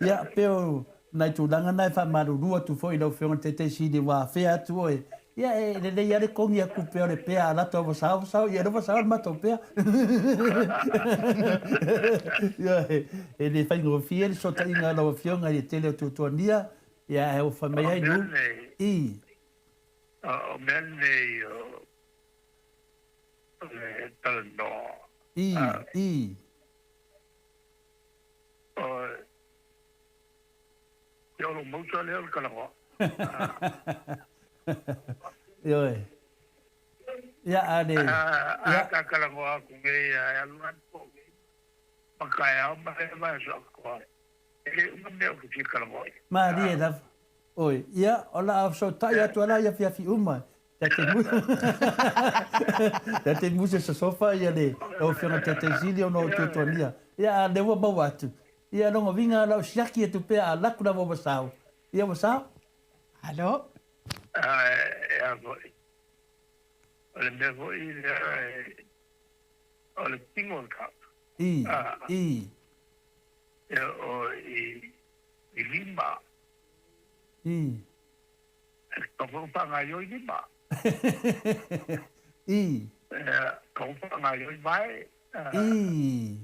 ya peo nai tūlanga nai wha marurua tu fo i lau whionga te sidi wā whea tu oi. Ia le le iare kongi a kupe o le pea a lato wa sao, ia rewa sao mato pea. Ia e le whaingo fia le sota inga lau whionga i te leo tūtua nia, ia e o whamei ai nu. I. O mene o le talano. I. O yo lo mucho le o kalango. Ioi. Ia ale. Ia ka kalango aku nge ia luan po. Makaya o ma so ko. Ele umane o ki kalango. Ma rie da. Oi, ia ola so tai atu ala ia fiafi uma. Te muse sa sofa ia le o whionga te zilio no tutonia. Ia le wa mau atu. Ia longa vinga lau siaki e tu pea a laku na wa wasau. Ia wasau? Alo? Ia voi. Ole me voi ole tingon ka. I. Ia o i lima. I. Toko panga yo i lima. I. Toko panga yo i mai. I.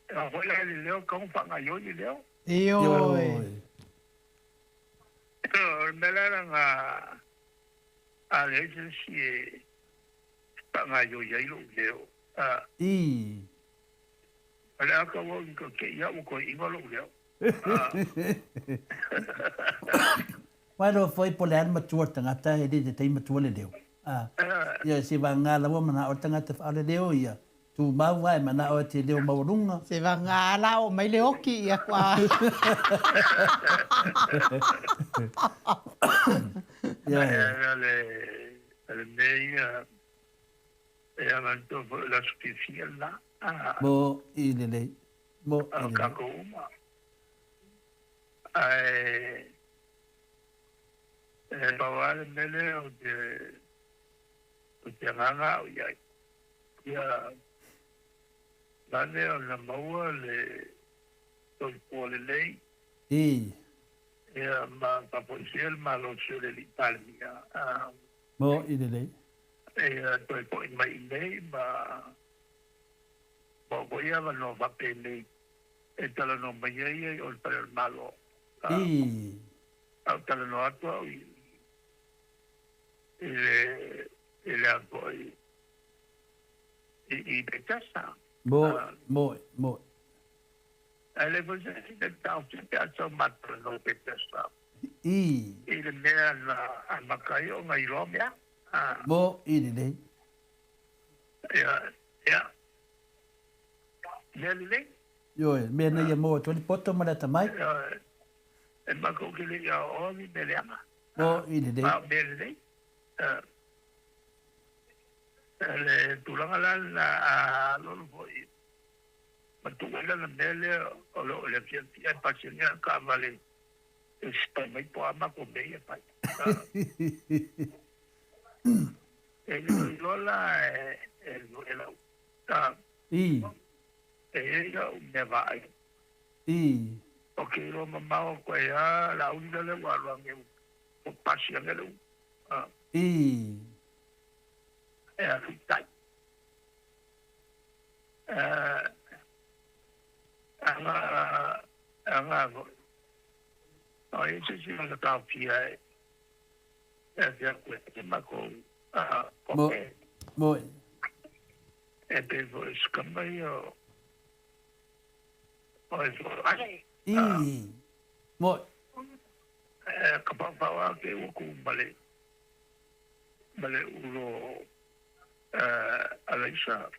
Voi le leo toko panga yo i leo. Ioi. Melara nga ale si panga yo i leo. I. Ale aka wo ko ke ia ko i lo leo. Wai ro foi polean matua tangata e de te matua le leo. Ia se va ngā lawa mana o tangata whaale leo ia. Tu mau wai mana o te leo maurunga. Se va ngā la o mai le oki ia kwa. Ia le mei e amanto la sufficient la. Mo i le lei. Mo i le lei. Kako uma. Bawale mele o te nganga o iai. Ia lane o na maua le tolpo le lei. I. Ia ma papoisiel ma lo sure li palmia. Mo i le lei. Ia toi po i mai lei ma ia ma no va pele. E tala no mai ia o tala malo. I. Au tala no atua ele apoio e betasa Mo ele você ainda tá o que tá só matando no betasa I. ele me a macaio ngai lomia Mo i le lei. ya nele Ioi, mea ia mo toni poto marata mai. e mako que le ya o ni me ama Mo i le lei. nele le tulanga la lo foi ma tu la mele o lo le fiantia pasionia ka vale sta mai po ama ko be pa e lo la lo ta I. e yo me vai I. o que lo mamá ko ya la unida le wa lo nge o pasionia le I. tai anga ai se la ta pia ya que ma ko Mo. e pe vos cambio ai I. Mo. ka pa wa ke u ku bale uno Alaisa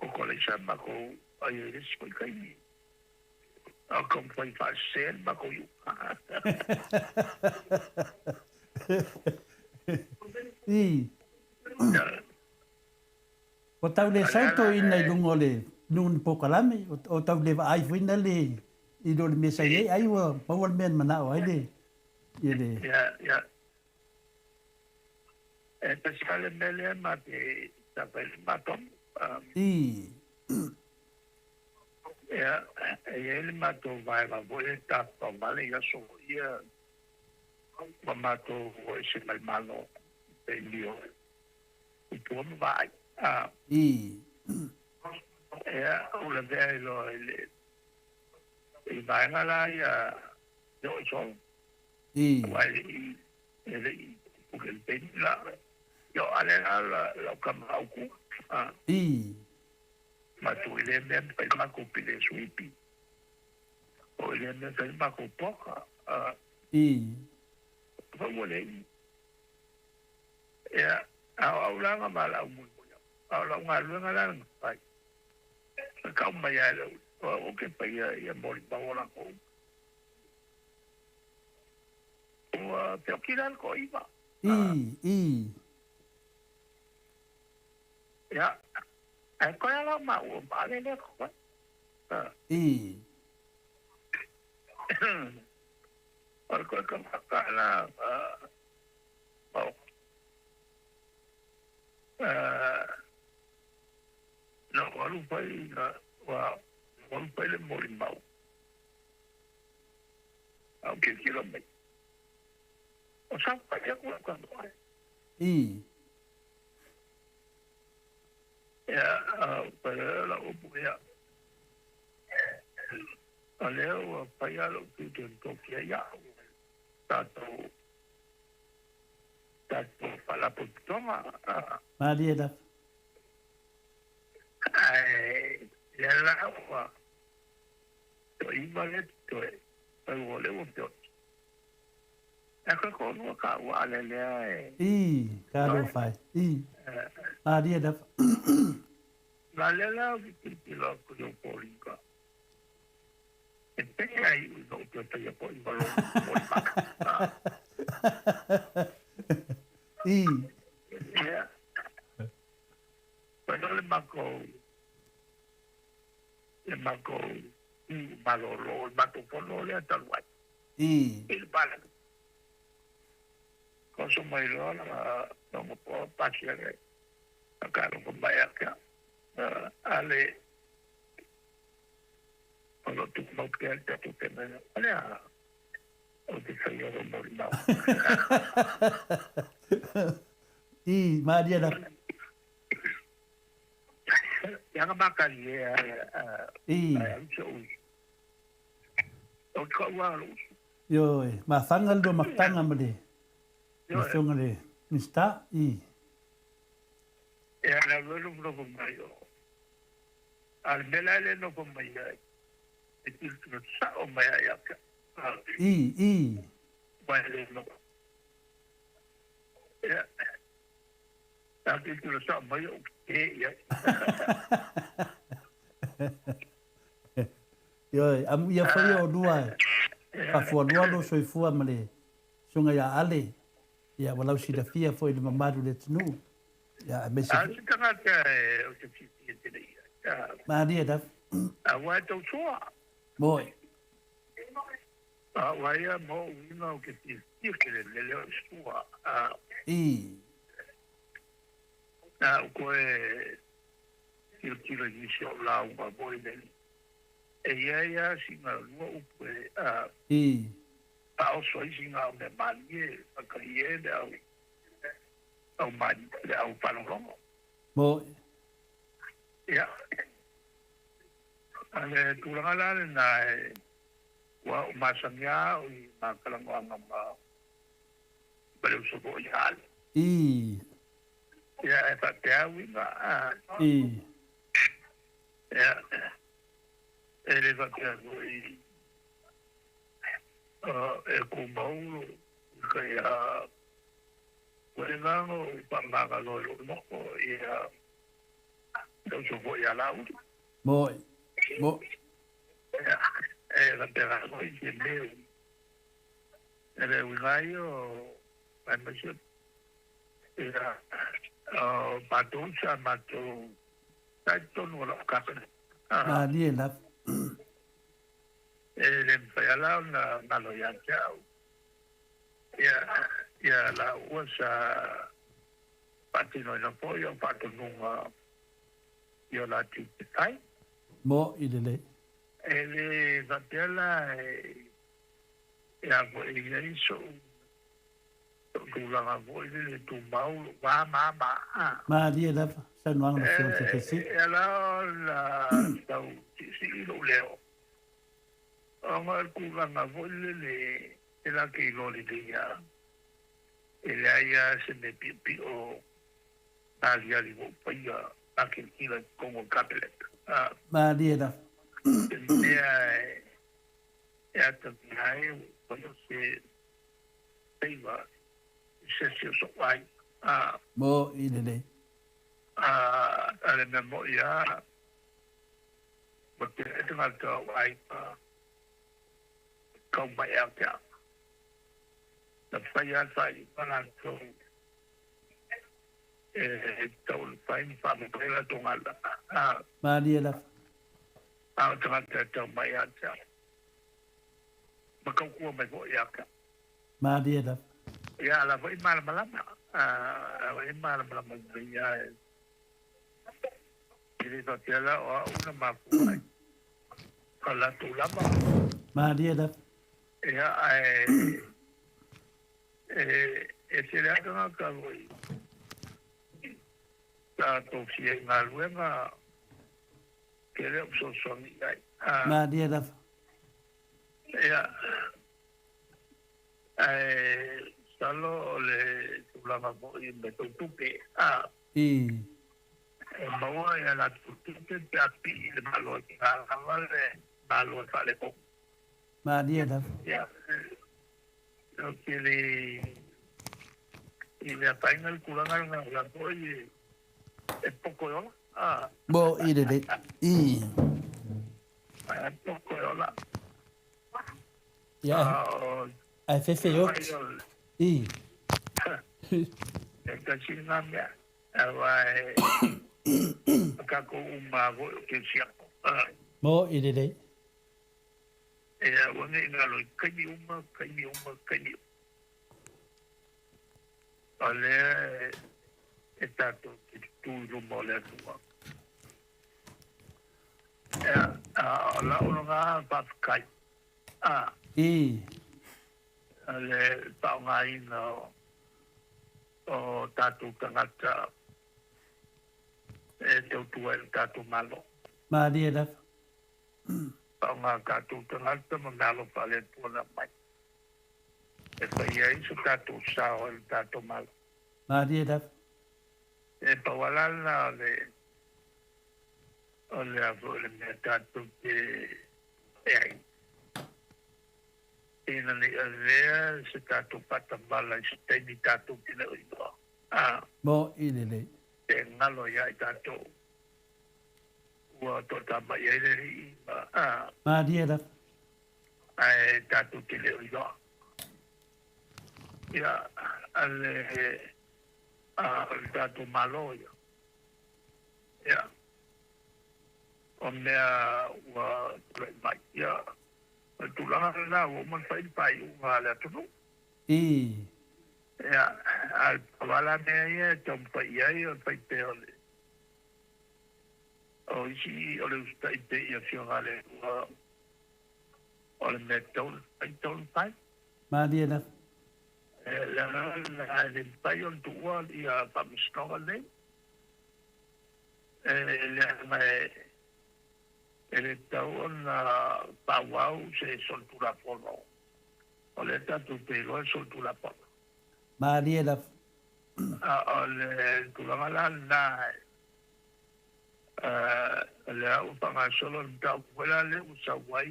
o Alaisa mako ai eres ko kai a kom foi fazer mako yu I. O tau le sauto i nei lungo le nun pokalame o tau le ai fuina le i do le mesa ye ai wa power man mana o ai le. Ya. Pescale mele mate tapel matom. I. Ya, ele matou vai lá, vou estar tomando e eu sou ia matou esse malo entendeu? O povo vai. É, o level ele vai lá e eu sou vai ele porque ele tem lá eu olha lá o camarão mas tu ele mesmo faz uma copia de sweep ou ele mesmo faz uma copoca vamos ler é ao lá na mala muito ao lá uma lua lá não vai calma ya o que paia ia morrer para com o teu kiran ko iba ya ai ko ya ma o vale le ko por ko ka la no walu pai wa walu pai le morrer mau ao que kilo me o sa pa ya ko ya para la opuya aleo para lo que te ya tato para la putoma Maria da ai ya la wa to ibale to ai wole wo to ko no ka wa le karo fai Maria da la le la ki lo ko yo polika e te ai no to te yo polika ya pero le marco valoro el mato por no le hasta el guay el vale con su mayor no me puedo pasar acá no con vaya acá ale cuando tú no quieres tú te me olha o te salió de morir Maria da yang bakal ya o ko wa yo ma fangal do maktanga made ma songale mista ya la lo no ko mayo al belale no ko mayo it is sa o maya ya ka vale no ya tapi itu sa mayo ya yo am ia foi o dua pa fo dua do soi fu amale sunga ya ale ya walau sida fia foi de mamadu de tnu ya me se tanga ka o te fiti te ya Maria da wa to soa boy wa ya mo no que ti que le soa ko il tiro di la un po' del e ya singa no pues o so singa me balie a caie da o mani da o palongo boy ya ale tu la na wa masanya o makalango ngamba pero so ko ya ya esa te awinga ya ele va ter como que ya bueno para lo no ya yo voy a la boy ya la terra no y me ele usaio membership era patunsa mato tanto no lo capen Maria da le payala na lo ya chao ya la usa patino no pollo pato nunga yo la tipai mo idele ele vatela ya ko ele so tu la vo ele tu mau va ma Ma dia da sa no ana fio te si. ela la tau si lo leo ama ku la vo ele ela ke lo le dia ele ya se me pi o ali ali vo paia aquele kila como capelet Ma dia da. é também quando se teiva se so vai Mo i le. ale memoria porque é de alto vai como vai até da faia sai para to então vai me fazer pela tomada Ma dia da. tengah mai até makau ku mai go ya ka Ma dia da. ya la vai mal malama vai mal malama ya ini totela o una mapu kala tu lama Ma dia da. ya ese le aka ka voi ta to si nga luenga que le so so ni ai Ma dia da. ya salo le tu lama mo i me to tupe I. Maua ya la tutupe te api le malo ki le malo fa le ko Ma dia da. ya lo que le apaña el culán la boy es poco yo Mo i le. I. es poco yo la Ya. Ai fe yo. I. el cachina me vai acá con un mago que se Mo i le. bueno ngalo kani uma ale estato tu lo mole tu la una pa kai I. ale pa ngai no o tatu tangata tu el tatu malo Ma dia da. pa nga tatu tangata malo pale pona mai pa ia su tatu sa o el tatu malo Ma dia da. pa wala la le avole me tatu que ina ni avea se tatu patambala se teni tatu que le oido Mo i le. ngalo ya tatu wa to tama ya le Ma dia da. ai tatu que le oido ya ale tatu malo ya mea wa mai ya tu la la wo man fai pai wa la tu I. ya al wala me ya tom pai ya pai te ole o si ole stai te ya fiorale wa ole me ton pai Ma dia da. la le pai on tu wa ya pa mi stole ele tau na pawau se soltura pono ole tatu te lo soltura pono Ma dia da. ole tulangala na le au panga solo tau wala le usawai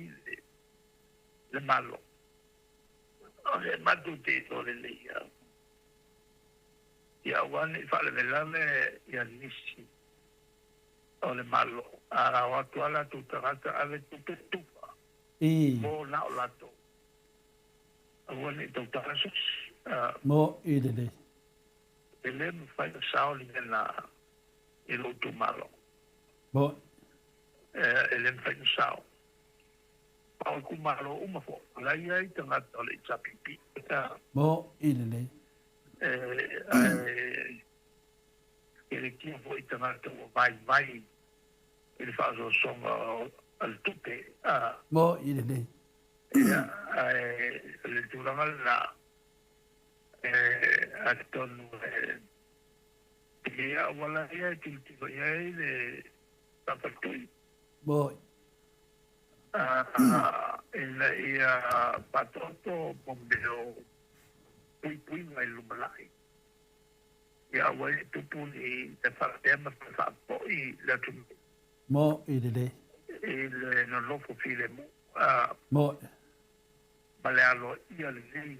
le malo ole matu te to le ya wani fale velame ya nisi ole malo ara watu ala tu tangata ave tupe tupa I. mo na olato wani tu tangasus Mo i le. ele me fai sao li na ilo tu malo Mo. ele me fai sao pau ku malo uma fo la ia i tangata ole chapipi Mo i le. ele kia fo i tangata o vai ele faz o songa al tupe Mo i le. ia le tulanga la atonu ia wala ia tiltiko ia le tapatui Mo ina ia patoto bombeo pui ngai lumalai ia wai tupuni te whakatema whakapoi le tumi mo i le. le no lofo file mo Mo ma le alo ia le nei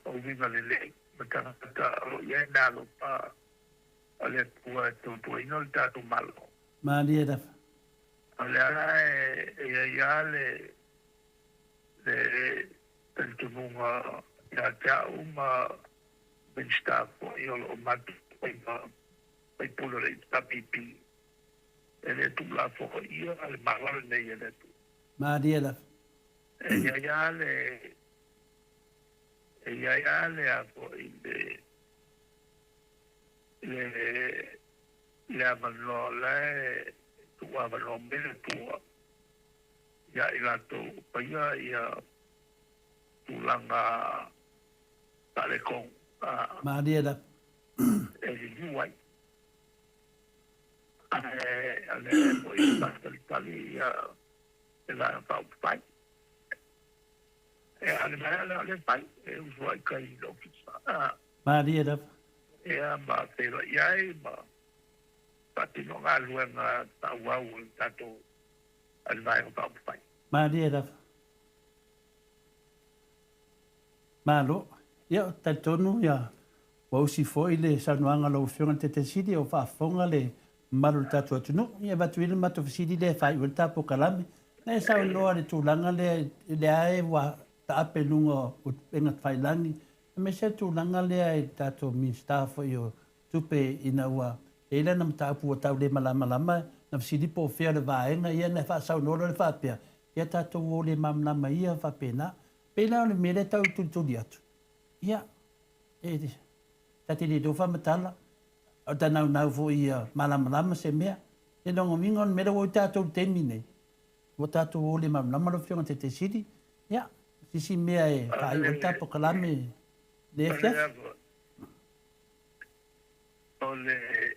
o vinga le nei ma tangata o ia nalo pa o le pua tupu ino le tatu malo ma dia da. o le ala ia le tumunga ia tea uma benstafo i o matu pai pulo le tapipi ele tu la fo ia al magal nei ele tu Ma dia da. ia le a fo le avalo le tu avalo mele tu ia ila tu ia tu langa tale con Ma dia da. ele uai ale moi tali ia la pa pai ale mala le pai usuai kai lo fisa Ma dia da. ma pero ia ma pati no ngalu nga tawau tato al vai pa pai Ma dia da. Ma lo. Ia ta tonu ia. Wa usi foi le sanuanga lo fiona te sidi o fa fonga le maru tatu atu no. Ia batu ile matu sidi le fai un tapo kalame. Na sa no le tulanga le ai wa ta ape lungo o penga fai langi. Me se tulanga le ai tato mi staff yo tupe ina wa. Ele na mtapu o tau le malama na sidi po fia le vaenga ia na fa sa no le fa pia. Ia tato o le mamlama ia fa pena. Pena le mele tau tu diatu. Ia. Tati le dofa matala. O ta nau fo ia malama se mea. E longo mingon mera o tato temine. O tato o le malama lo fionga te sidi. Ia. Sisi mea e kai o tapo kalame. Le fiaf. o le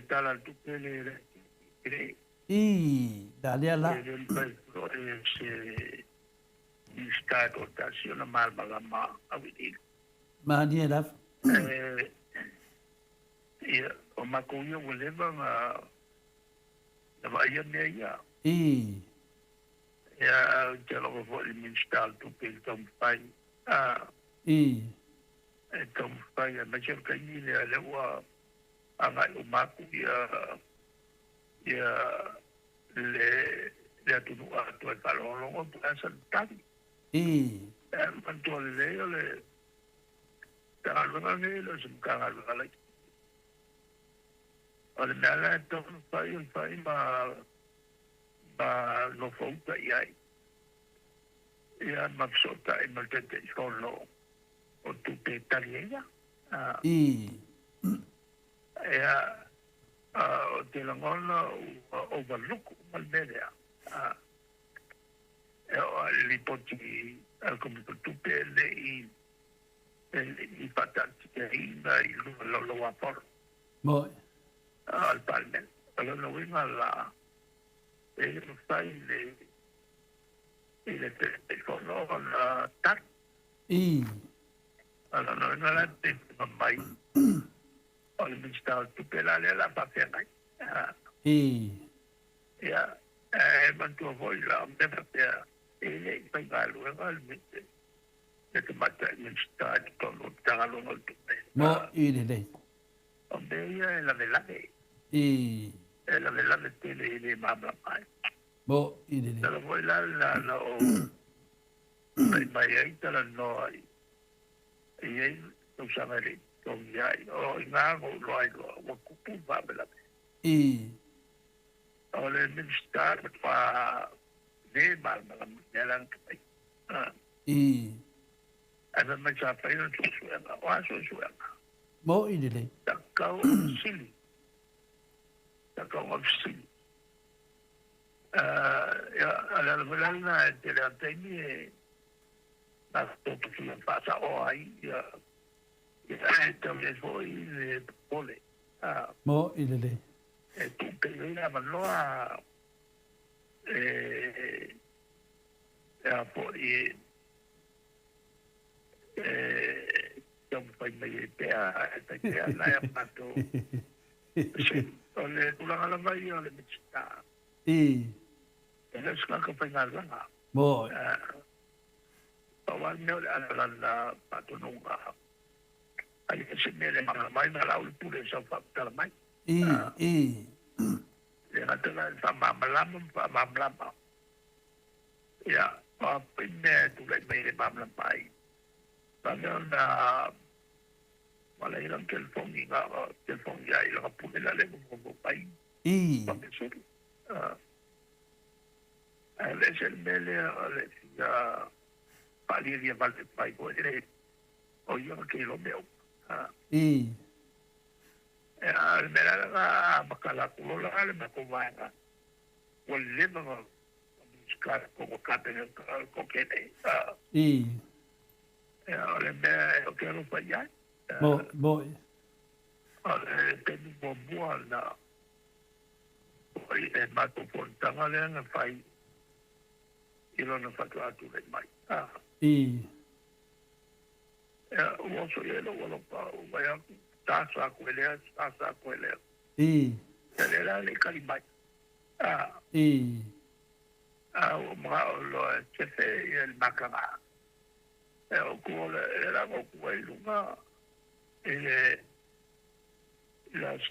tala tupe le Da lea la. Start rotazione malma avvedi Ma dia da. o ma con io voleva ma la vai ne ia ya che lo vuoi install tu per tom fai tom fai ma cerca di le wa anga o ma cu ya le tu a tu al lo o pensa tanto mantul le kalau ni lo sumkang ala ole nala to fai ma lo fouta ia maksota e maltete solo o tu te taliega ia o te langona overlook malmerea li poti al come tu pelle i patati che lo va por Mo al palme allora noi alla lo fai le telefono la tac allora noi non la tempo mai al ministero tu pelle la papera ya mantu voi la meta e poi gallo realmente che mata in stato con lo talo molto mo le. Obeia la velade la velade le mamma mai Mo le. la voi la o mai ai la no ai e non sapere con ai o inago lo ai lo cupu va bella o le ministero fa de mamma la anche ada macam apa yang susuan, wah susuan. Mo le. Tak kau sili. kong ofisi. Ala velana te la teni na to ki pasa o ai ya te me foi le pole. Mo ilele. Tu pe ina manoa po yang pai mai te na ya pato. Ole ulang ala mai ole mista. Ele ska pai ngala. Mo. Awal ne ala pato nunga. Ai se mele mai na la ul pure sa fa tala mai. Ya kata sama malam. Ya, apa ini tu lagi main malam pai. Karena malah hilang telefon ya hilang apa ni lah lagi ngomong pai. Pakai suruh. Lesen mele ya paling dia balik pai kau jadi. Oh yang kilo meu. Ya, mereka bakal aku lola le makuwana. Wala mga musikal ko kapeng ko kene. Ya, ole me okero pa yan. Mo. Ole tenu buwan na. Ole matupunta nga lang ang fay. Ilo na fatuatu le mai. Ya, uso yelo wala pa umaya. Tasa kuelea. Telela le kalimai. O mga lo chefe el makanga. O kuole era ko kuelunga. Las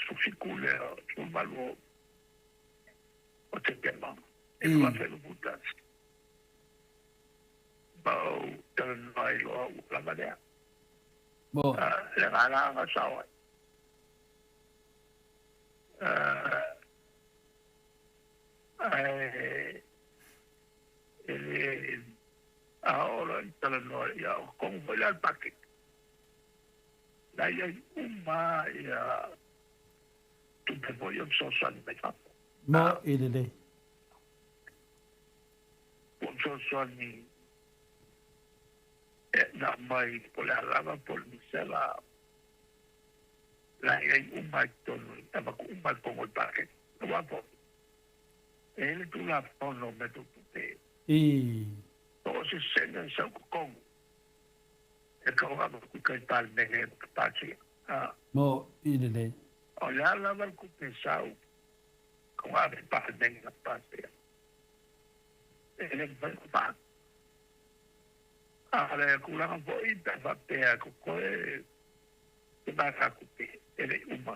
sufikule sumalo o tekema. E ko felu putas. Bau tanai lo la madea. Mo. Le gana nga sawa. Ahora tala no ya kung wala al pakit. Dahil ya tupe po yung sosan may kapo. Mo ilele. Kung sosan ni na may polarama por misela la umay tono tama ko umay ko ngol bakit wapo ele tu la pono me tu te to se sena sa kong e ko ga ko kai tal me pati Mo ilele. ola la mal ku pesau ko ga pa de na pati ele va ale kulang po ita papea ko ko e ba ka ku pe ele uma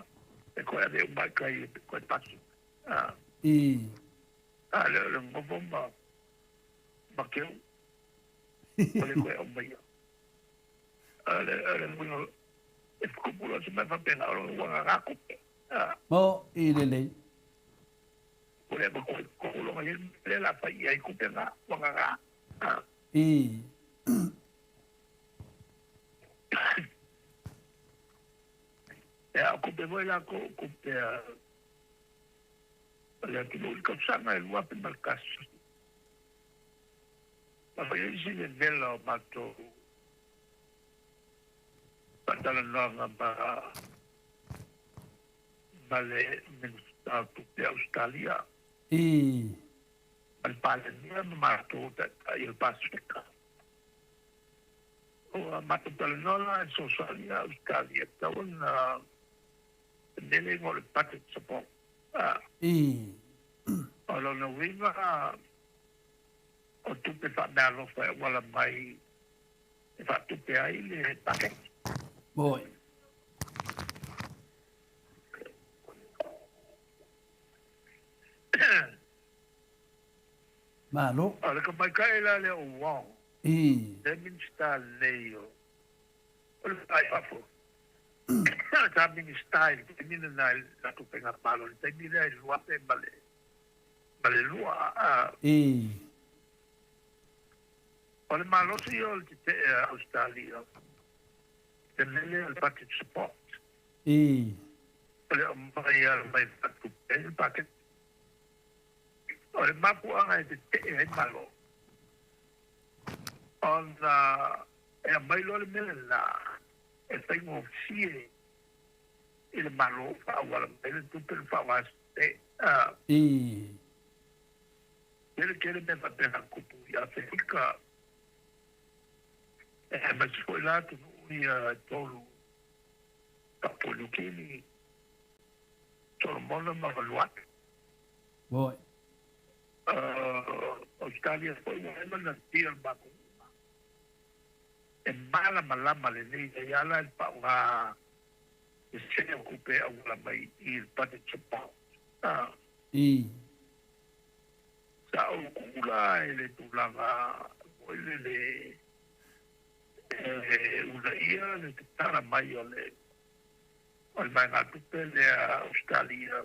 e ko ade uma kai ko pasi ale le mo bomba bakeu ole ko o mai ale mo e ko pula se me fa pena o wa ga ku Mo ilele. ole ko lo mai le la fa ai ku pena wa ga ya ko be voy la ko la que lo que sana el guapo en el caso para yo sí de verlo mato para la para vale menos de Australia al padre no mato el Pacífico o mato la Australia está una nele ngol patit sa po. Alo na winga o tupe pa nalo fa wala mai fa tupe ai le paket. Boy. Malo. Alo ka mai kai la le o wong. Demin sta leo. Olo ai afo. Sabi ni style, hindi na natupe nga palo. Hindi na iluwate, malilua. Ole malo siyo te Australia. Tenele al packet support. ole mai mai patu e paket ole mapu anga te e malo on e mai lo le mele la e tengo sie il malo fa wala mele tu per fa was e ele quer me fazer a cupu ya se fica mas foi lá que ia tolo Kapolukini, Solomona Magaluat. Boy. Australia foi uma na tira baku. E mala malama le nei e ala il pa nga e se ocupe a ula mai il pate chapa. Sa o kula ele tulanga ele una ia le tara mai ole al mai nga tupe le Australia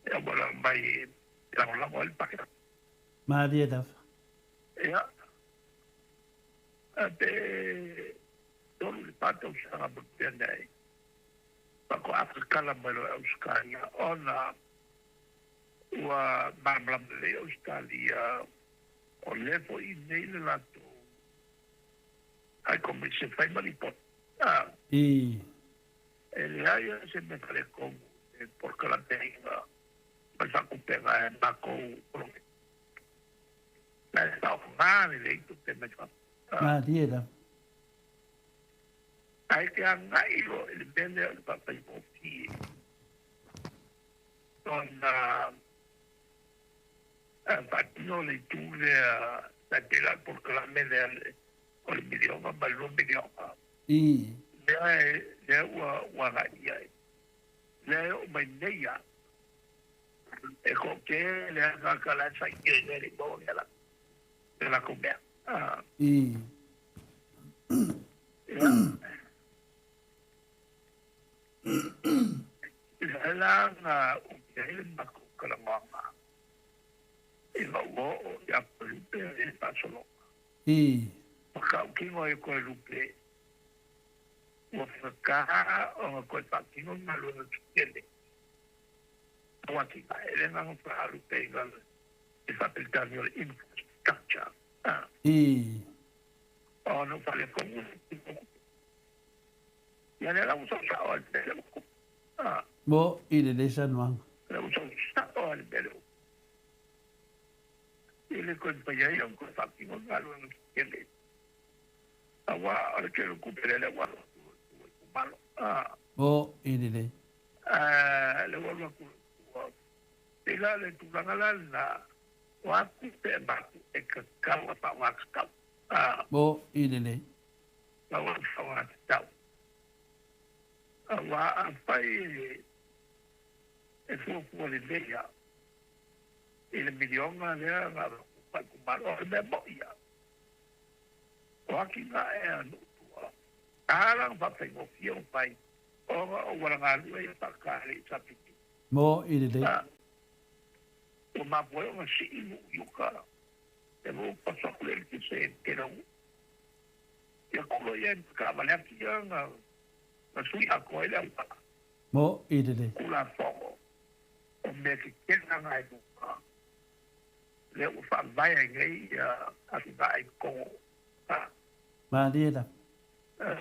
e wala mai la il paket. Maria da. Ja. Ate tolu le pato sa butendai. Pako Afrikala malo Australia ona wa bamblam le Australia o levo i nei le lato. Ai come se fai malipot. El aia se me fale como porque la tenga pues a cupega en baco la está ofrando le tu te me fa Maria. Ai que angailo el vende el papel pofi donde no le tuve la tela porque la me le el idioma balón idioma le wa ia le mai neia e ko ke le ga kala sai ke le bo la comer la nga o ke le ma ko kala mama e va wo ya polite e pa solo ka ki mo e ko lupe o ka o ko pa ki no malo no tiene o aquí ele não para o pegar essa película infrastructure o não fale como ya le vamos a usar el pelo Bo ile de San Juan. Le vamos a usar el pelo y le compañía yo con aquí no malo no tiene agua ahora que recupere el agua malo Bo ile de le vuelvo a ila le tulangala na waku te baku e kakawa pa wakstau Bo ile de pa wakstau wa apai e fuku le meia ile milionga le na pa kumaro me boia waki na e anu ala pa pengo fio pai o wala ngalu e pakari sapiti Bo ile de o ma puedo así yuka te voy a pasar por el que se enteró ya como ya en cabale aquí ya na suya con él Bo ile de kula fogo o me que queda na le o fa vai ngai a si vai con Maria da.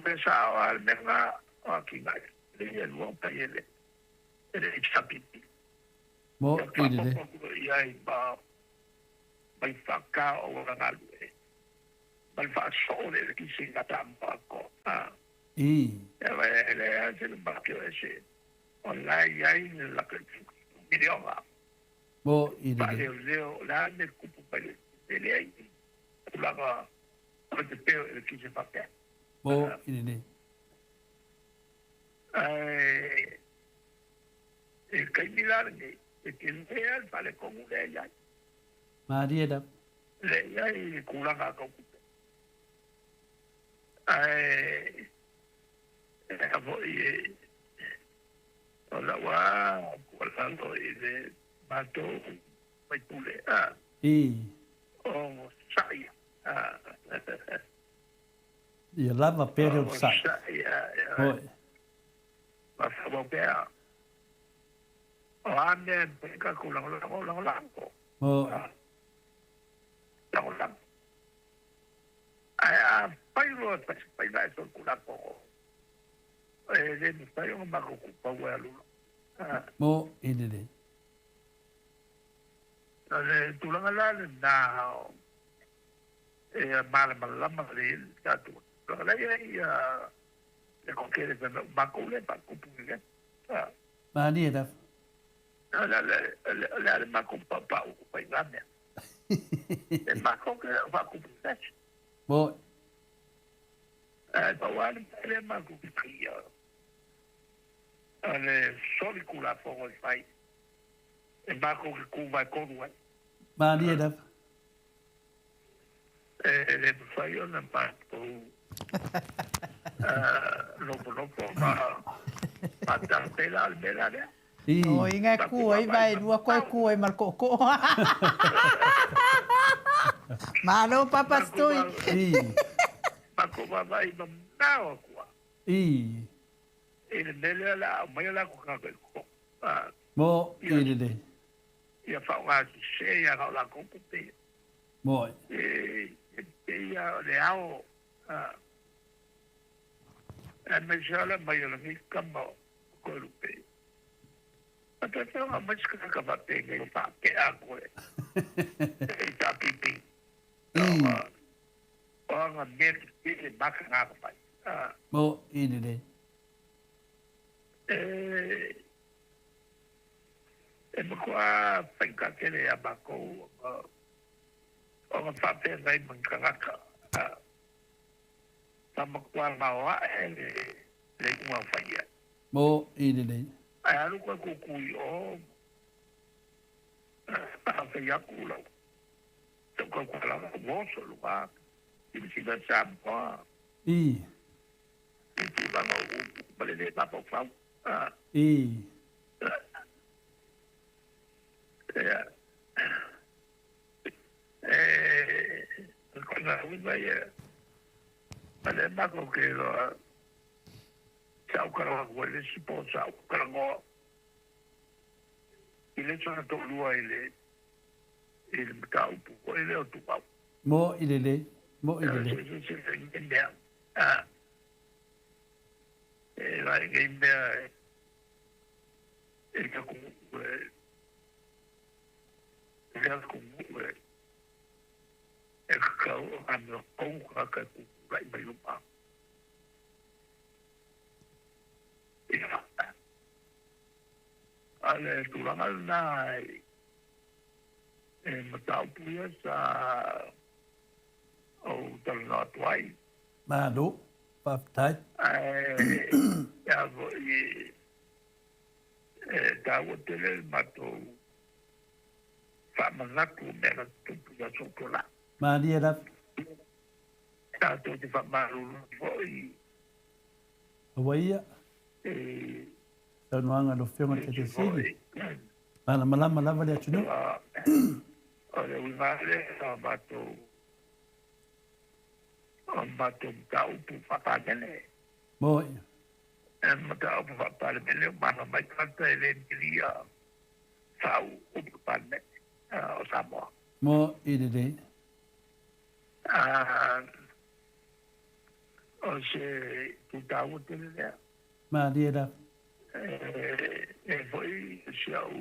pensaba al venga aquí vai le no pa ele ele chapiti Bo ile de Ia ba mai whaka o rangalu e. Mai whaasole le ki singa tampa ko. Ewa ele a se le baki o e se. O lai iai le laka milionga. Bo ile Pa de leo la me kupu pale. Ele ai. Kulanga o te peo ele ki se whaka. Bo ile de E kai milar ngai. E que real vale como le ya Maria da. le ya y kulanga ko hola wa kulando ile mato mai pule o sai Ia lava pere o sai. sai Bo ma fa bo pe ane ka kulang ko. Mo Lang. Ay pairo pa na ito kulang ko. Then tayo ang makukupa walo. mo inile. Tulang alalan na malam rin satu. Lagi kung kaya na bakulan pakupulan. Mani da. Ala makupa pa pa nganya. Makupa pakupulan. Mo Bawan ele makupa ya. Ale solicula for el país. En bajo que Cuba con mani da. le fallo en parte lo para pela al verano O inga kuai vai lua koe kuai mal koko. Malo papastui. Paco va y no kwa el mele la mai la ko ka ko mo inile. ya fa wa se ya la ko pe Mo ya le ao me jala mai la ni kama ko lu pe ata te ma mas ka ba pe ke pa ke a ko e ta pipi Orang mer ke ba ka nga pa mo inile. Kwa pagkakili abako o papel na ibang kakaka sa makuha mawa le kumafaya Mo inile. ay ano ka kukuyo kaya kulaw sa kakulang kumoso lupa hindi sinasab ko ito lang ako balili papagpaw kaya kung na ya alam ako kayo sa ukarang wala si po sa ukarang ko ile sa natulua ile matao po ko ile o tupaw mo inile. Mo inile. like in there ikaw kung ikaw ano kung kakakulay ba yung pa ale tulangal na matao po yan sa talaga Atuay Mano paptay. Yago tawag nila mato pamangako meron tungkol sa sokola. Mani da. Tato di pamarunong po Awaya. Tanu anga lo fiona te sidi. Mala mala vale chuno. Ora wale bato tau pu papagane. Mo Matao pu papagane mana mai kanta ele dia tau upane o Samoa. mo idede. O se tu tau tele ya. Mani da. Foi siau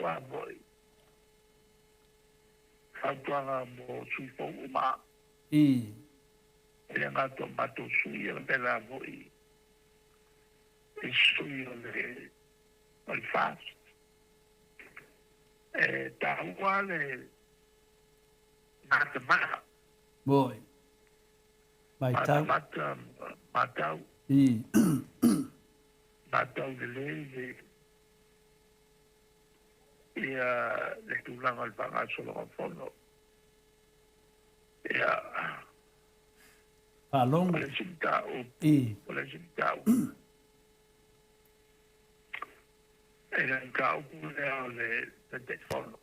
a boy. Atua mo suifo uma. Ele ngato mato suia pela boy. Suia le fast. Tawa le mata. Boy. Mai tau. Matau. Matau de lei. Ia le tulang al pangaso lo fondo. Ia Palong. ole sintau. Ole sintau. Era en kau le te fondo.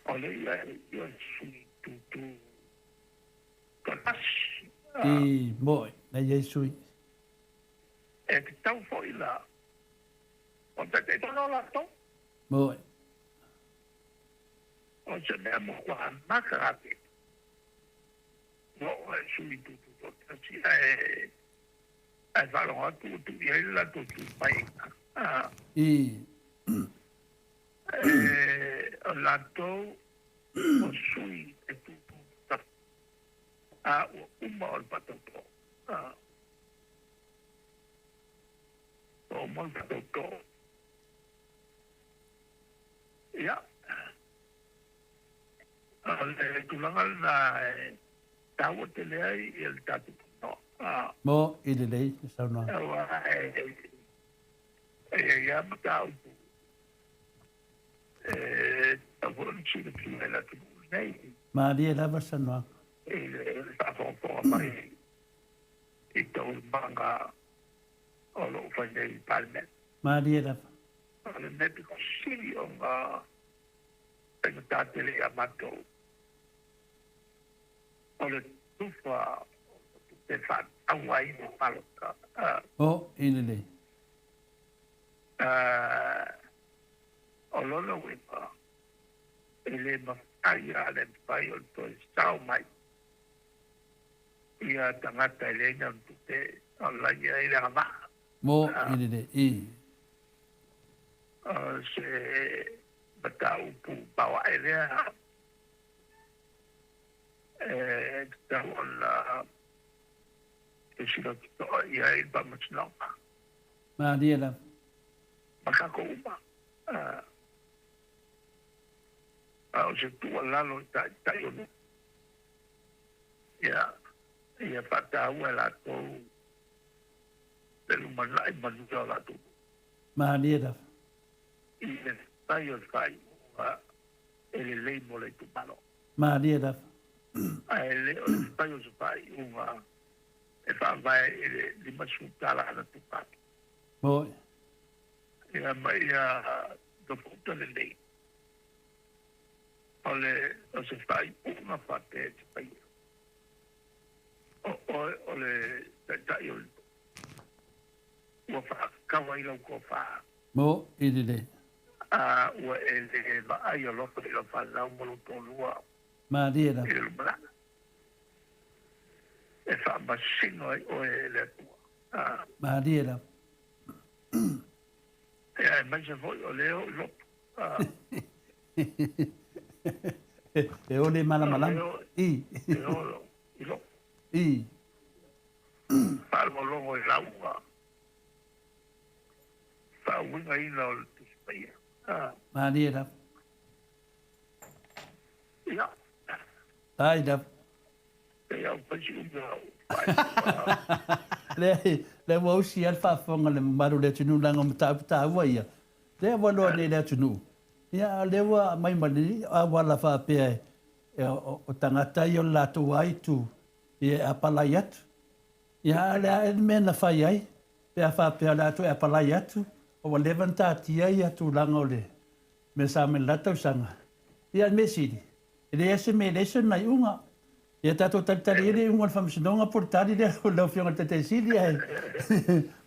Ole ia yo sui tu. Kapas. Boy. Na Yesu. e ki tau fo i la. O te tono la to. Mo. O se mea mo kua makarate. Mo e sui tutu to tasi e whalonga tu i heila tu pai. O lato o sui e tutu ta. O uma o patoto. O mo patoto. Ya. Le tulanga na tawo te lea i el tatu no. Mo i le lei sa no. Ya mata u. Tawo si le tu la tu nei. Ma dia lava sa no. Sa fo mai. I to banga o lo fa nei palme. Ma dia lava. Le nepi ko sili o nga e tatele a mato. O le tufa te fa awai mo paloka. O ile le. O lolo wipa. Ele mafaya le pai o to sao mai. Ia tangata ele na te ala ia ile ama. Mo ile le i. Se batau pu bawa ele. Tawala sila to ia iba masno. Ma dia la. Makako uma. O se tu lalo ta yo. Ia pata wala to. Pelo malai manjola tu. Ma dia la. Ia tayo fai. Ele lei mole tu palo. Ma dia la. Ele tayo fai uma e fa vai di masutala na tu pato. Mo. Ia mai do punto le lei. O se fai una parte ti fai. Ole tayo. Wa fa kawai lo ko fa. Mo ile le. Wa ele va ayo lo fa la mo to lua. Ma dia la. E fa basino o ele tua. Ma dia la. E ma se voi o leo lo. E ole mala mala. I. I. Palmo longo e laua. Fa winga ina o tu spaia. Ma dia la. Ya. Ai da. Ya pasi uga. Le mo si al fa fonga le maru le tunu langa mata wa ia. Le wa lo le tunu. Ya le wa mai mali a wala fa pe o tangata yo la tu ai tu. E apalayat. Ya le mena fa ai. Pe fa pe la tu apalayat. O levanta ti ai tu langa ole. Me sa me lata sanga. Ya me sidi. Ele esse me deixa na unga. Ia tato talitali ele unga whamsinonga portari le lau whionga te sili ai.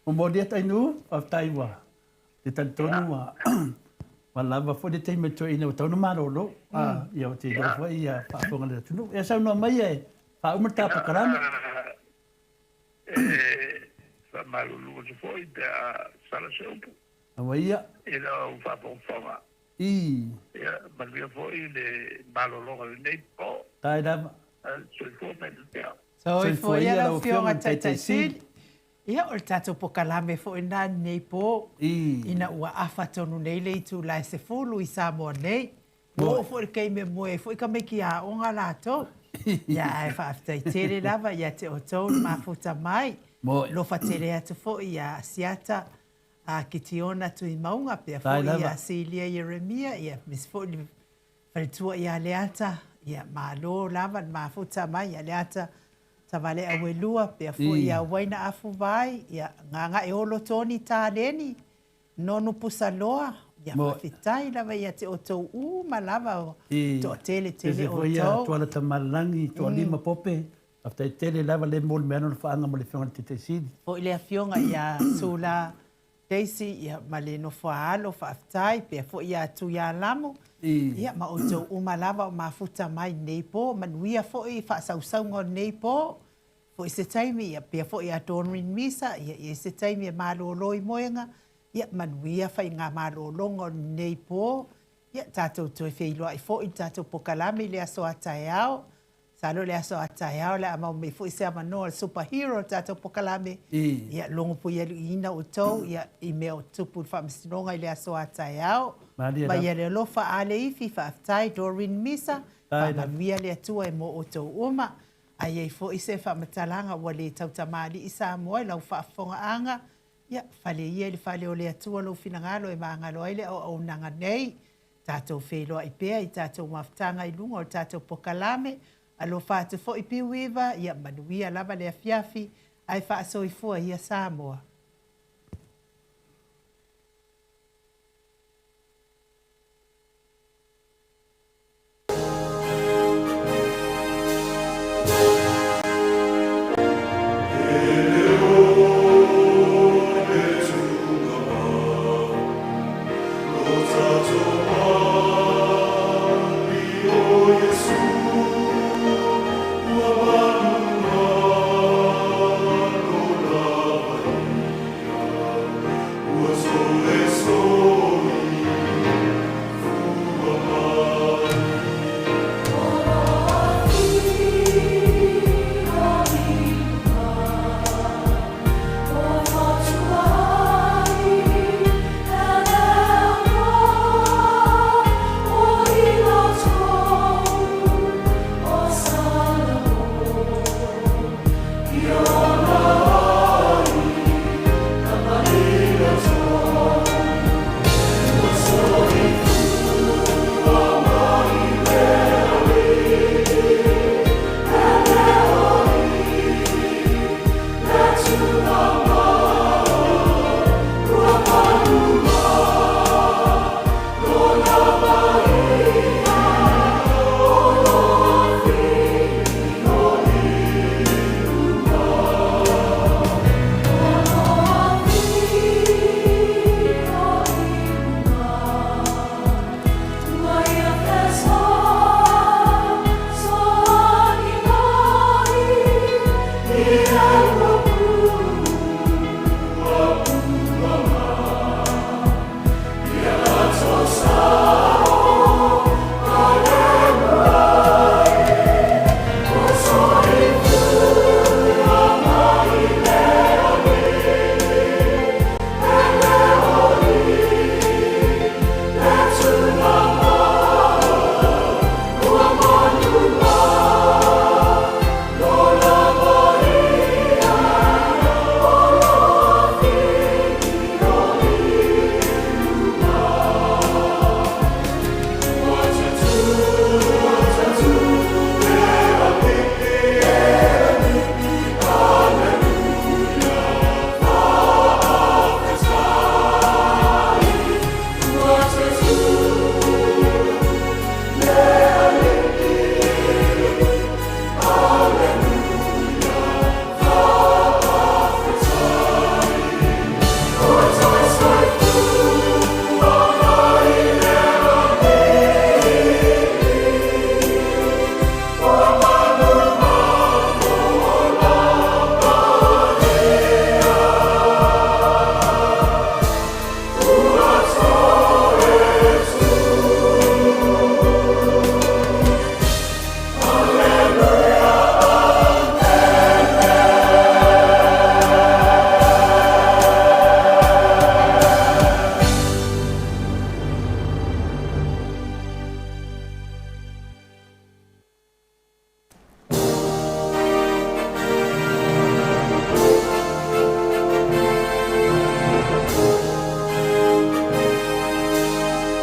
O mori atai nu, whaftai wa. Te talitonu wa. Wa lava fo de teime to ina o taunu marolo. Ia o te lau fo ia whaafonga le tunu. Ia sau noa mai ai. Wha umata pakarama. Wha marolo o se fo i te sala se upu. Awa ia. Ina o whaponga. I. Ia, manuia fo i le marolo le nei po. Tai dama. So i fo ia lau whionga tai sili. Ia o le tatou pokalame fo ina nei po. Ina ua awha tonu nei le itu lai se fulu i Samoa nei. Mo fo i kei me moe fo i ka meki a onga lato. Ia e whaafitai tere lava ia te o tau mafuta mai. Lofa tere atu fo i a siata a kitiona tu i maunga pia fo i a Silia Yeremia. Ia mis fo i whalitua i a leata. Ia malo lava mafuta mai ia leata tavale awelua pe fu ia waina afu vai ia nganga e olo toni taleni nonu pusaloa ia mafitai lava ia te otou malava to tele o to la tamalangi to lima pope After tele lava le mol meno fa anga mo le fionga te sidi. O ile fionga ia sula Daisy ia maleno faalo faaftai pe fo ia tu ia lamo. Ia ma o tau umalava o mafuta mai nei po manuia fo i fa sausaunga nei po. Fo i se taimi ia pe fo ia tonuin misa ia i se taimi maloloi moenga. Ia manuia fa inga malolongo nei po. Ia tatou toi feiloa i fo i tatou pokalame le aso ataiao. Salo le aso ataiao le amau me fo i se amanoa superhero tatou pokalame. Ia longo po ia ina o tau ia i mea o tupu whaamisinonga i le aso ataiao. Ma ia le lofa ale ifi whaaftai Doreen Misa. Whaamawia le atua e mo o tau uma. Ai ei fo i se whaamatalanga wa le tautamali i Samoa i lau whaafonga anga. Ia whale ia le whale o le atua lo finangalo e maangalo aile o nanga nei. Tātou wheloa i pēa i tātou maftanga i lunga o tātou pokalame. Alo whātu fo i piwiwa, ia manuia lava le afiafi, ai whaaso i fua ia Samoa.